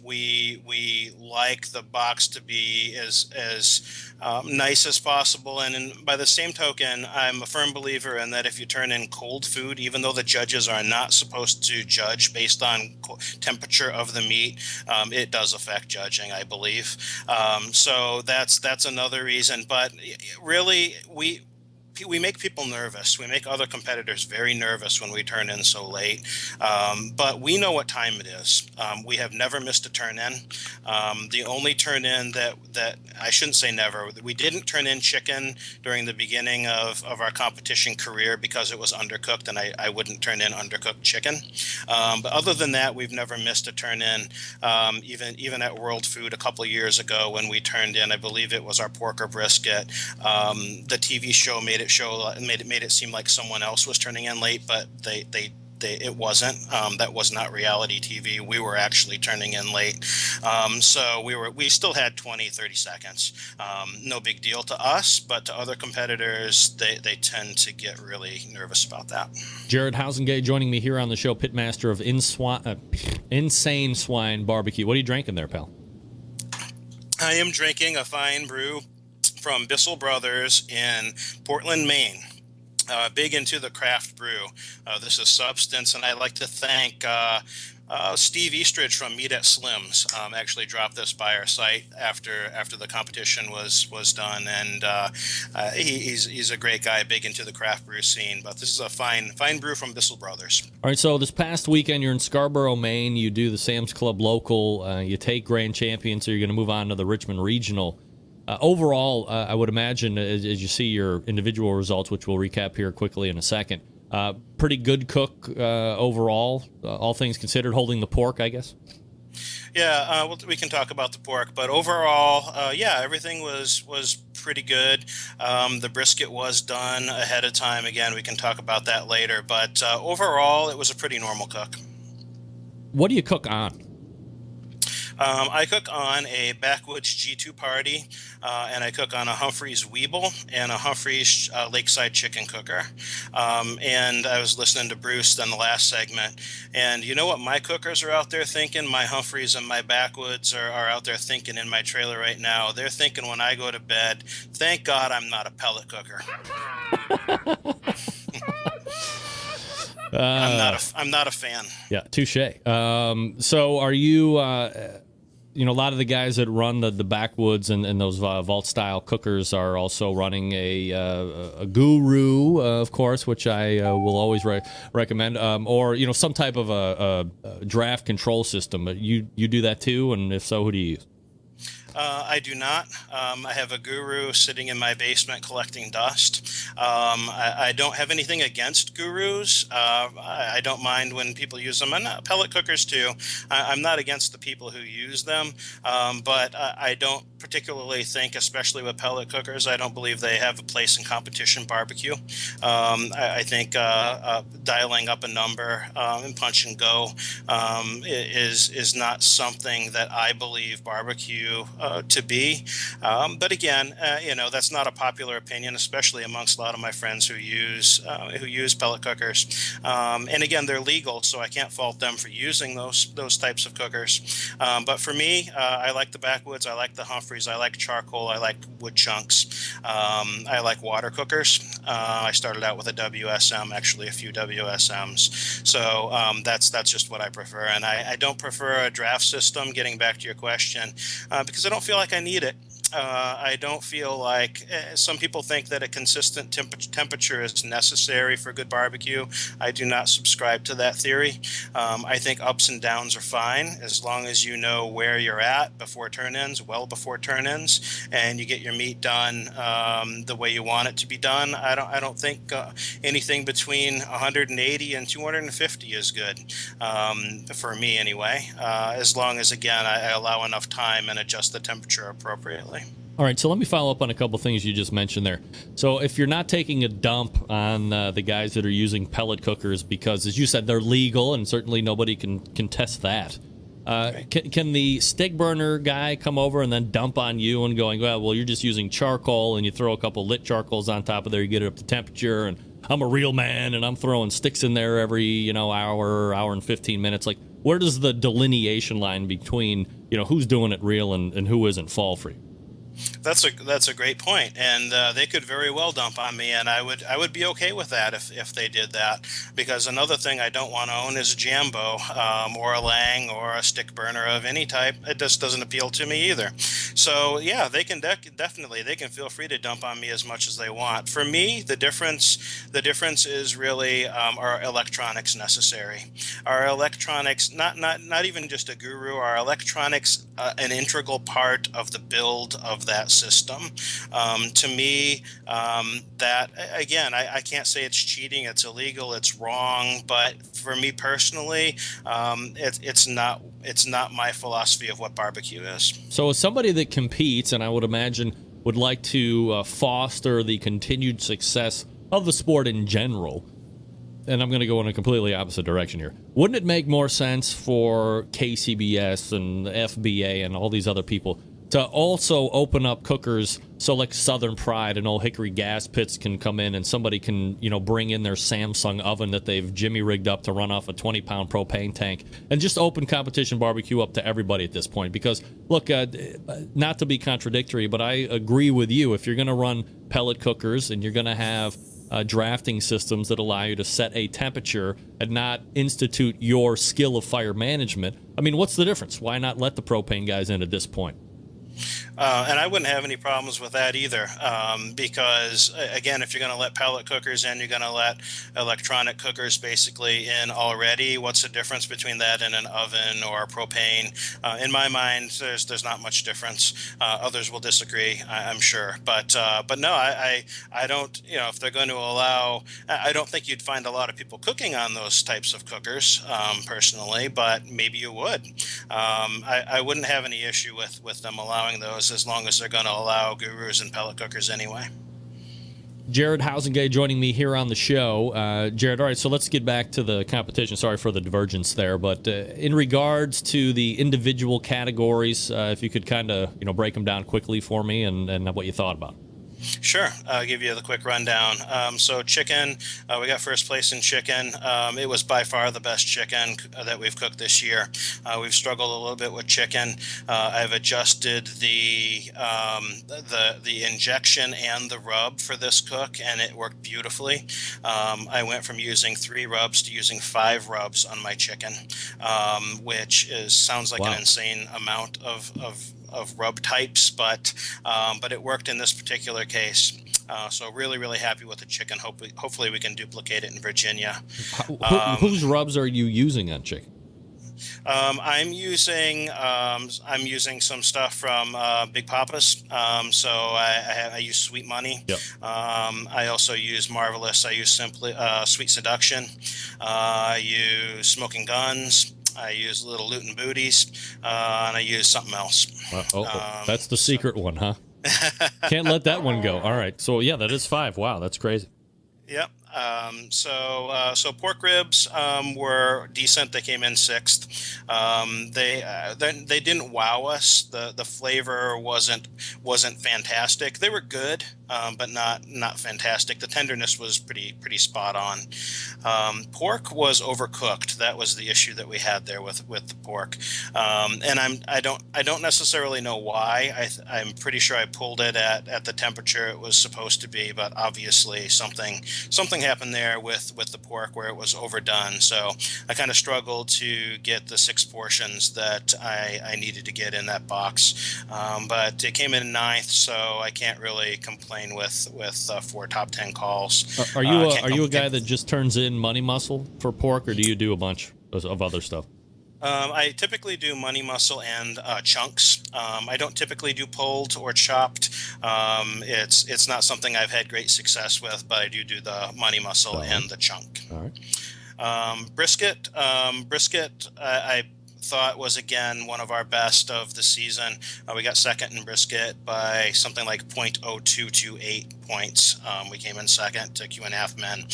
We like the box to be as nice as possible, and by the same token, I'm a firm believer in that if you turn in cold food, even though the judges are not supposed to judge based on temperature of the meat, it does affect judging, I believe. So that's another reason. But really, we make people nervous. We make other competitors very nervous when we turn in so late. But we know what time it is. We have never missed a turn in. The only turn in that I shouldn't say never. We didn't turn in chicken during the beginning of our competition career because it was undercooked, and I wouldn't turn in undercooked chicken. But other than that, we've never missed a turn in. Even at World Food a couple of years ago when we turned in, I believe it was our pork or brisket. The TV show made it seem like someone else was turning in late, but it wasn't. That was not reality TV. We were actually turning in late. So we still had 20, 30 seconds. No big deal to us, but to other competitors, they tend to get really nervous about that. Jared Housengate joining me here on the show, pitmaster of Insane Swine Barbecue. What are you drinking there, pal? I am drinking a fine brew from Bissell Brothers in Portland, Maine. Big into the craft brew. This is Substance, and I'd like to thank Steve Eastridge from Meat at Slim's. Actually dropped this by our site after the competition was done, and he's a great guy, big into the craft brew scene. But this is a fine brew from Bissell Brothers. All right, so this past weekend you're in Scarborough, Maine. You do the Sam's Club local. You take grand champion, so you're going to move on to the Richmond Regional. Overall, I would imagine, as you see your individual results, which we'll recap here quickly in a second, pretty good cook overall, all things considered, holding the pork, I guess? Yeah, we can talk about the pork, but overall, everything was pretty good. The brisket was done ahead of time. Again, we can talk about that later, but overall, it was a pretty normal cook. What do you cook on? I cook on a Backwoods G2 Party, and I cook on a Humphreys Weeble and a Humphreys Lakeside Chicken Cooker. And I was listening to Bruce in the last segment, and you know what my cookers are out there thinking? My Humphreys and my Backwoods are out there thinking in my trailer right now. They're thinking when I go to bed, thank God I'm not a pellet cooker. I'm not a fan. Yeah, touche. So are you, a lot of the guys that run the Backwoods and those vault style cookers are also running a Guru, of course, which I will always recommend, or some type of a draft control system. You do that too, and if so, who do you use? I do not. I have a Guru sitting in my basement collecting dust. I don't have anything against Gurus. I don't mind when people use them, and pellet cookers too. I'm not against the people who use them, but I don't particularly think, especially with pellet cookers, I don't believe they have a place in competition barbecue. I think dialing up a number and punch and go is not something that I believe barbecue to be. But again, that's not a popular opinion, especially amongst a lot of my friends who use pellet cookers. And again, they're legal, so I can't fault them for using those types of cookers. But for me, I like the Backwoods, I like the Humphreys, I like charcoal, I like wood chunks, I like water cookers. I started out with a WSM, actually a few WSMs. So that's just what I prefer. And I don't prefer a draft system, getting back to your question, because I don't feel like I need it. I don't feel like some people think that a consistent temperature is necessary for good barbecue. I do not subscribe to that theory. I think ups and downs are fine as long as you know where you're at before turn-ins, well before turn-ins, and you get your meat done the way you want it to be done. I don't think anything between 180 and 250 is good for me anyway, as long as, again, I allow enough time and adjust the temperature appropriately. All right, so let me follow up on a couple things you just mentioned there. So if you're not taking a dump on the guys that are using pellet cookers, because, as you said, they're legal, and certainly nobody can contest that, can the stick burner guy come over and then dump on you and going, well, you're just using charcoal, and you throw a couple lit charcoals on top of there, you get it up to temperature, and I'm a real man, and I'm throwing sticks in there every hour and 15 minutes. Like, where does the delineation line between who's doing it real and who isn't fall for you? That's a great point, and they could very well dump on me, and I would be okay with that if they did that, because another thing I don't want to own is a Jambo or a Lang or a stick burner of any type. It just doesn't appeal to me either. So yeah, they can definitely feel free to dump on me as much as they want. For me, the difference is really are electronics necessary? Are electronics not even just a Guru? Are electronics an integral part of the build of that system? To me, that again, I can't say it's cheating, it's illegal, it's wrong, but for me personally, it's not my philosophy of what barbecue is. So as somebody that competes, and I would imagine would like to foster the continued success of the sport in general, and I'm going to go in a completely opposite direction here, wouldn't it make more sense for KCBS and FBA and all these other people to also open up cookers so like Southern Pride and Old Hickory gas pits can come in and somebody can, bring in their Samsung oven that they've jimmy rigged up to run off a 20-pound propane tank and just open competition barbecue up to everybody at this point. Because, look, not to be contradictory, but I agree with you. If you're going to run pellet cookers and you're going to have drafting systems that allow you to set a temperature and not institute your skill of fire management, I mean, what's the difference? Why not let the propane guys in at this point? And I wouldn't have any problems with that either, because, again, if you're going to let pellet cookers in, you're going to let electronic cookers basically in already. What's the difference between that and an oven or propane? In my mind, there's not much difference. Others will disagree, I'm sure. But no, I don't, if they're going to allow, I don't think you'd find a lot of people cooking on those types of cookers, personally, but maybe you would. I wouldn't have any issue with them allowing those, as long as they're going to allow gurus and pellet cookers anyway. Jared Housengate joining me here on the show. Jared, all right, so let's get back to the competition. Sorry for the divergence there, but in regards to the individual categories, if you could kind of break them down quickly for me and what you thought about. Sure. I'll give you the quick rundown. So chicken, we got first place in chicken. It was by far the best chicken that we've cooked this year. We've struggled a little bit with chicken. I've adjusted the injection and the rub for this cook, and it worked beautifully. I went from using 3 rubs to using 5 rubs on my chicken, which sounds like an insane amount of rub types, but it worked in this particular case. So really, really happy with the chicken. Hopefully we can duplicate it in Virginia. Whose rubs are you using on chicken? I'm using some stuff from Big Papa's. So I use Sweet Money. Yep. I also use Marvelous. I use Simply Sweet Seduction. I use Smoking Guns. I use Little Lutin' Booties, and I use something else. That's the secret one, huh? Can't let that one go. All right. So, yeah, that is 5. Wow, that's crazy. Yep. So pork ribs were decent. They came in 6th. They didn't wow us. The flavor wasn't fantastic. They were good, but not fantastic. The tenderness was pretty spot on. Pork was overcooked. That was the issue that we had there with the pork. And I don't necessarily know why. I'm pretty sure I pulled it at the temperature it was supposed to be, but obviously something happened there with the pork where it was overdone. So I kind of struggled to get the 6 portions that I needed to get in that box. But it came in 9th, so I can't really complain with 4 top 10 calls. Are you a guy that just turns in money muscle for pork, or do you do a bunch of other stuff? I typically do money muscle and chunks. I don't typically do pulled or chopped. It's not something I've had great success with, but I do the money muscle and the chunk. All right. Brisket. I thought was again one of our best of the season. We got second in brisket by something like 0.0228 points. We came in second to Q&A men.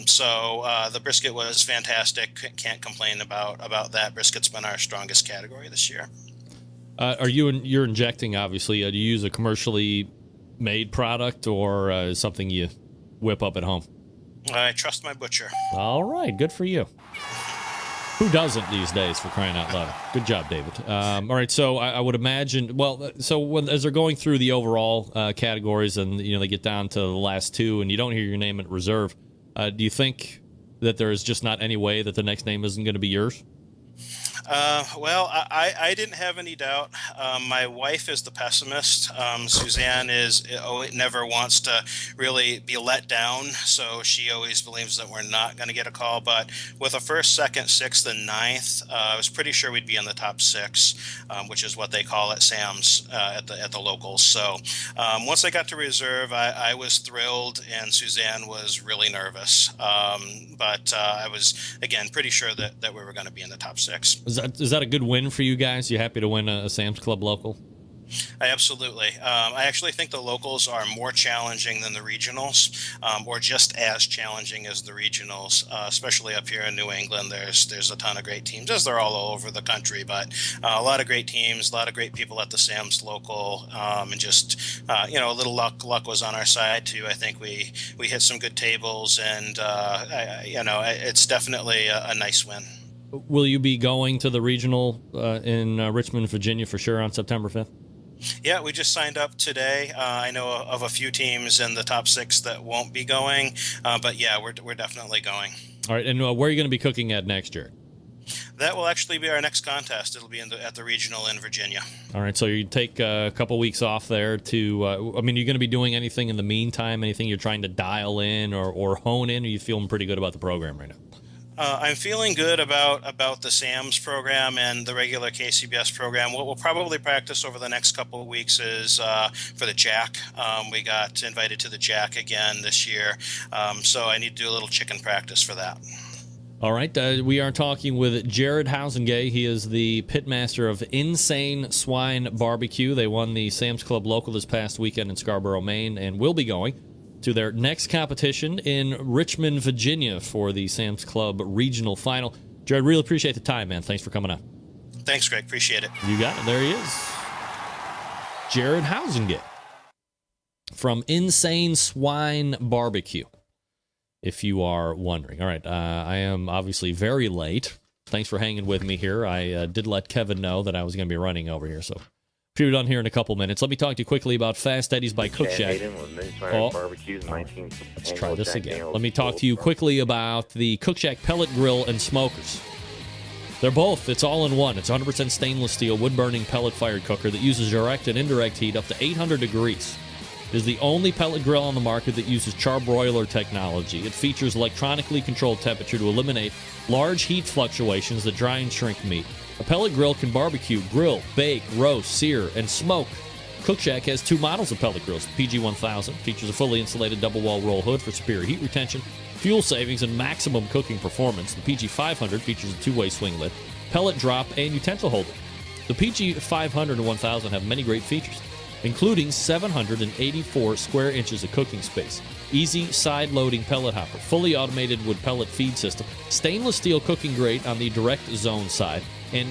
So the brisket was fantastic. Can't complain about that. Brisket's been our strongest category this year. You're injecting, obviously. Do you use a commercially made product or something you whip up at home? I trust my butcher. All right, good for you. Who doesn't these days, for crying out loud? Good job, David. All right, so I would imagine, as they're going through the overall categories and they get down to the last 2 and you don't hear your name at reserve, do you think that there's just not any way that the next name isn't going to be yours? Well, I didn't have any doubt. My wife is the pessimist. Suzanne never wants to really be let down, so she always believes that we're not going to get a call. But with a 1st, 2nd, 6th, and 9th, I was pretty sure we'd be in the top 6, which is what they call it, Sam's at the locals. So once I got to reserve, I was thrilled, and Suzanne was really nervous. But I was, again, pretty sure that we were going to be in the top 6. Is that a good win for you guys? You happy to win a Sam's Club local? Absolutely. I actually think the locals are more challenging than the regionals, or just as challenging as the regionals, especially up here in New England. There's a ton of great teams, as they're all over the country, but a lot of great teams, a lot of great people at the Sam's local, and just, a little luck was on our side too. I think we hit some good tables, and, it's definitely a nice win. Will you be going to the regional in Richmond, Virginia for sure on September 5th? Yeah, we just signed up today. I know of a few teams in the top 6 that won't be going, but yeah, we're definitely going. All right, and where are you going to be cooking at next year? That will actually be our next contest. It'll be at the regional in Virginia. All right, so you take a couple weeks off there to, you're going to be doing anything in the meantime, anything you're trying to dial in or hone in, or are you feeling pretty good about the program right now? I'm feeling good about the SAMS program and the regular KCBS program. What we'll probably practice over the next couple of weeks is for the Jack. We got invited to the Jack again this year, so I need to do a little chicken practice for that. All right, we are talking with Jared Housengay. He is the pitmaster of Insane Swine Barbecue. They won the Sam's Club Local this past weekend in Scarborough, Maine, and will be going to their next competition in Richmond, Virginia for the Sam's Club Regional Final. Jared, really appreciate the time, man. Thanks for coming on. Thanks, Greg. Appreciate it. You got it. There he is. Jared Housengay from Insane Swine Barbecue, if you are wondering. All right, I am obviously very late. Thanks for hanging with me here. I did let Kevin know that I was going to be running over here, so we're done here in a couple minutes. Let me talk to you quickly about Fast Eddie's by Cook Shack. Let's try this again. Let me talk to you quickly about the Cook Shack pellet grill and smokers. They're both. It's all in one. It's 100% stainless steel, wood-burning pellet-fired cooker that uses direct and indirect heat up to 800 degrees. It is the only pellet grill on the market that uses charbroiler technology. It features electronically controlled temperature to eliminate large heat fluctuations that dry and shrink meat. A pellet grill can barbecue, grill, bake, roast, sear, and smoke. Cook Shack has 2 models of pellet grills. The PG-1000 features a fully insulated double-wall roll hood for superior heat retention, fuel savings, and maximum cooking performance. The PG-500 features a 2-way swing lid, pellet drop, and utensil holder. The PG-500 and 1000 have many great features, including 784 square inches of cooking space, easy side-loading pellet hopper, fully automated wood pellet feed system, stainless steel cooking grate on the direct zone side, and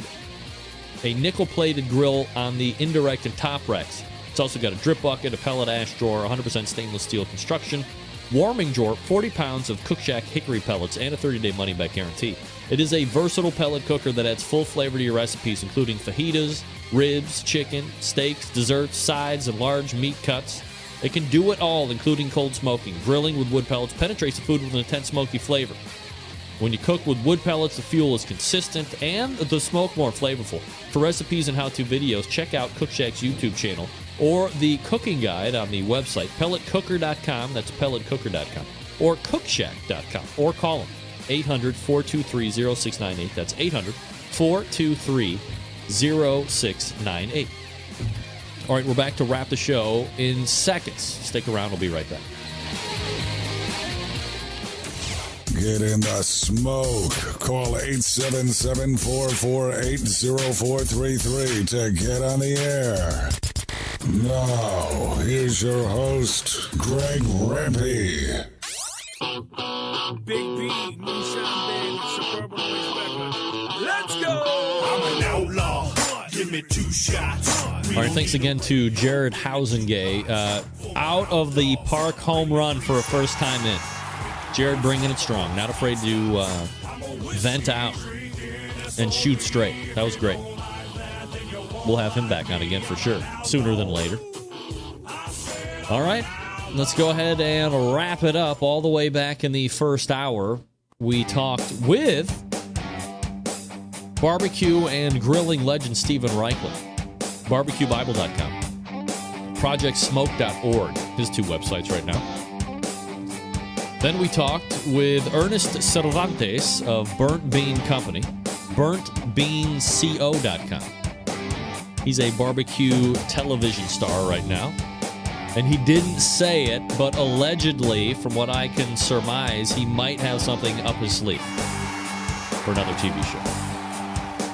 a nickel-plated grill on the indirect and top racks. It's also got a drip bucket, a pellet ash drawer, 100% stainless steel construction, warming drawer, 40 pounds of Cook Shack hickory pellets, and a 30-day money-back guarantee. It is a versatile pellet cooker that adds full flavor to your recipes, including fajitas, ribs, chicken, steaks, desserts, sides, and large meat cuts. It can do it all, including cold smoking. Grilling with wood pellets penetrates the food with an intense smoky flavor. When you cook with wood pellets, the fuel is consistent and the smoke more flavorful. For recipes and how-to videos, check out Cook Shack's YouTube channel or the cooking guide on the website, pelletcooker.com, that's pelletcooker.com, or cookshack.com, or call them, 800-423-0698, that's 800-423-0698. All right, we're back to wrap the show in seconds. Stick around, we'll be right back. Get in the smoke. Call 877-448-0433 to get on the air. Now, here's your host, Greg Rempe. Big B, Moonshine Band, Suburban Race Records. Let's go! I'm an outlaw. Give me 2 shots. All right, thanks again to Jared Housengay. Out of the park home run for a first time in. Jared bringing it strong, not afraid to vent out and shoot straight. That was great. We'll have him back on again for sure, sooner than later. All right, let's go ahead and wrap it up. All the way back in the first hour, we talked with barbecue and grilling legend Stephen Raichlen, barbecuebible.com, projectsmoke.org, his 2 websites right now. Then we talked with Ernest Cervantes of Burnt Bean Company, burntbeanco.com. He's a barbecue television star right now. And he didn't say it, but allegedly, from what I can surmise, he might have something up his sleeve for another TV show.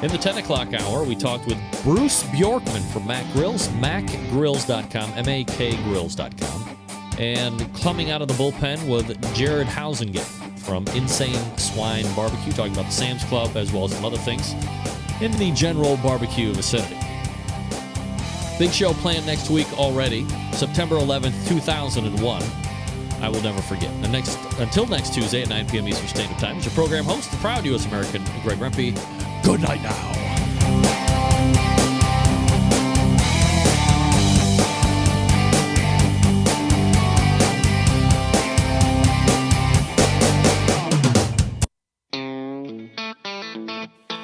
In the 10 o'clock hour, we talked with Bruce Bjorkman from Mac Grills, macgrills.com, makgrills.com. And coming out of the bullpen with Jared Hausengate from Insane Swine Barbecue, talking about the Sam's Club as well as some other things in the general barbecue vicinity. Big show planned next week already, September 11th, 2001. I will never forget. Until next Tuesday at 9 p.m. Eastern Standard Time, it's your program host, the proud U.S. American, Greg Rempe. Good night now.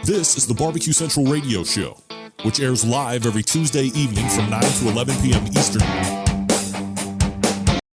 This is the BBQ Central Radio Show, which airs live every Tuesday evening from 9 to 11 p.m. Eastern.